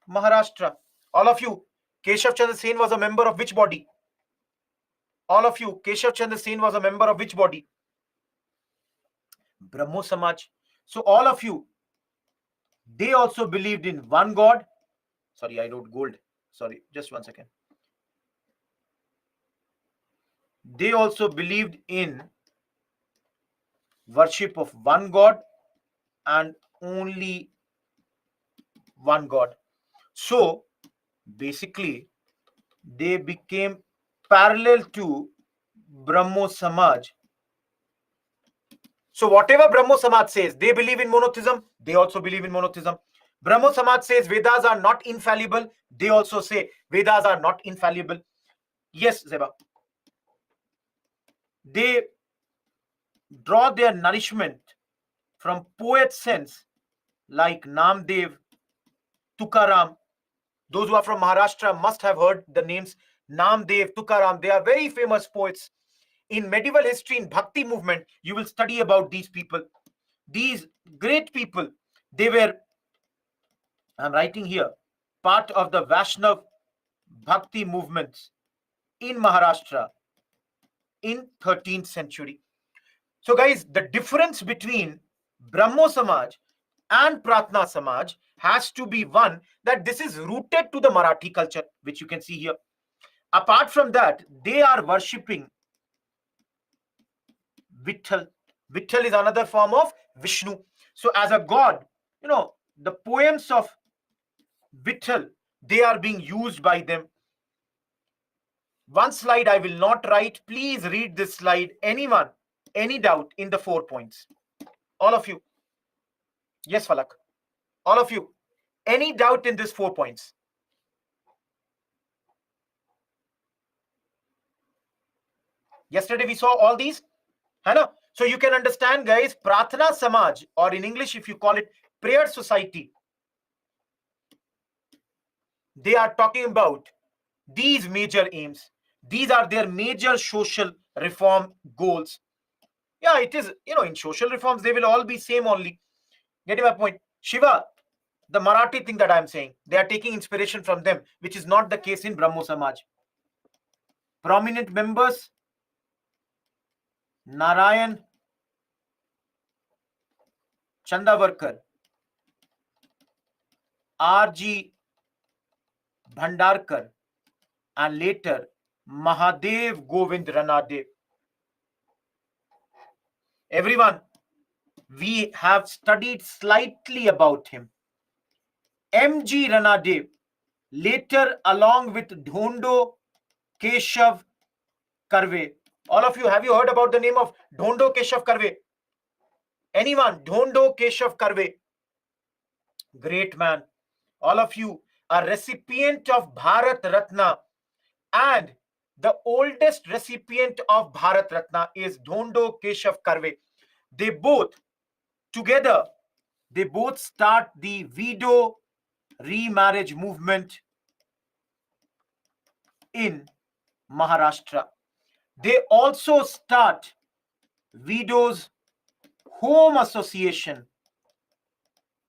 Maharashtra. All of you, Keshav Chandra Sen was a member of which body? All of you, Keshav Chandra Sen was a member of which body? Brahmo Samaj. So all of you, they also believed in one God. Sorry, I wrote gold. Sorry, just 1 second. They also believed in worship of one God and only one God. So basically, they became parallel to Brahmo Samaj. So whatever Brahmo Samaj says, they believe in monotheism, they also believe in monotheism. Brahmo Samaj says Vedas are not infallible, they also say Vedas are not infallible. Yes, Zeba. They draw their nourishment from poet sense like Namdev, Tukaram. Those who are from Maharashtra must have heard the names Namdev, Tukaram. They are very famous poets. In medieval history, in Bhakti movement, you will study about these people. These great people, they were, I'm writing here, part of the Vaishnav Bhakti movements in Maharashtra in 13th century. So guys, the difference between Brahmo Samaj and Pratna Samaj has to be one that this is rooted to the Marathi culture, which you can see here. Apart from that, they are worshipping Vitthal. Vitthal is another form of Vishnu. So as a god, the poems of Vitthal, they are being used by them. One slide I will not write. Please read this slide. Anyone, any doubt in the 4 points? All of you. Yes, Falak. All of you. Any doubt in this 4 points? Yesterday we saw all these. So you can understand, guys, Pratna Samaj, or in English, if you call it prayer society, they are talking about these major aims. These are their major social reform goals. Yeah, it is, in social reforms, they will all be same only. Getting my point? Shiva, the Marathi thing that I'm saying, they are taking inspiration from them, which is not the case in Brahmo Samaj. Prominent members, Narayan Chandavarkar, R.G. Bhandarkar, and later Mahadev Govind Ranade. Everyone, we have studied slightly about him. M.G. Ranade, later along with Dhondo Keshav Karve. All of you, have you heard about the name of Dhondo Keshav Karve? Anyone? Dhondo Keshav Karve. Great man. All of you, a recipient of Bharat Ratna, and the oldest recipient of Bharat Ratna is Dhondo Keshav Karve. They both together, they both start the widow remarriage movement in Maharashtra. They also start Widows Home Association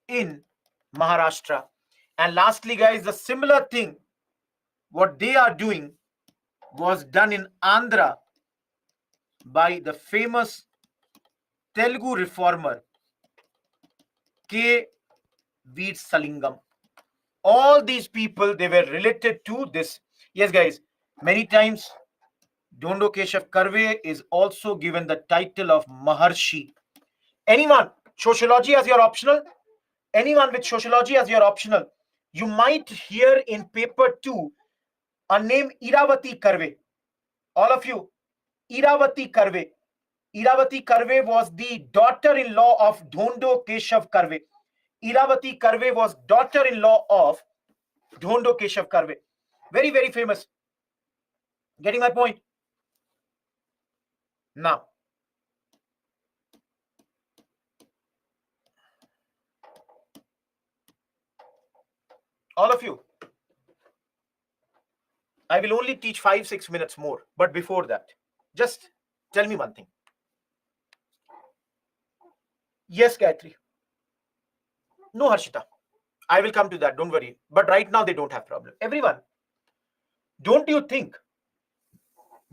in Maharashtra. And lastly, guys, the similar thing, what they are doing was done in Andhra by the famous Telugu reformer K. Veersalingam. All these people, they were related to this. Yes, guys, many times Dhondo Keshav Karve is also given the title of Maharshi. Anyone, sociology as your optional? Anyone with sociology as your optional? You might hear in paper 2 a name Iravati Karve. All of you, Iravati Karve. Iravati Karve was the daughter-in-law of Dhondo Keshav Karve. Iravati Karve was daughter-in-law of Dhondo Keshav Karve. Very, very famous. Getting my point? Now, all of you, I will only teach 5-6 minutes more. But before that, just tell me one thing. Yes, Gayatri. No, Harshita. I will come to that. Don't worry. But right now, they don't have problem. Everyone, don't you think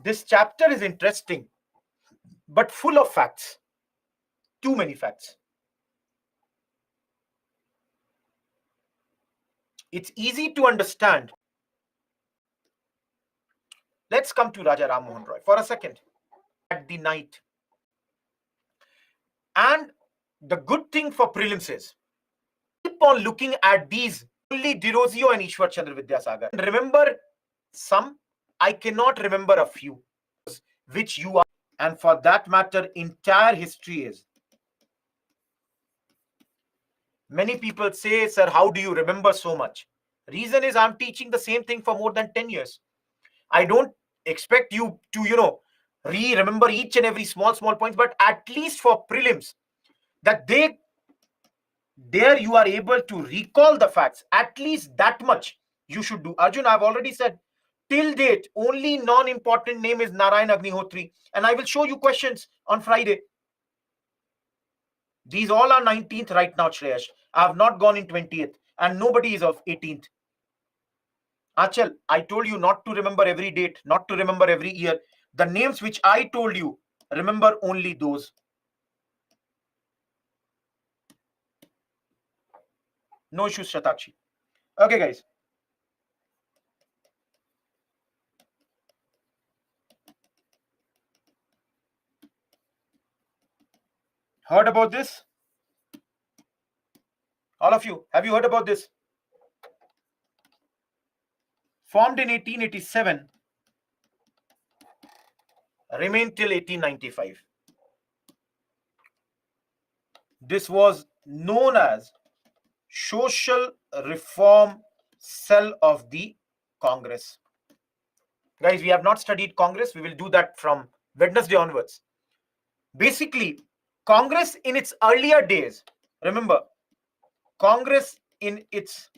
this chapter is interesting, but full of facts? Too many facts. It's easy to understand. Let's come to Raja Ram Mohan Roy for a second. At the night. And the good thing for prelims is, keep on looking at these, only Dirozio and Ishwar Chandra Vidyasagar. Remember some I cannot remember a few which you are, and for that matter, entire history is. Many people say, sir, how do you remember so much? Reason is I'm teaching the same thing for more than 10 years. I don't expect you to, remember each and every small points, but at least for prelims, that there you are able to recall the facts. At least that much you should do. Arjun, I've already said, till date, only non-important name is Narayan Agnihotri. And I will show you questions on Friday. These all are 19th right now, Shreyash. I have not gone in 20th. And nobody is of 18th. Achal, I told you not to remember every date, not to remember every year. The names which I told you, remember only those. No issues, Shatakshi. Okay, guys. Heard about this? All of you, have you heard about this? Formed in 1887, remained till 1895. This was known as Social Reform Cell of the Congress. Guys, we have not studied Congress. We will do that from Wednesday onwards. Basically, Congress in its earlier days, remember, Congress in its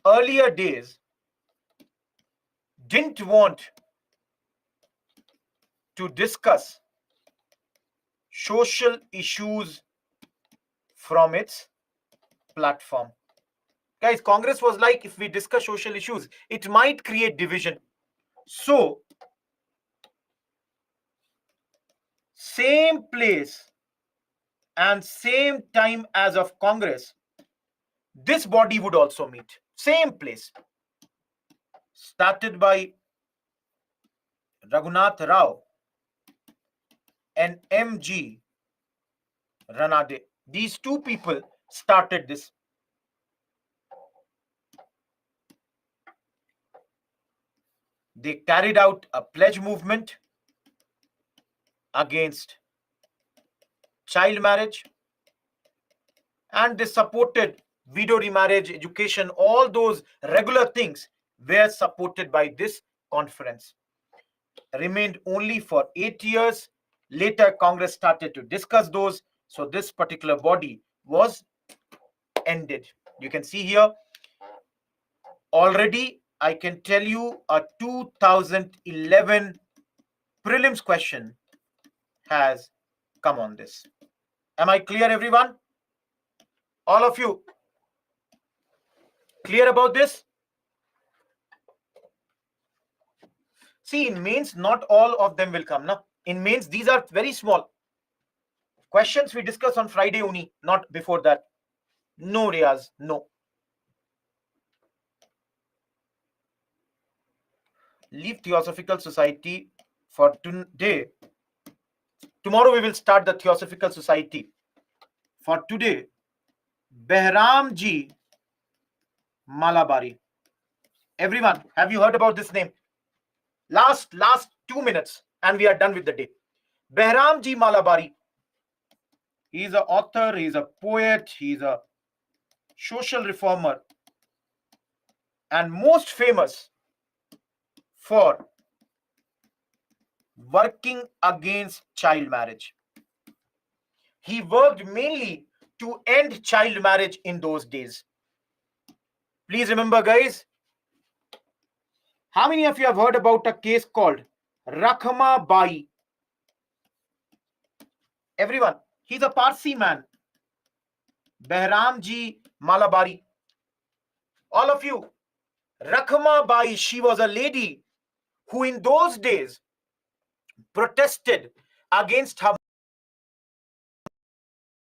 earlier days didn't want to discuss social issues from its platform. Guys, Congress was like, if we discuss social issues, it might create division. So, same place and same time as of Congress, this body would also meet. Same place. Started by Raghunath Rao and M.G. Ranade. These two people started this. They carried out a pledge movement against child marriage, and they supported widow remarriage, education, all those regular things were supported by this conference. Remained only for 8 years. Later, Congress started to discuss those. So this particular body was ended. You can see here, already I can tell you a 2011 prelims question has come on this. Am I clear, everyone? All of you clear about this? See, in mains, not all of them will come. Now, in mains, these are very small questions we discuss on Friday only, not before that. No, Riaz, no. Leave Theosophical Society for today. Tomorrow we will start the Theosophical Society. For today, Behram Ji Malabari. Everyone, have you heard about this name? Last 2 minutes and we are done with the day. Behram Ji Malabari. He's an author, he's a poet, he's a social reformer, and most famous for working against child marriage. He worked mainly to end child marriage in those days. Please remember, guys, how many of you have heard about a case called Rakhma Bai? Everyone, he's a Parsi man. Behram Ji Malabari. All of you, Rakhma Bai, she was a lady who in those days protested against her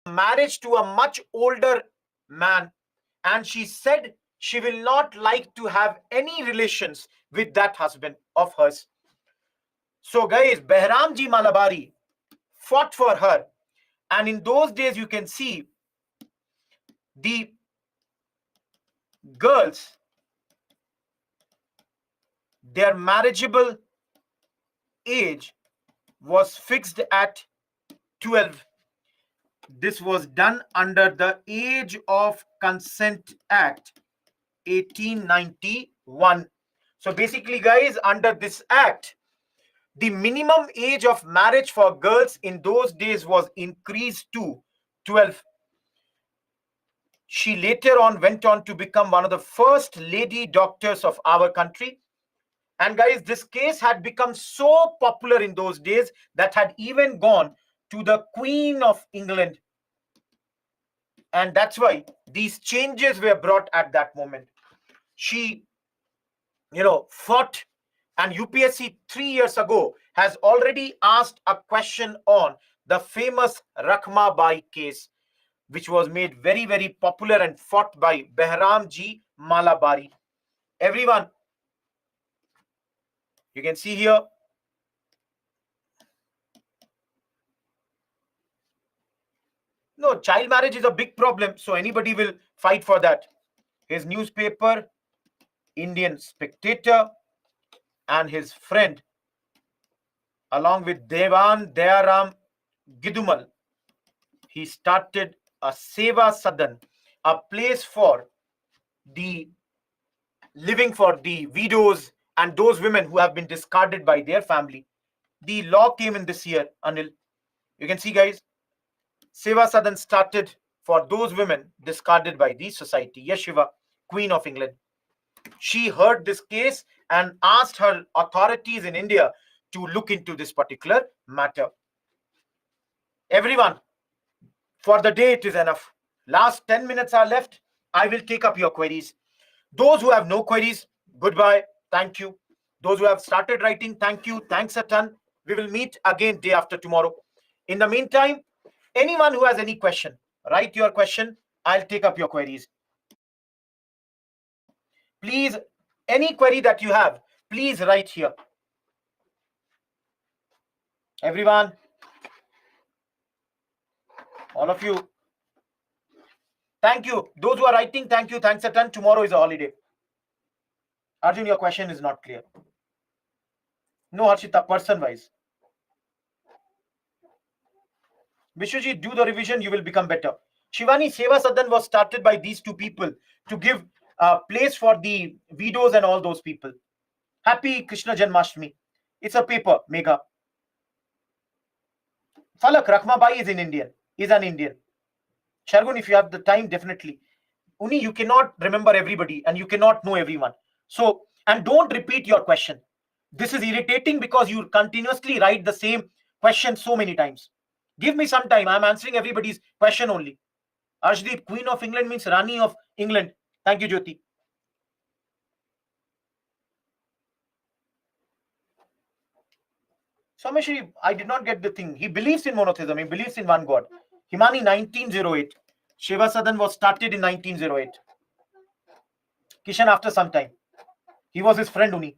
marriage to a much older man, and she said she will not like to have any relations with that husband of hers. So guys, Behram Ji Malabari fought for her, and in those days you can see the girls, their marriageable age was fixed at 12. This was done under the Age of Consent Act 1891. So basically, guys, under this act, the minimum age of marriage for girls in those days was increased to 12. She later on went on to become one of the first lady doctors of our country. And guys, this case had become so popular in those days that had even gone to the Queen of England. And that's why these changes were brought at that moment. She, fought, and UPSC 3 years ago has already asked a question on the famous Rakhma Bai case, which was made very, very popular and fought by Behram Ji Malabari. Everyone, you can see here. No, child marriage is a big problem, so anybody will fight for that. His newspaper, Indian Spectator, and his friend, along with Devan Dayaram Gidumal, he started a Seva Sadan, a place for the living for the widows and those women who have been discarded by their family. The law came in this year, Anil. You can see, guys, Seva Sadan started for those women discarded by the society. Yeshiva, Queen of England. She heard this case and asked her authorities in India to look into this particular matter. Everyone, for the day it is enough. Last 10 minutes are left. I will take up your queries. Those who have no queries, goodbye. Thank you. Those who have started writing, thank you. Thanks a ton. We will meet again day after tomorrow. In the meantime, anyone who has any question, write your question. I'll take up your queries. Please, any query that you have, please write here. Everyone, all of you, thank you. Those who are writing, thank you. Thanks a ton. Tomorrow is a holiday. Arjun, your question is not clear. No, Harshita, person-wise. Vishwajit, do the revision, you will become better. Shivani, Seva Sadan was started by these two people to give a place for the widows and all those people. Happy Krishna Janmashtami. It's a paper, Megha. Falak, Rakhma Bai is an Indian. Shargun, if you have the time, definitely. Uni, you cannot remember everybody and you cannot know everyone. So, and don't repeat your question. This is irritating because you continuously write the same question so many times. Give me some time. I'm answering everybody's question only. Arshdeep, Queen of England means Rani of England. Thank you, Jyoti. Someshri, I did not get the thing. He believes in monotheism. He believes in one God. Himani, 1908. Seva Sadan was started in 1908. Kishan, after some time. He was his friend, Uni.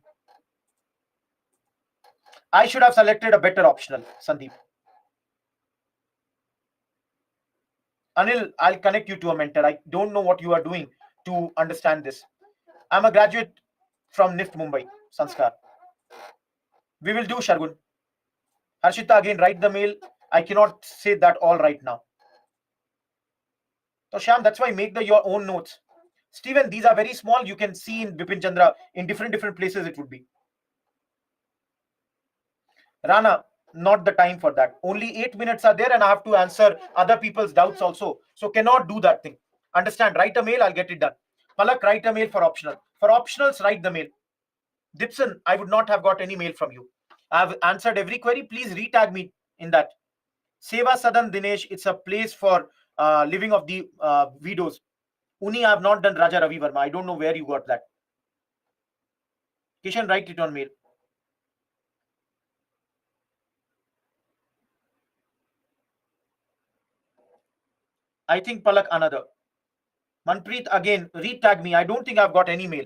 I should have selected a better optional, Sandeep. Anil, I'll connect you to a mentor. I don't know what you are doing to understand this. I'm a graduate from NIFT Mumbai, Sanskar. We will do, Shargun. Harshita, again, write the mail. I cannot say that all right now. So, Sham, that's why make your own notes. Stephen, these are very small. You can see in Bipin Chandra, in different places it would be. Rana, not the time for that. Only 8 minutes are there and I have to answer other people's doubts also. So cannot do that thing. Understand? Write a mail, I'll get it done. Palak, write a mail for optional. For optionals, write the mail. Dipson, I would not have got any mail from you. I've answered every query. Please retag me in that. Seva Sadan Dinesh, it's a place for living of the widows. Uni, I have not done Raja Ravi Verma. I don't know where you got that. Kishan, write it on mail. I think Palak another. Manpreet, again, retag me. I don't think I've got any mail.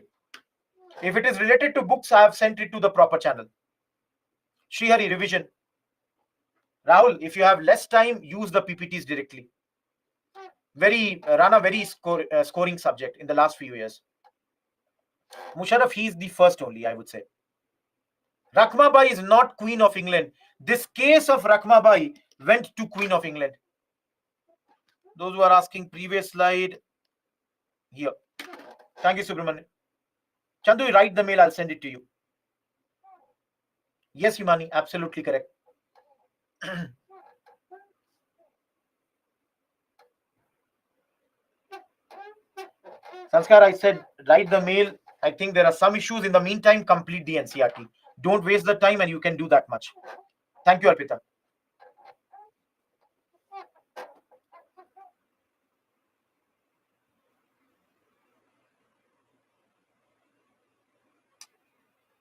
If it is related to books, I have sent it to the proper channel. Srihari, revision. Rahul, if you have less time, use the PPTs directly. Rana, very scoring subject in the last few years. Musharraf, he is the first only, I would say. Rakhmabai is not Queen of England. This case of Rakhmabai went to Queen of England. Those who are asking, previous slide here. Thank you, Subramanian. Chandu, you write the mail, I'll send it to you. Yes, Himani, absolutely correct. Sanskar, I said, write the mail. I think there are some issues. In the meantime, complete the NCRT. Don't waste the time, and you can do that much. Thank you, Arpita.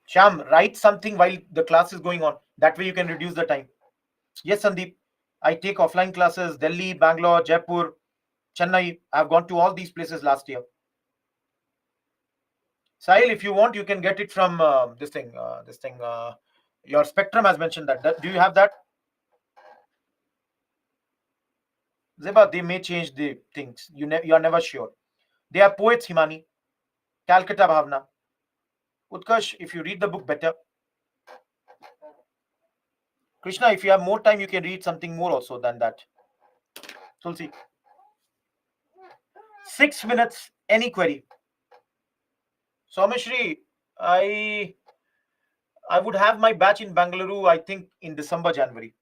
Sham, write something while the class is going on. That way you can reduce the time. Yes, Sandeep. I take offline classes, Delhi, Bangalore, Jaipur, Chennai. I've gone to all these places last year. Sahil, if you want, you can get it from this thing. Your Spectrum has mentioned that. Do you have that? Zeba, they may change the things. You are never sure. They are poets, Himani. Calcutta Bhavna. Utkarsh, if you read the book better. Krishna, if you have more time, you can read something more also than that. Tulsi. 6 minutes, any query. Someshri, I would have my batch in Bangalore, I think in December, January.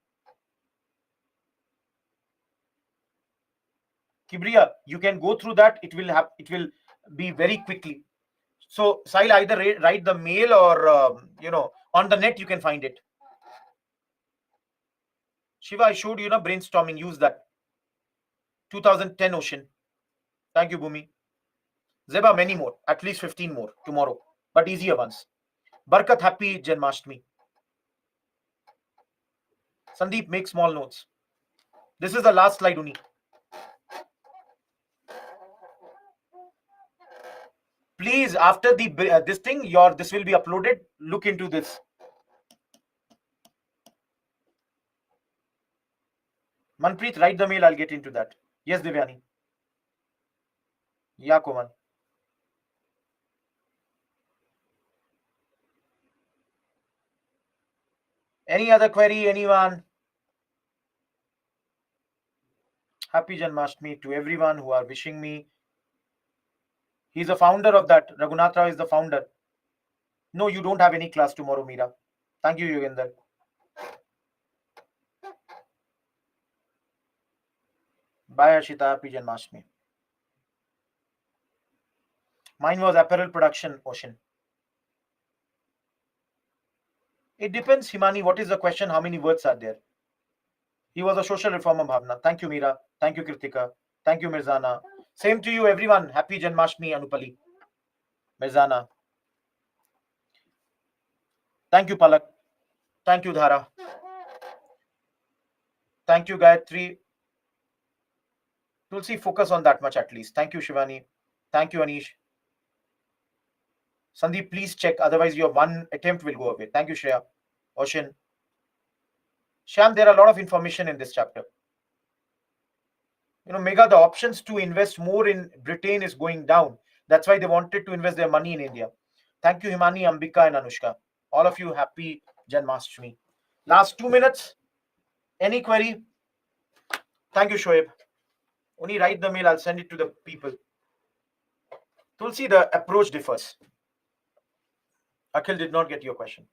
Kibriya, you can go through that. It will be very quickly. So, Sahil, either write the mail or on the net you can find it. Shiva, I showed you brainstorming. Use that. 2010 Ocean. Thank you, Bhumi. Zeba, many more. At least 15 more tomorrow, but easier ones. Barkat, happy Janmashtami. Sandeep, make small notes. This is the last slide, Uni. Please, after the this thing, this will be uploaded. Look into this. Manpreet, write the mail. I'll get into that. Yes, Devyani. Yeah, Koman. Any other query? Anyone? Happy Janmashtami to everyone who are wishing me. He's a founder of that. Raghunath Rao is the founder. No, you don't have any class tomorrow, Meera. Thank you, Yogendar. Bye, Ashita. Happy Janmashtami. Mine was apparel production, Ocean. It depends, Himani. What is the question? How many words are there? He was a social reformer, Bhavna. Thank you, Meera. Thank you, Kritika. Thank you, Mirzana. Same to you, everyone. Happy Janmashtami, Anupali. Mirzana. Thank you, Palak. Thank you, Dhara. Thank you, Gayatri. Tulsi, focus on that much at least. Thank you, Shivani. Thank you, Anish. Sandeep, please check. Otherwise, your one attempt will go away. Thank you, Shreya. Ocean. Sham, there are a lot of information in this chapter. Mega, the options to invest more in Britain is going down. That's why they wanted to invest their money in India. Thank you, Himani, Ambika, and Anushka. All of you, happy Janmashtami. Last 2 minutes. Any query? Thank you, Shoaib. Only write the mail. I'll send it to the people. Tulsi, the approach differs. Akhil did not get your question.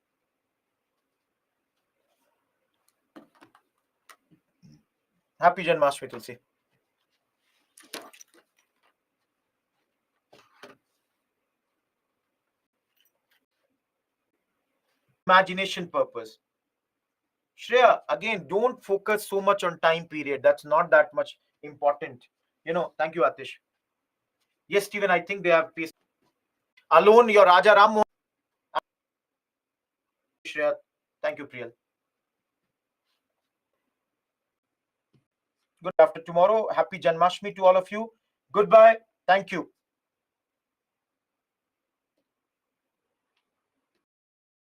Happy Janmashtami, Tulsi. Imagination purpose. Shreya, again, don't focus so much on time period. That's not that much important. Thank you, Atish. Yes, Stephen, I think they have placed. Alone, your Raja Ram Mohan. Shreya, thank you, Priyal. Good after tomorrow. Happy Janmashtami to all of you. Goodbye. Thank you.